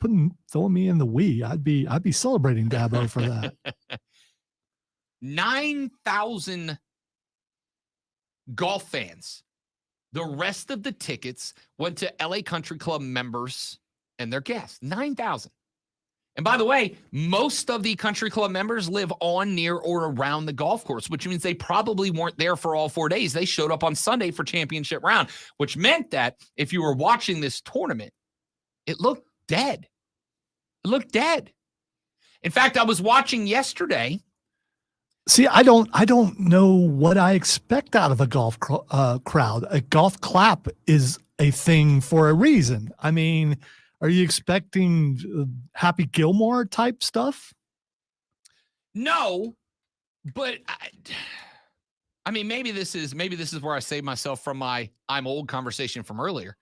throwing me in the we. I'd be celebrating Dabo for that. 9,000 golf fans. The rest of the tickets went to LA Country Club members and their guests. 9,000. And by the way, most of the country club members live on, near, or around the golf course, which means they probably weren't there for all 4 days. They showed up on Sunday for championship round, which meant that if you were watching this tournament, it looked dead. It looked dead. In fact, I was watching yesterday. See, I don't know what I expect out of a golf crowd. A golf clap is a thing for a reason. I mean, are you expecting Happy Gilmore type stuff? No, but I mean, maybe this is where I save myself from my I'm old conversation from earlier.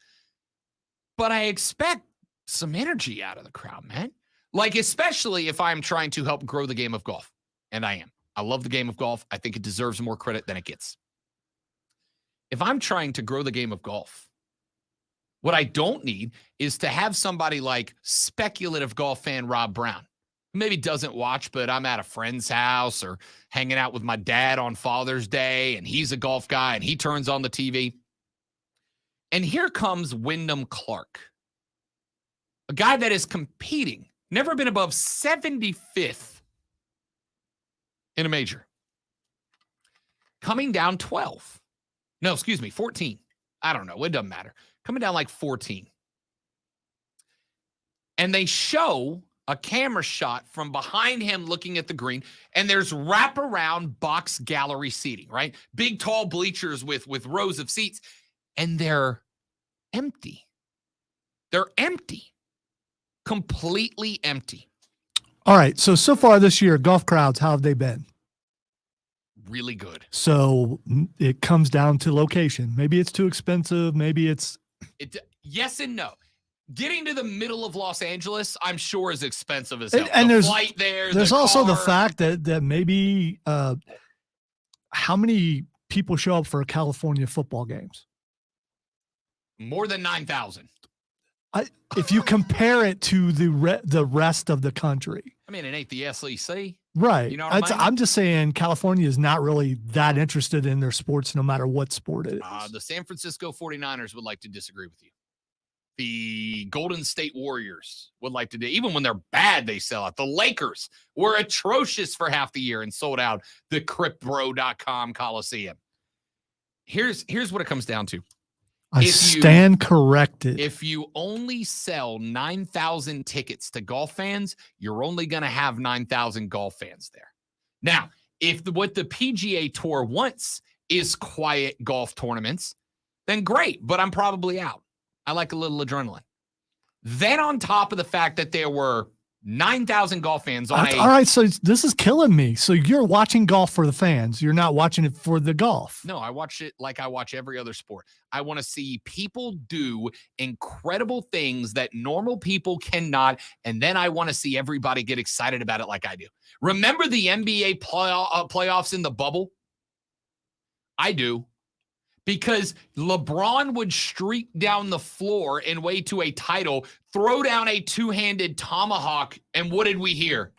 But I expect some energy out of the crowd, man. Like, especially if I'm trying to help grow the game of golf. And I am. I love the game of golf. I think it deserves more credit than it gets. If I'm trying to grow the game of golf, what I don't need is to have somebody like speculative golf fan Rob Brown, who maybe doesn't watch, but I'm at a friend's house or hanging out with my dad on Father's Day, and he's a golf guy, and he turns on the TV. And here comes Wyndham Clark, a guy that is competing, never been above 75th in a major, coming down 12. No, excuse me, 14. I don't know. It doesn't matter. Coming down like 14. And they show a camera shot from behind him looking at the green, and there's wraparound box gallery seating, right? Big, tall bleachers with rows of seats, and they're empty. They're empty. Completely empty. All right. So far this year, golf crowds, how have they been? Really good. So it comes down to location. Maybe it's too expensive. Maybe it's... Yes and no. Getting to the middle of Los Angeles, I'm sure, is expensive as hell. And there's flight there. There's also the fact that maybe how many people show up for California football games? More than 9,000. If you compare it to the rest of the country. I mean, it ain't the SEC. Right. You know what I mean? I'm just saying California is not really that interested in their sports, no matter what sport it is. The San Francisco 49ers would like to disagree with you. The Golden State Warriors would like to do, even when they're bad, they sell out. The Lakers were atrocious for half the year and sold out the cryptbro.com Coliseum. Here's what it comes down to. I stand corrected. If you only sell 9,000 tickets to golf fans, you're only going to have 9,000 golf fans there. Now, if what the PGA Tour wants is quiet golf tournaments, then great, but I'm probably out. I like a little adrenaline. Then on top of the fact that there were 9,000 golf fans on all right, so this is killing me. So you're watching golf for the fans. You're not watching it for the golf. No, I watch it like I watch every other sport. I want to see people do incredible things that normal people cannot, and then I want to see everybody get excited about it like I do. Remember the NBA playoffs in the bubble? I do. Because LeBron would streak down the floor and way to a title, throw down a two-handed tomahawk, and what did we hear?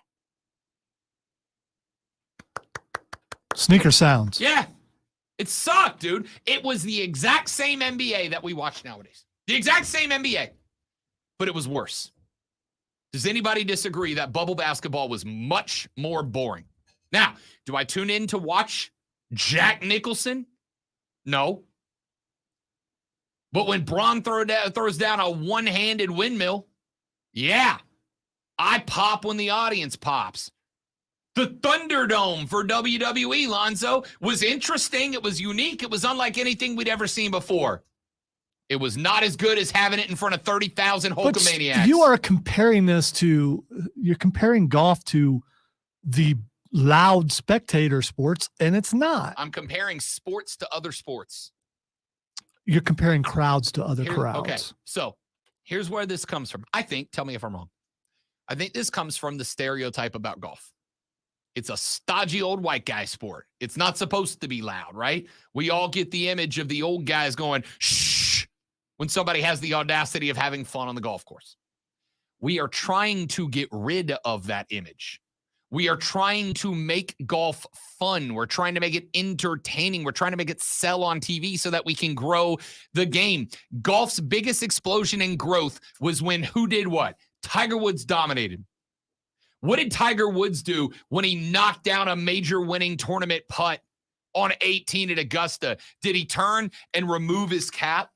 Sneaker sounds. Yeah. It sucked, dude. It was the exact same NBA that we watch nowadays. The exact same NBA. But it was worse. Does anybody disagree that bubble basketball was much more boring? Now, do I tune in to watch Jack Nicholson? No. But when Braun throws down a one-handed windmill, yeah, I pop when the audience pops. The Thunderdome for WWE, Lonzo, was interesting. It was unique. It was unlike anything we'd ever seen before. It was not as good as having it in front of 30,000 Hulkamaniacs. You're comparing golf to the loud spectator sports, and it's not. I'm comparing sports to other sports. You're comparing crowds to other crowds. Okay, so here's where this comes from. I think, tell me if I'm wrong. I think this comes from the stereotype about golf. It's a stodgy old white guy sport. It's not supposed to be loud, right? We all get the image of the old guys going, shh, when somebody has the audacity of having fun on the golf course. We are trying to get rid of that image. We are trying to make golf fun. We're trying to make it entertaining. We're trying to make it sell on TV so that we can grow the game. Golf's biggest explosion in growth was when who did what? Tiger Woods dominated. What did Tiger Woods do when he knocked down a major winning tournament putt on 18 at Augusta? Did he turn and remove his cap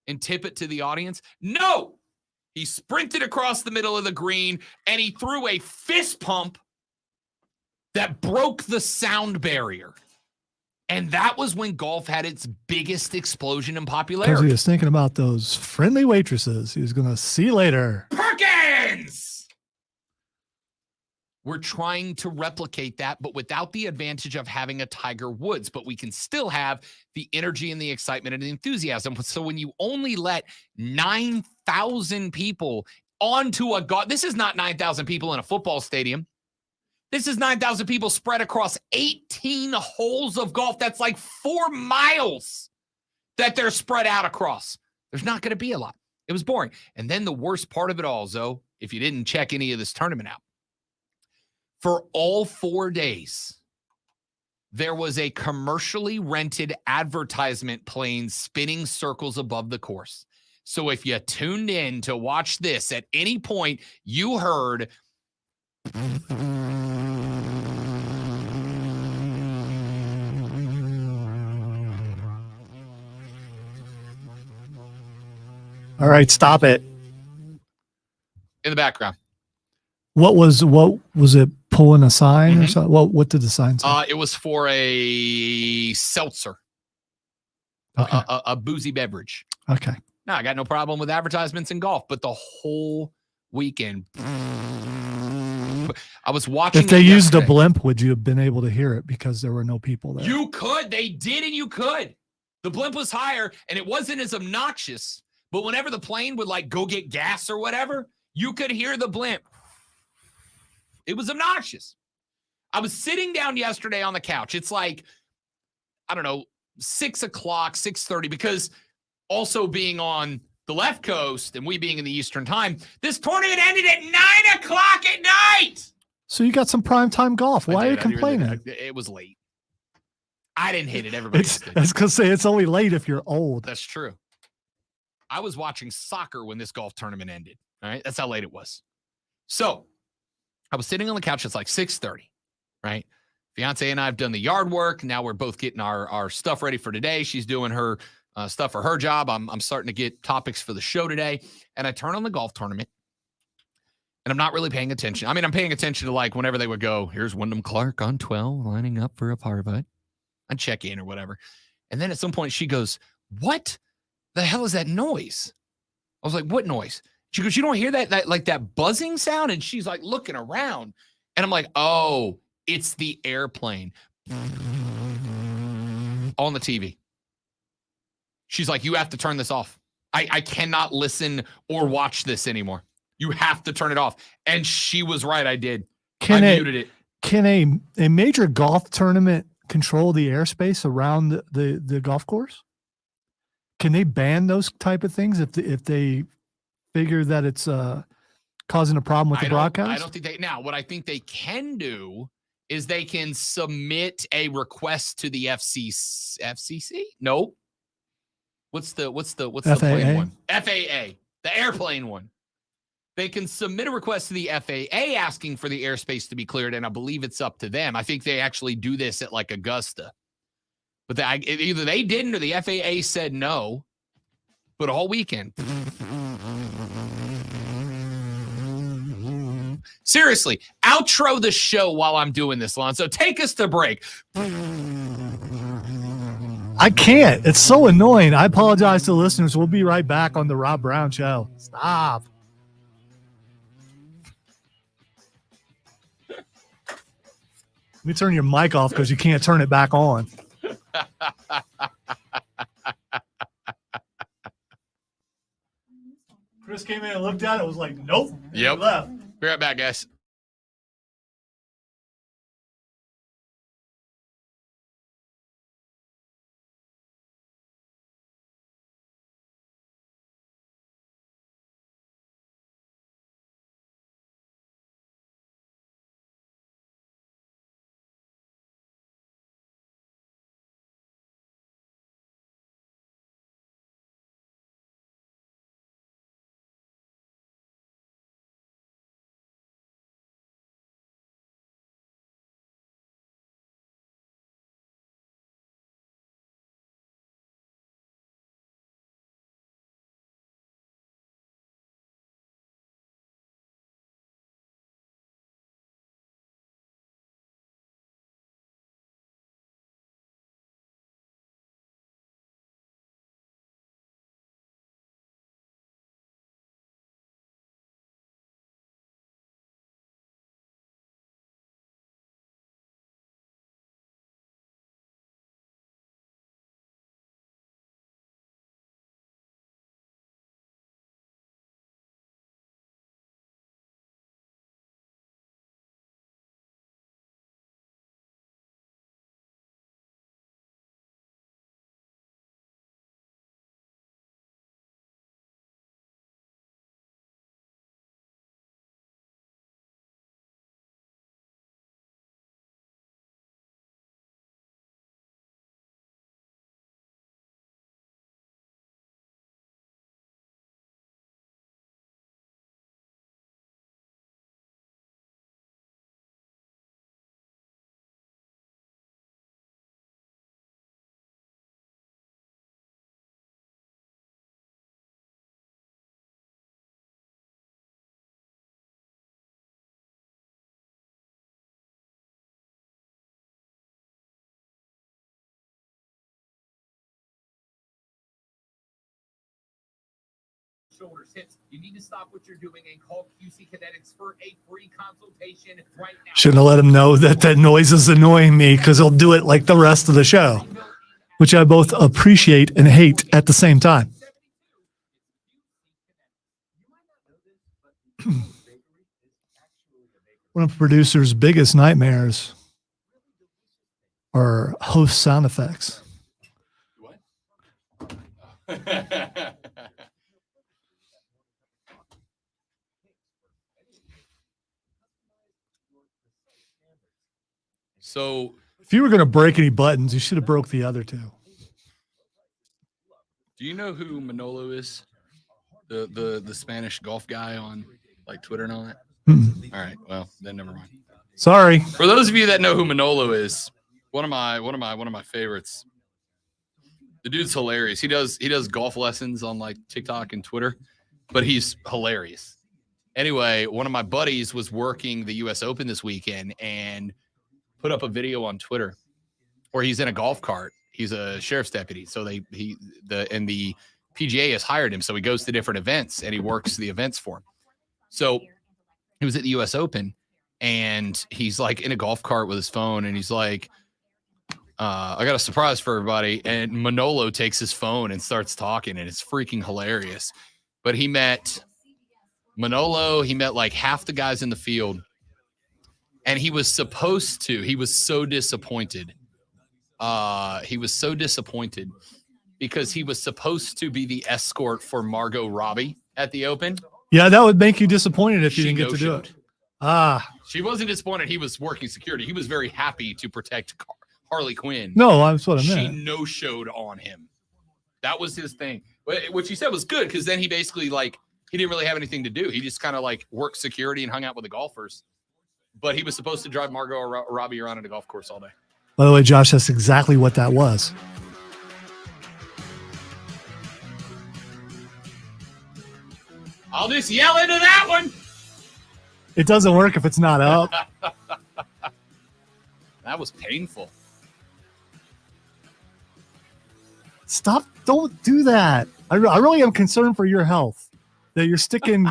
and tip it to the audience? No. He sprinted across the middle of the green and he threw a fist pump that broke the sound barrier. And that was when golf had its biggest explosion in popularity. Because he was thinking about those friendly waitresses. He was going to see you later. Perkins! We're trying to replicate that, but without the advantage of having a Tiger Woods. But we can still have the energy and the excitement and the enthusiasm. So when you only let 9,000 people onto a golf, this is not 9,000 people in a football stadium. This is 9,000 people spread across 18 holes of golf. That's like 4 miles that they're spread out across. There's not going to be a lot. It was boring. And then the worst part of it all, Zoe, if you didn't check any of this tournament out, for all 4 days, there was a commercially rented advertisement playing spinning circles above the course. So if you tuned in to watch this at any point, you heard all right, stop it. in the background. What was it, pulling a sign or something? What did the sign say? It was for a seltzer, Okay. a boozy beverage. Okay. No, I got no problem with advertisements in golf, but the whole weekend, I was watching. If they used a blimp, would you have been able to hear it because there were no people there? You could. They did, and you could. The blimp was higher, and it wasn't as obnoxious. But whenever the plane would like go get gas or whatever, you could hear the blimp. It was obnoxious. I was sitting down yesterday on the couch. It's like, I don't know, 6 o'clock, 6:30, because also being on the left coast and we being in the Eastern time, this tournament ended at 9 o'clock at night. So you got some primetime golf. Why are you complaining? It was late. I didn't hit it. Everybody I was going to say it's only late if you're old. That's true. I was watching soccer when this golf tournament ended. All right. That's how late it was. So I was sitting on the couch. It's like 6:30, right? Fiance and I have done the yard work. Now we're both getting our stuff ready for today. She's doing her stuff for her job. I'm starting to get topics for the show today. And I turn on the golf tournament and I'm not really paying attention. I mean, I'm paying attention to like whenever they would go, here's Wyndham Clark on 12 lining up for a par putt. I'd check in or whatever. And then at some point she goes, what the hell is that noise? I was like, what noise? She goes, you don't hear that like that buzzing sound? And she's like looking around. And I'm like, oh, it's the airplane on the TV. She's like, you have to turn this off. I cannot listen or watch this anymore. You have to turn it off. And she was right. I did. I muted it. Can a major golf tournament control the airspace around the golf course? Can they ban those type of things if they figure that it's causing a problem with the broadcast? I don't think they. Now, what I think they can do is they can submit a request to the FCC. No. What's the plane one? FAA, the airplane one. They can submit a request to the FAA asking for the airspace to be cleared, and I believe it's up to them. I think they actually do this at like Augusta. But either they didn't or the FAA said no. But all weekend. Seriously, outro the show while I'm doing this, Lonzo. Take us to break. I I can't. It's so annoying. I apologize to listeners. We'll be right back on the Rob Brown Show. Stop. Let me turn your mic off because you can't turn it back on. Chris came in and looked at it. Was like, nope. Yep. Left. Be right back, guys. Shoulders, hips. You need to stop what you're doing and call QC Kinetics for a free consultation right now. Shouldn't have let him know that that noise is annoying me because he'll do it like the rest of the show, which I both appreciate and hate at the same time. One of the producer's biggest nightmares are host sound effects. What? So, If you were going to break any buttons, you should have broke the other two. do you know who Manolo is? The Spanish golf guy on like Twitter and all that? All right, well, then never mind. Sorry. For those of you that know who Manolo is, one of my favorites. The dude's hilarious. He does golf lessons on like TikTok and Twitter, but he's hilarious. Anyway, one of my buddies was working the US Open this weekend and put up a video on Twitter where he's in a golf cart. He's a sheriff's deputy. So the PGA has hired him. So he goes to different events and he works the events for him. So he was at the US Open and he's like in a golf cart with his phone and he's like, I got a surprise for everybody. And Manolo takes his phone and starts talking and it's freaking hilarious. But he met Manolo. He met like half the guys in the field. And he was so disappointed. He was so disappointed because he was supposed to be the escort for Margot Robbie at the Open. Yeah, that would make you disappointed if you didn't get to do it. She wasn't disappointed. He was working security. He was very happy to protect Harley Quinn. No, that's what I meant. She no-showed on him. That was his thing. What she said was good because then he basically like he didn't really have anything to do. He just kind of like worked security and hung out with the golfers. But he was supposed to drive Margot or Robbie around at a golf course all day. By the way, Josh, that's exactly what that was. I'll just yell into that one. It doesn't work if it's not up. That was painful. Stop. Don't do that. I really am concerned for your health that you're sticking.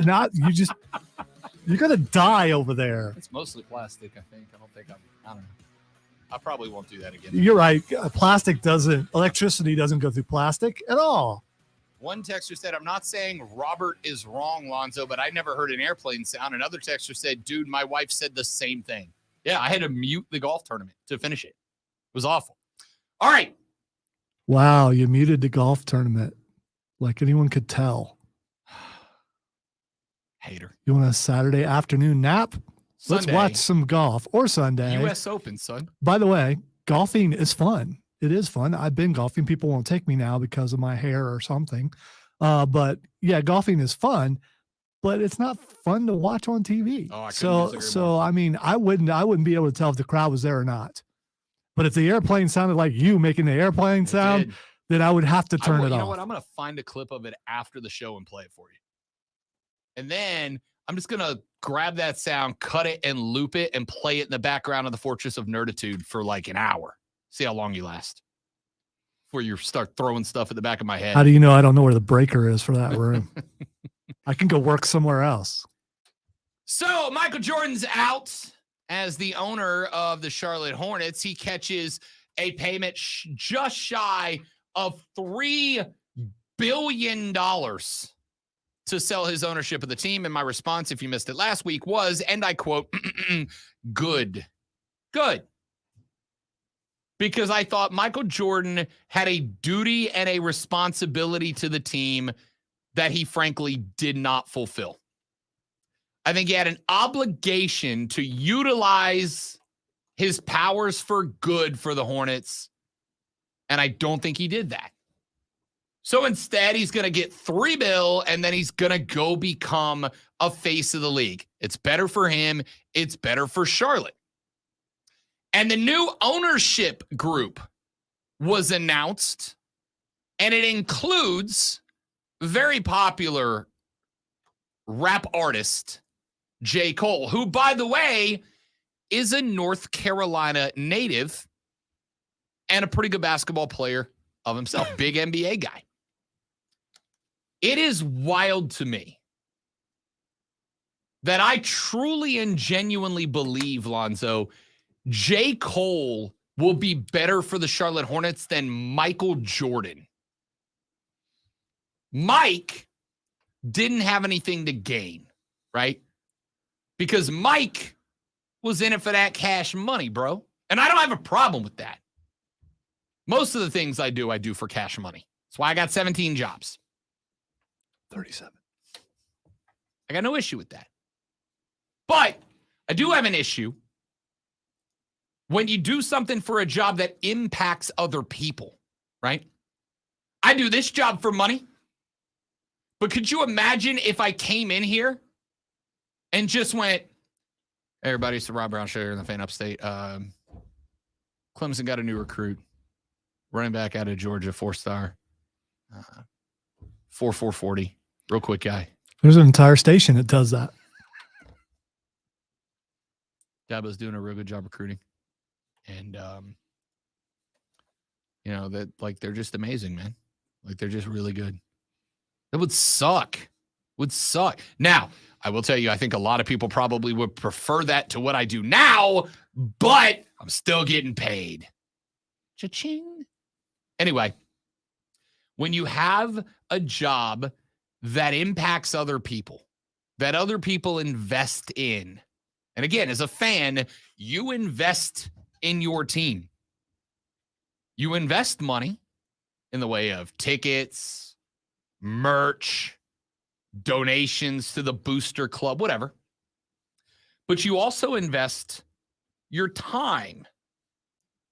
You're going to die over there. It's mostly plastic, I think. I don't know. I probably won't do that again. You're right. Electricity doesn't go through plastic at all. One texter said, I'm not saying Robert is wrong, Lonzo, but I never heard an airplane sound. Another texter said, dude, my wife said the same thing. Yeah, I had to mute the golf tournament to finish it. It was awful. All right. Wow, you muted the golf tournament. Like anyone could tell. Hater. You want a Saturday afternoon nap? Sunday. Let's watch some golf or Sunday. U.S. Open, son. By the way, golfing is fun. It is fun. I've been golfing. People won't take me now because of my hair or something. But yeah, golfing is fun, but it's not fun to watch on TV. Oh, I couldn't disagree more. I mean, I wouldn't be able to tell if the crowd was there or not. But if the airplane sounded like you making the airplane sound, then I would have to turn it off. You know what? I'm going to find a clip of it after the show and play it for you. And then I'm just going to grab that sound, cut it, and loop it and play it in the background of the Fortress of Nerditude for like an hour. See how long you last before you start throwing stuff at the back of my head. How do you know I don't know where the breaker is for that room? I can go work somewhere else. So Michael Jordan's out as the owner of the Charlotte Hornets. He catches a payment just shy of $3 billion to sell his ownership of the team. And my response, if you missed it last week, was, and I quote, good. Because I thought Michael Jordan had a duty and a responsibility to the team that he frankly did not fulfill. I think he had an obligation to utilize his powers for good for the Hornets, and I don't think he did that. So instead, he's going to get $3 billion, and then he's going to go become a face of the league. It's better for him. It's better for Charlotte. And the new ownership group was announced, and it includes very popular rap artist J. Cole, who, by the way, is a North Carolina native and a pretty good basketball player of himself, big NBA guy. It is wild to me that I truly and genuinely believe, Lonzo, J. Cole will be better for the Charlotte Hornets than Michael Jordan. Mike didn't have anything to gain, right? Because Mike was in it for that cash money, bro. And I don't have a problem with that. Most of the things I do for cash money. That's why I got 17 jobs. 37. I got no issue with that. But I do have an issue when you do something for a job that impacts other people, right? I do this job for money. But could you imagine if I came in here and just went, hey, everybody, it's the Rob Brown Show here in the Fan Upstate. Clemson got a new recruit. Running back out of Georgia, 4-star. 4.40. Real quick guy. There's an entire station that does that. Dabo's doing a real good job recruiting. And, that like they're just amazing, man. Like they're just really good. That would suck. Now, I will tell you, I think a lot of people probably would prefer that to what I do now, but I'm still getting paid. Cha-ching. Anyway, when you have a job that impacts other people, that other people invest in, and again, as a fan, you invest in your team. You invest money in the way of tickets, merch, donations to the booster club, whatever. But you also invest your time.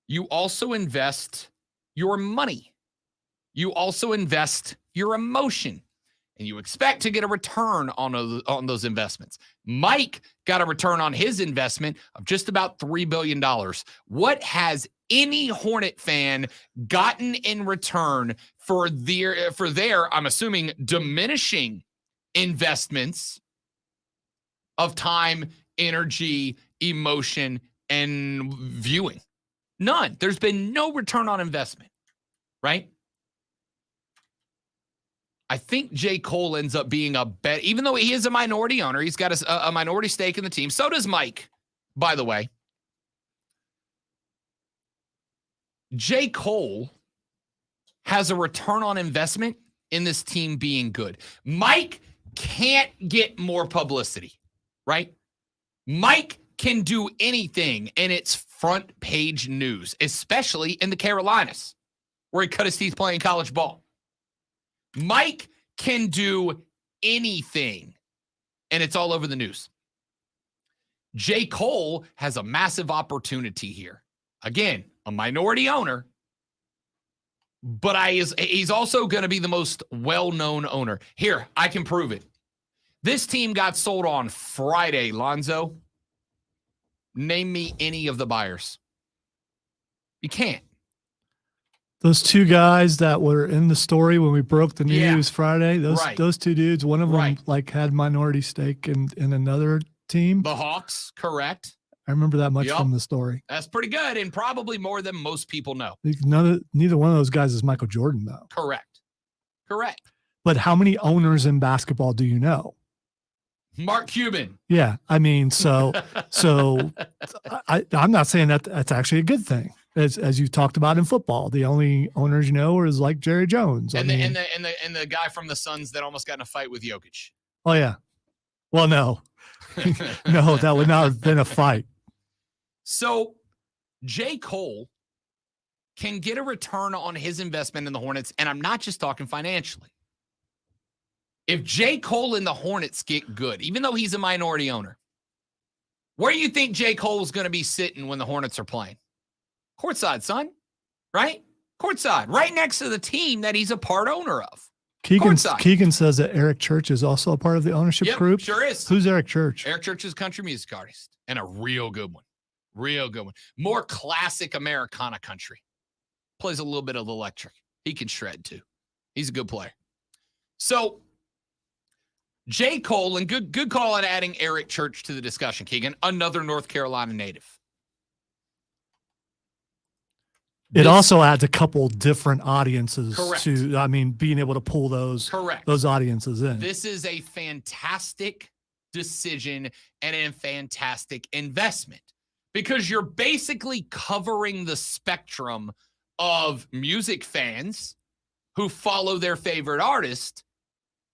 You also invest your money. You also invest your emotion. And you expect to get a return on those investments. Mike got a return on his investment of just about $3 billion. What has any Hornet fan gotten in return for their, I'm assuming, diminishing investments of time, energy, emotion, and viewing? None. There's been no return on investment. right? I think J. Cole ends up being a bet, even though he is a minority owner. He's got a minority stake in the team. So does Mike, by the way. J. Cole has a return on investment in this team being good. Mike can't get more publicity, right? Mike can do anything, and it's front page news, especially in the Carolinas, where he cut his teeth playing college ball. Mike can do anything, and it's all over the news. J. Cole has a massive opportunity here. Again, a minority owner, but he's also going to be the most well-known owner. Here, I can prove it. This team got sold on Friday, Lonzo. Name me any of the buyers. You can't. Those two guys that were in the story when we broke the news Friday, those two dudes, one of them had minority stake in another team. The Hawks, correct. I remember that much from the story. That's pretty good, and probably more than most people know. Neither one of those guys is Michael Jordan, though. Correct. But how many owners in basketball do you know? Mark Cuban. Yeah, I mean, so I'm not saying that that's actually a good thing. As you talked about in football, the only owners you know is like Jerry Jones and the guy from the Suns that almost got in a fight with Jokic. Oh yeah, well no, no, that would not have been a fight. So J. Cole can get a return on his investment in the Hornets, and I'm not just talking financially. If J. Cole and the Hornets get good, even though he's a minority owner, where do you think J. Cole's going to be sitting when the Hornets are playing? Courtside, son, right? Courtside, right next to the team that he's a part owner of. Keegan says that Eric Church is also a part of the ownership group. Sure is. Who's Eric Church? Eric Church is a country music artist and a real good one. Real good one. More classic Americana country. Plays a little bit of electric. He can shred too. He's a good player. So J. Cole, and good call on adding Eric Church to the discussion, Keegan, another North Carolina native. It also adds a couple different audiences Correct. to, I mean, being able to pull those audiences in. This is a fantastic decision and a fantastic investment because you're basically covering the spectrum of music fans who follow their favorite artist.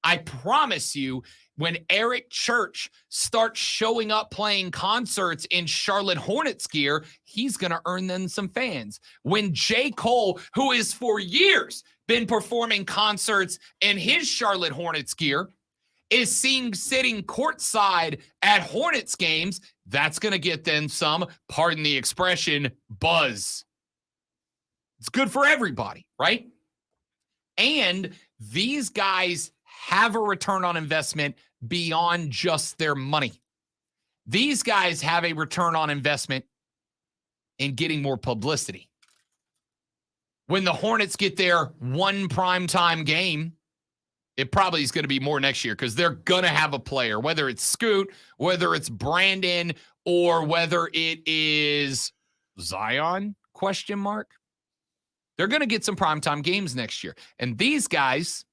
I promise you, when Eric Church starts showing up playing concerts in Charlotte Hornets gear, he's going to earn them some fans. When J. Cole, who is for years been performing concerts in his Charlotte Hornets gear, is seen sitting courtside at Hornets games, that's going to get them some, pardon the expression, buzz. It's good for everybody, right? And these guys have a return on investment beyond just their money. These guys have a return on investment in getting more publicity. When the Hornets get their one primetime game, it probably is going to be more next year because they're going to have a player, whether it's Scoot, whether it's Brandon, or whether it is Zion, ? They're going to get some primetime games next year. And these guys,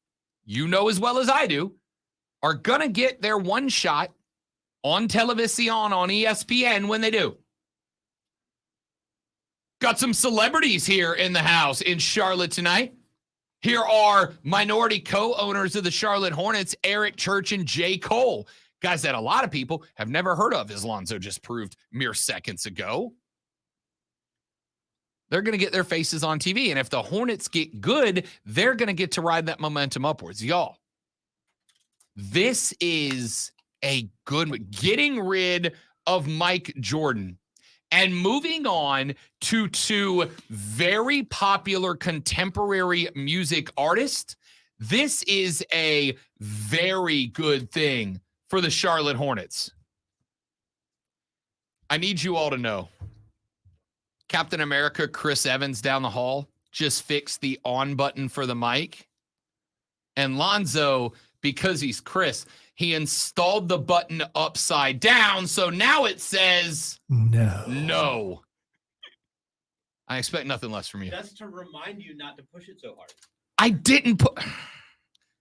you know as well as I do, are going to get their one shot on Television on ESPN when they do. Got some celebrities here in the house in Charlotte tonight. Here are minority co-owners of the Charlotte Hornets, Eric Church and J. Cole. Guys that a lot of people have never heard of, as Lonzo just proved mere seconds ago. They're going to get their faces on TV. And if the Hornets get good, they're going to get to ride that momentum upwards. Y'all, this is a good one. Getting rid of Mike Jordan and moving on to two very popular contemporary music artists. This is a very good thing for the Charlotte Hornets. I need you all to know. Captain America Chris Evans down the hall just fixed the on button for the mic. And Lonzo, because he's Chris, he installed the button upside down. So now it says no. No. I expect nothing less from you. That's to remind you not to push it so hard. I didn't put.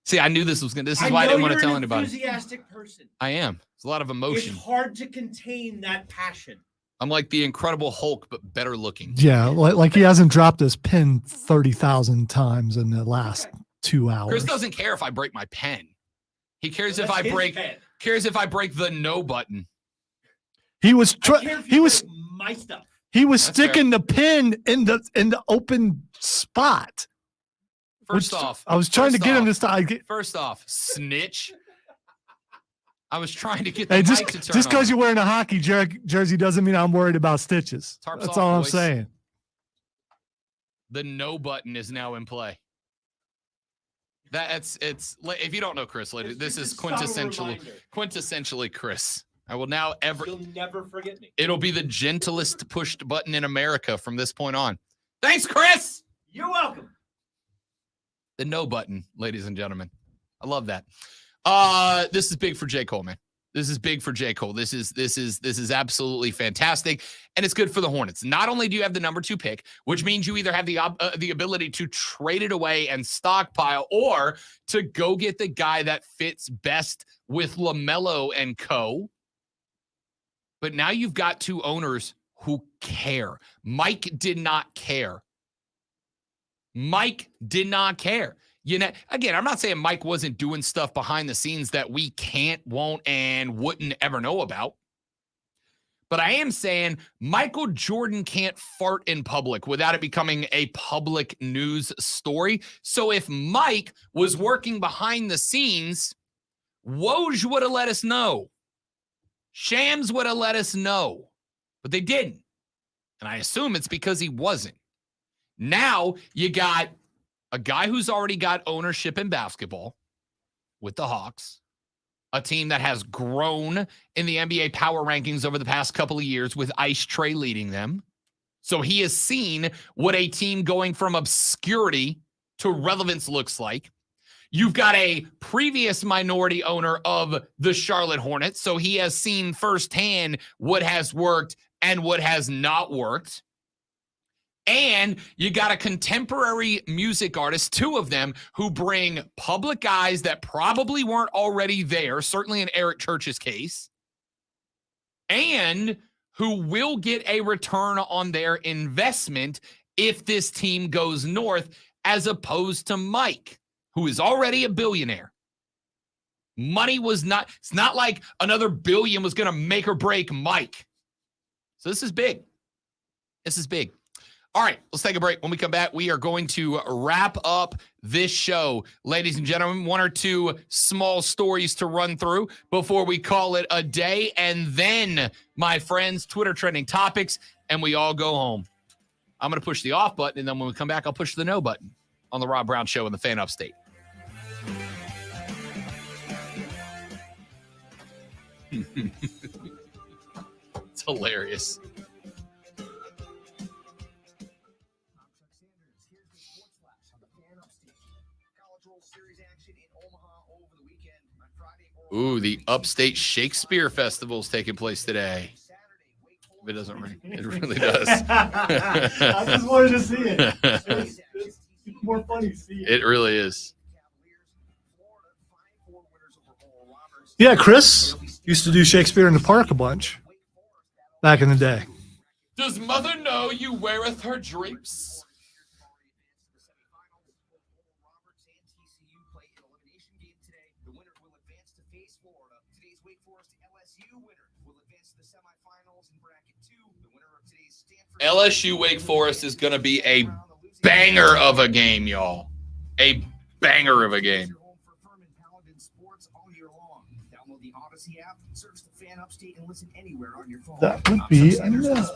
See, I knew this was going to. This is why I didn't want to tell anybody. You're an enthusiastic person. I am. It's a lot of emotion. It's hard to contain that passion. I'm like the Incredible Hulk, but better looking. Yeah, like he hasn't dropped his pen 30,000 times in the last 2 hours. Chris doesn't care if I break my pen. He cares if I break. Cares if I break the no button. He was my stuff. He was sticking the pin in the open spot. First off, I was trying to get him to stop. First off, snitch. I was trying to get the mic just, to turn just because on. you're wearing a hockey jersey doesn't mean I'm worried about stitches. Tarps That's off, all boys. I'm saying. The no button is now in play. It's if you don't know Chris, ladies, this is quintessentially Chris. I will now You'll never forget me. It'll be the gentlest pushed button in America from this point on. Thanks, Chris. You're welcome. The no button, ladies and gentlemen. I love that. This is big for J. Cole, man. This is big for J. Cole. This is absolutely fantastic, and it's good for the Hornets. Not only do you have the number 2 pick, which means you either have the ability to trade it away and stockpile, or to go get the guy that fits best with LaMelo and co. But now you've got 2 owners who care. Mike did not care. Mike did not care. You know, again, I'm not saying Mike wasn't doing stuff behind the scenes that we can't, won't, and wouldn't ever know about. But I am saying Michael Jordan can't fart in public without it becoming a public news story. So if Mike was working behind the scenes, Woj would have let us know. Shams would have let us know. But they didn't. And I assume it's because he wasn't. Now you got a guy who's already got ownership in basketball with the Hawks, a team that has grown in the NBA power rankings over the past couple of years with Ice Trae leading them. So he has seen what a team going from obscurity to relevance looks like. You've got a previous minority owner of the Charlotte Hornets, so he has seen firsthand what has worked and what has not worked. And you got a contemporary music artist, 2 of them, who bring public eyes that probably weren't already there, certainly in Eric Church's case, and who will get a return on their investment if this team goes north, as opposed to Mike, who is already a billionaire. Money was not, it's not like another billion was going to make or break Mike. So this is big. This is big. All right, let's take a break. When we come back, we are going to wrap up this show. Ladies and gentlemen, 1 or 2 small stories to run through before we call it a day. And then, my friends, Twitter trending topics, and we all go home. I'm going to push the off button, and then when we come back, I'll push the no button on the Rob Brown Show in the Fan Upstate. It's hilarious. Ooh, the Upstate Shakespeare Festival is taking place today. If it doesn't ring, it really does. I just wanted to see it. It's more funny to see it. It really is. Yeah, Chris used to do Shakespeare in the Park a bunch back in the day. Does mother know you weareth her drapes? LSU Wake Forest is going to be a banger of a game, y'all. A banger of a game. That would be enough.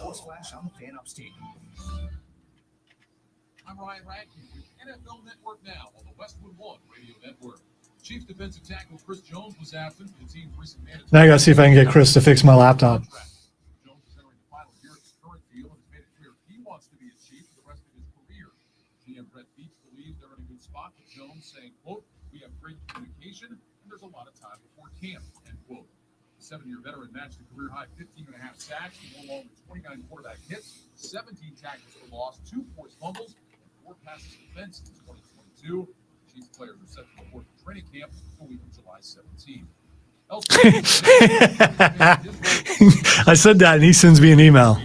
I'm Ryan Radke with NFL Network Now on the Westwood One Radio Network. Chief defensive tackle Chris Jones was absent for the team's recent mandatory. Now I gotta see if I can get Chris to fix my laptop. Jones is entering the final year of his current deal and has made it clear he wants to be a Chief for the rest of his career. GM Brett Beach believes they're in a good spot with Jones saying, quote, "We have great communication and there's a lot of time before camp," end quote. The 7-year veteran matched the career high 15.5 sacks, no longer 29 quarterback hits, 17 tackles for loss, 2 forced fumbles, and 4 passes defensed in 2022. Chiefs players are set to report to training camp the week of July 17. I said that, and he sends me an email.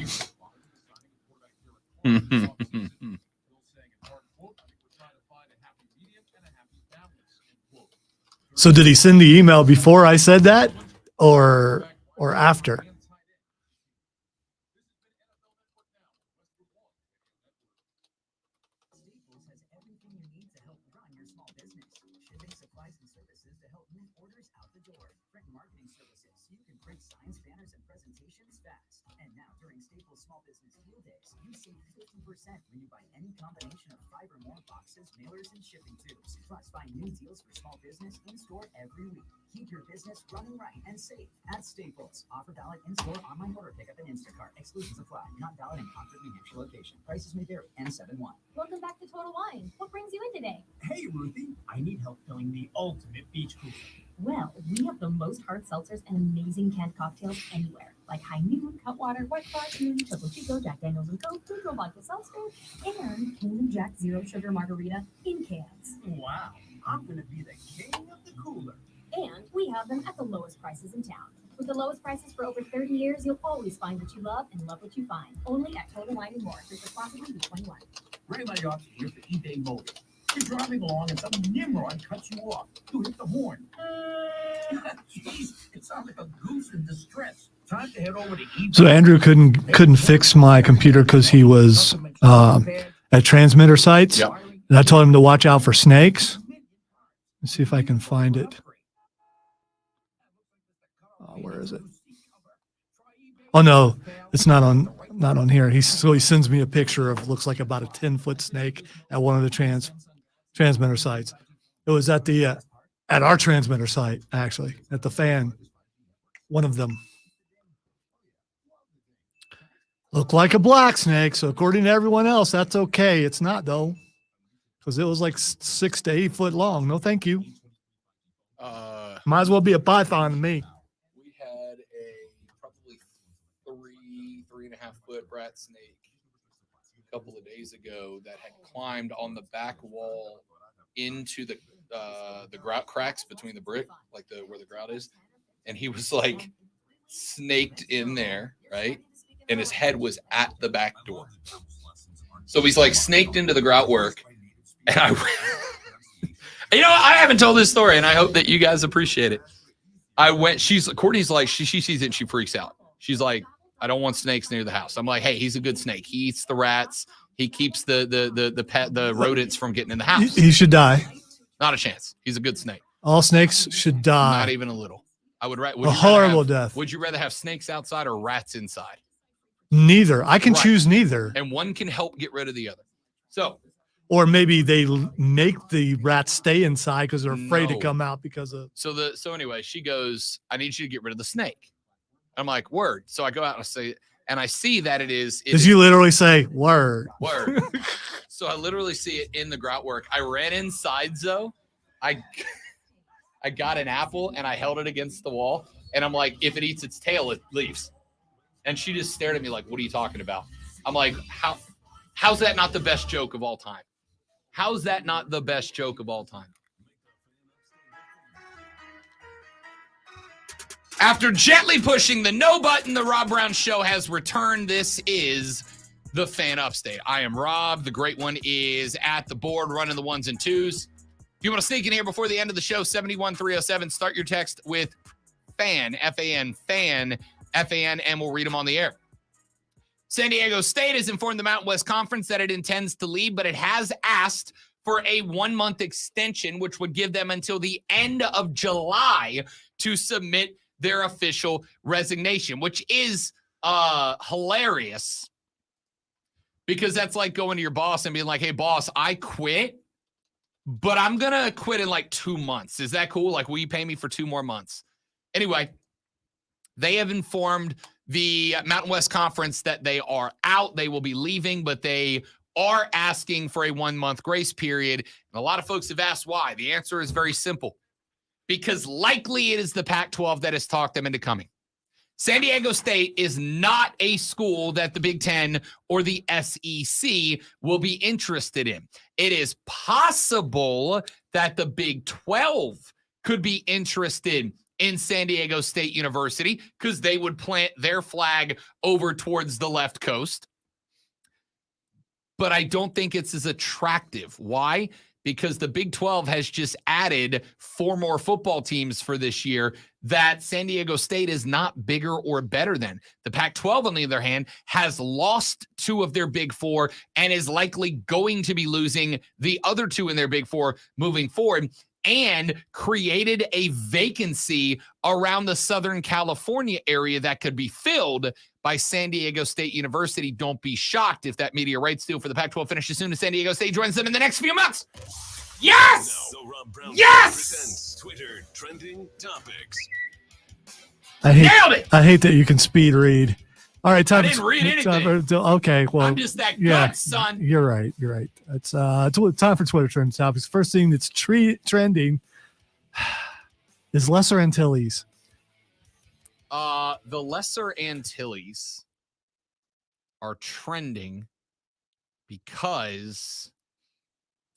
So did he send the email before I said that, or after? When you buy any combination of 5 or more boxes, mailers, and shipping tubes. Plus, find new deals for small business in-store every week. Keep your business running right and safe at Staples. Offer valid in-store, online order pickup, and Instacart. Exclusions apply. Not valid in Concord, New Hampshire location. Prices may vary. N71. Welcome back to Total Wine. What brings you in today? Hey, Ruthie. I need help filling the ultimate beach cooler. Well, we have the most hard seltzers and amazing canned cocktails anywhere, like High Noon, Cutwater, White Claw, Topo Chico, Jack Daniels and Coke, Pedro Vodka Seltzer, and Kingdom Jack Zero Sugar Margarita in cans. Wow. I'm going to be the king of the cooler. And we have them at the lowest prices in town. With the lowest prices for over 30 years, you'll always find what you love and love what you find. Only at Total Wine & More. Drink responsibly, be 21. Ray Liotta here for eBay Mobile. You're driving along and some Nimrod cuts you off. You hit the horn. Jeez, it sounds like a goose in distress. Time to head over to eBay. So Andrew couldn't fix my computer because he was at transmitter sites. Yep. And I told him to watch out for snakes. Let's see if I can find it. Oh, where is it? Oh no, it's not on here. He sends me a picture of looks like about a 10-foot snake at one of the transmitter sites. It was at the at our transmitter site, actually, at the fan. One of them looked like a black snake. So according to everyone else, that's okay. It's not though, because it was like 6 to 8 foot long. No, thank you. Might as well be a python to me. We had a probably 3.5 foot rat snake a couple of days ago that had climbed on the back wall into the grout cracks between the brick, like where the grout is, and he was like snaked in there, right? And his head was at the back door. So he's like snaked into the grout work, and I haven't told this story, and I hope that you guys appreciate it. Courtney's like, she sees it and she freaks out. She's like, I don't want snakes near the house. I'm like, hey, he's a good snake. He eats the rats. He keeps the rodents from getting in the house. He should die. Not a chance. He's a good snake. All snakes should die. Not even a little. A horrible death. Would you rather have snakes outside or rats inside? Neither. I can choose neither. And one can help get rid of the other. So. Or maybe they make the rats stay inside because they're afraid to come out because of. So anyway, she goes, I need you to get rid of the snake. I'm like, word. So I go out and I see that it is. Did you literally say word? Word. So I literally see it in the grout work. I ran inside, though. I got an apple and I held it against the wall. And I'm like, if it eats its tail, it leaves. And she just stared at me like, what are you talking about? I'm like, how's that not the best joke of all time? How's that not the best joke of all time? After gently pushing the no button, the Rob Brown Show has returned. This is the Fan Upstate. I am Rob. The great one is at the board running the ones and twos. If you want to sneak in here before the end of the show, 71307, start your text with FAN, F-A-N, FAN, F-A-N, and we'll read them on the air. San Diego State has informed the Mountain West Conference that it intends to leave, but it has asked for a 1-month extension, which would give them until the end of July to submit their official resignation, which is hilarious because that's like going to your boss and being like, hey, boss, I quit, but I'm going to quit in like 2 months. Is that cool? Like, will you pay me for 2 more months? Anyway, they have informed the Mountain West Conference that they are out. They will be leaving, but they are asking for a 1-month grace period. And a lot of folks have asked why. The answer is very simple. because likely it is the Pac-12 that has talked them into coming. San Diego State is not a school that the Big Ten or the SEC will be interested in. It is possible that the Big 12 could be interested in San Diego State University because they would plant their flag over towards the left coast. But I don't think it's as attractive. Why? Because the Big 12 has just added 4 more football teams for this year that San Diego State is not bigger or better than. The Pac-12, on the other hand, has lost 2 of their Big 4 and is likely going to be losing the other 2 in their Big 4 moving forward, and created a vacancy around the Southern California area that could be filled by San Diego State University. Don't be shocked if that media rights deal for the Pac-12 finishes soon as San Diego State joins them in the next few months. Yes! The Rob Brown Yes! presents Twitter trending topics. Nailed it! I hate that you can speed read. All right, time. I didn't read anything. Okay, well, I'm just that yeah, gut, son. You're right. It's time for Twitter trending topics. First thing that's trending is Lesser Antilles. The Lesser Antilles are trending because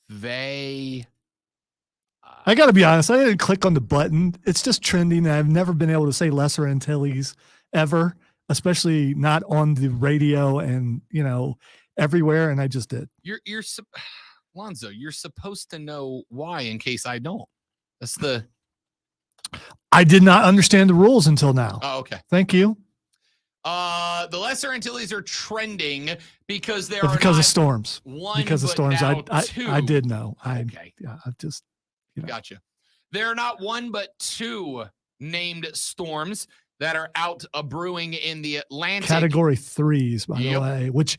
they... I got to be honest. I didn't click on the button. It's just trending. I've never been able to say Lesser Antilles ever, especially not on the radio and, everywhere. And I just did. Lonzo, you're supposed to know why in case I don't. I did not understand the rules until now. Oh, okay. Thank you. The Lesser Antilles are trending because because of storms. Because of storms. I did know. Okay. I just, Gotcha. There are not 1 but 2 named storms that are out brewing in the Atlantic. Category 3s, by the way, which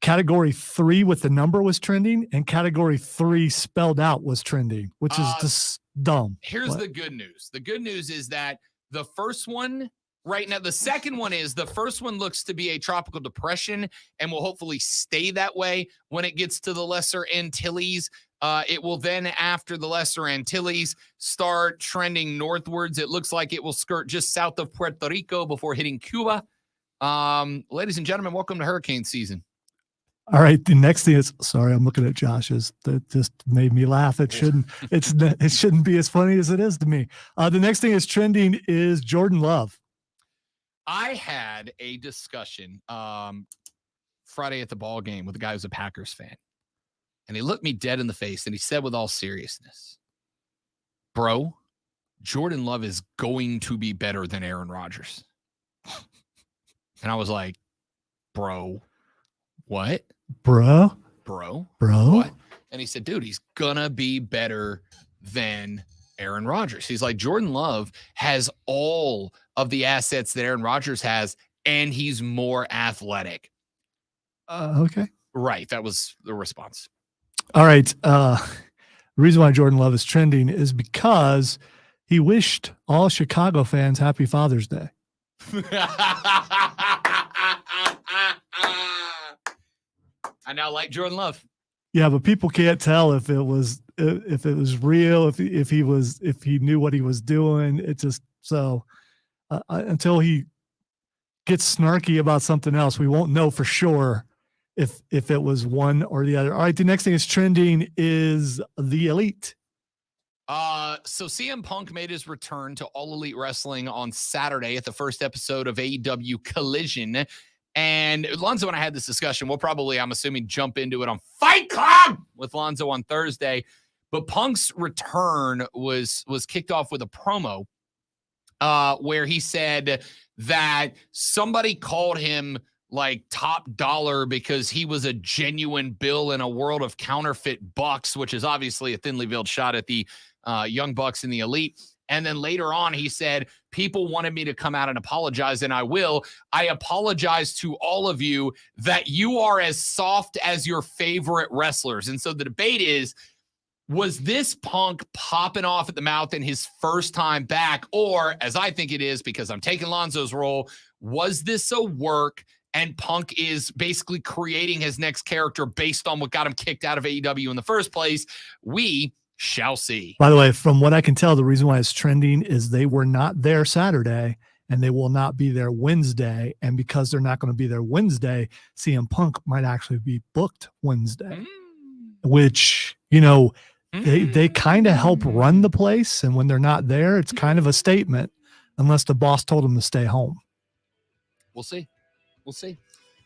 category 3 with the number was trending and category 3 spelled out was trending, which is just dumb. Here's the good news. The good news is that the first one right now, the second one is the first one looks to be a tropical depression and will hopefully stay that way when it gets to the Lesser Antilles. It will then, after the Lesser Antilles, start trending northwards. It looks like it will skirt just south of Puerto Rico before hitting Cuba. Ladies and gentlemen, welcome to hurricane season. All right. The next thing is, sorry, I'm looking at Josh's. That just made me laugh. It shouldn't be as funny as it is to me. The next thing is trending is Jordan Love. I had a discussion Friday at the ball game with a guy who's a Packers fan. And he looked me dead in the face and he said with all seriousness, bro, Jordan Love is going to be better than Aaron Rodgers. And I was like, bro, what? Bro? What? And he said, dude, he's going to be better than Aaron Rodgers. He's like, Jordan Love has all of the assets that Aaron Rodgers has, and he's more athletic. Okay. Right. That was the response. All right. The reason why Jordan Love is trending is because he wished all Chicago fans happy Father's Day. I now like Jordan Love. Yeah, but people can't tell if it was real, if he knew what he was doing. It just until he gets snarky about something else, we won't know for sure if it was one or the other. All right, the next thing is trending is the Elite. So CM Punk made his return to All Elite Wrestling on Saturday at the first episode of AEW Collision. And Lonzo and I had this discussion. We'll probably, I'm assuming, jump into it on Fight Club with Lonzo on Thursday. But Punk's return was kicked off with a promo where he said that somebody called him like top dollar because he was a genuine Bill in a world of counterfeit bucks, which is obviously a thinly veiled shot at the Young Bucks in the Elite. And then later on, he said, people wanted me to come out and apologize, and I will. I apologize to all of you that you are as soft as your favorite wrestlers. And so the debate is, was this Punk popping off at the mouth in his first time back? Or, as I think it is, because I'm taking Lonzo's role, was this a work and Punk is basically creating his next character based on what got him kicked out of AEW in the first place? We shall see. By the way, from what I can tell, the reason why it's trending is they were not there Saturday and they will not be there Wednesday. And because they're not going to be there Wednesday, CM Punk might actually be booked Wednesday, which, they kind of help run the place. And when they're not there, it's kind of a statement unless the boss told them to stay home. We'll see. We'll see.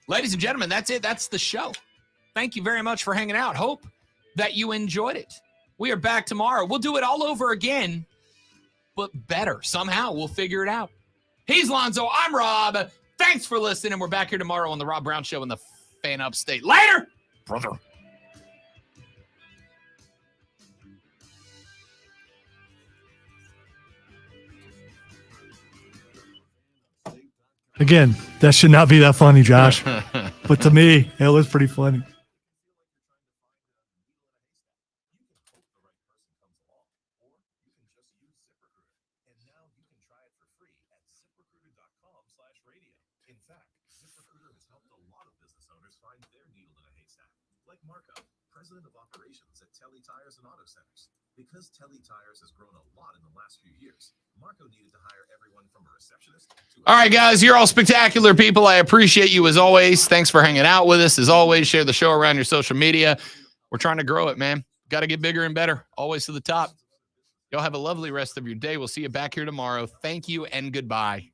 Ladies and gentlemen, that's it. That's the show. Thank you very much for hanging out. Hope that you enjoyed it. We are back tomorrow. We'll do it all over again, but better. Somehow we'll figure it out. He's Lonzo. I'm Rob. Thanks for listening. And we're back here tomorrow on the Rob Brown Show in the Fan Upstate. Later, brother. Again, that should not be that funny, Josh. But to me, it was pretty funny. President of operations at Telly Tires and Auto Centers. Because Telly Tires has grown a lot in the last few years, Marco needed to hire everyone from a receptionist to All right, guys, you're all spectacular people. I appreciate you as always. Thanks for hanging out with us. As always, share the show around your social media. We're trying to grow it, man. Got to get bigger and better. Always to the top. Y'all have a lovely rest of your day. We'll see you back here tomorrow. Thank you and goodbye.